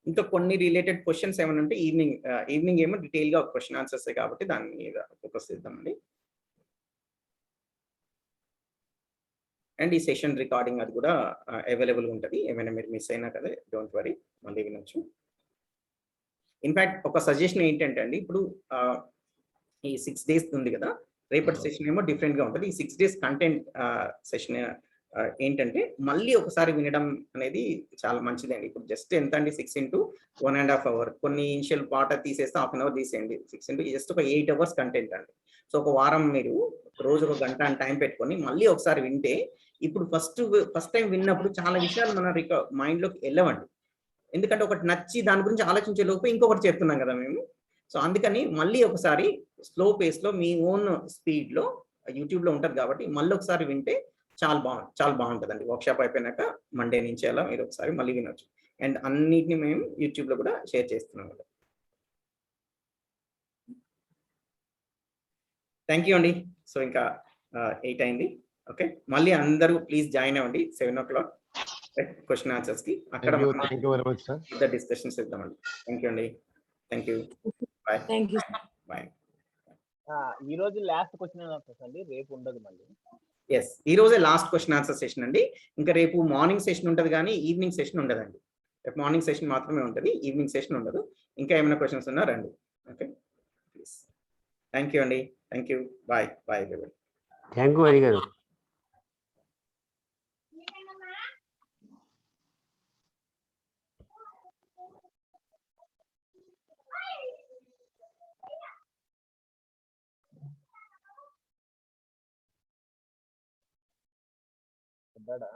ఇంకా కొన్ని రిలేటెడ్ క్వశ్చన్స్ ఏమైనా ఉంటే ఈవినింగ్ ఏమో డీటెయిల్ గా క్వశ్చన్ ఆన్సర్స్ కాబట్టి దాని మీద ఫోకస్ చేద్దామండి. అండ్ ఈ సెషన్ రికార్డింగ్ అది కూడా అవైలబుల్ ఉంటుంది. ఏమైనా మీరు మిస్ అయినా కదా, డోంట్ వరీ, మళ్ళీ వినొచ్చు. ఇన్ఫాక్ట్ ఒక సజెషన్ ఏంటంటే అండి, ఇప్పుడు ఈ 6 days ఉంది కదా, రేపటి సెషన్ ఏమో డిఫరెంట్ గా ఉంటుంది. ఈ 6 days కంటెంట్ సెషన్ ఏంటంటే మళ్ళీ ఒకసారి వినడం అనేది చాలా మంచిదండి. ఇప్పుడు జస్ట్ ఎంత అండి, 6 into 1.5 hour. కొన్ని ఇనిషియల్ పార్ట్ తీసేస్తే హాఫ్ అన్ అవర్ తీసేయండి. 6 into జస్ట్ ఒక 8 hours కంటెంట్ అండి. సో ఒక వారం మీరు రోజు ఒక గంట అని టైం పెట్టుకొని మళ్ళీ ఒకసారి వింటే, ఇప్పుడు ఫస్ట్ టైం విన్నప్పుడు చాలా విషయాలు మన మైండ్ లోకి వెళ్ళవండి. ఎందుకంటే ఒకటి నచ్చి దాని గురించి ఆలోచించే లోపు ఇంకొకటి చెప్తున్నాం కదా మేము. సో అందుకని మళ్ళీ ఒకసారి స్లో పేస్ లో మీ ఓన్ స్పీడ్ లో యూట్యూబ్ లో ఉంటది కాబట్టి మళ్ళీ ఒకసారి వింటే చాలా బాగుంటుందండి. వర్క్షాప్ అయిపోయినాక మండే నుంచి అలా మీరు ఒకసారి మళ్ళీ వినొచ్చు. అండ్ అన్నిటిని మేము యూట్యూబ్ లో కూడా షేర్ చేస్తున్నాం. థ్యాంక్ యూ అండి. సో ఇంకా 8 అయింది. ఓకే, మళ్ళీ అందరూ ప్లీజ్ జాయిన్ అవ్వండి 7 o'clock క్వశ్చన్ ఆన్సర్స్ కి. అక్కడ డిస్కషన్స్ ఇద్దామండి. థ్యాంక్ యూ అండి. Thank you. Bye. Thank you. Bye. ఈ రోజు లాస్ట్ క్వశ్చన్ ఆన్సర్స్ అండి, రేపు ఉండదు మళ్ళీ. ఎస్, ఈ రోజే లాస్ట్ క్వశ్చన్ ఆన్సర్ సెషన్ అండి. ఇంకా రేపు మార్నింగ్ సెషన్ ఉంటుంది కానీ ఈవినింగ్ సెషన్ ఉండదండి. రేపు మార్నింగ్ సెషన్ మాత్రమే ఉంటుంది, ఈవినింగ్ సెషన్ ఉండదు. ఇంకా ఏమైనా క్వశ్చన్స్ ఉన్నా రండి. Okay, please. థ్యాంక్ యూ అండి. Thank you. Bye bye. Thank you Hari garu. ఉంటాడా?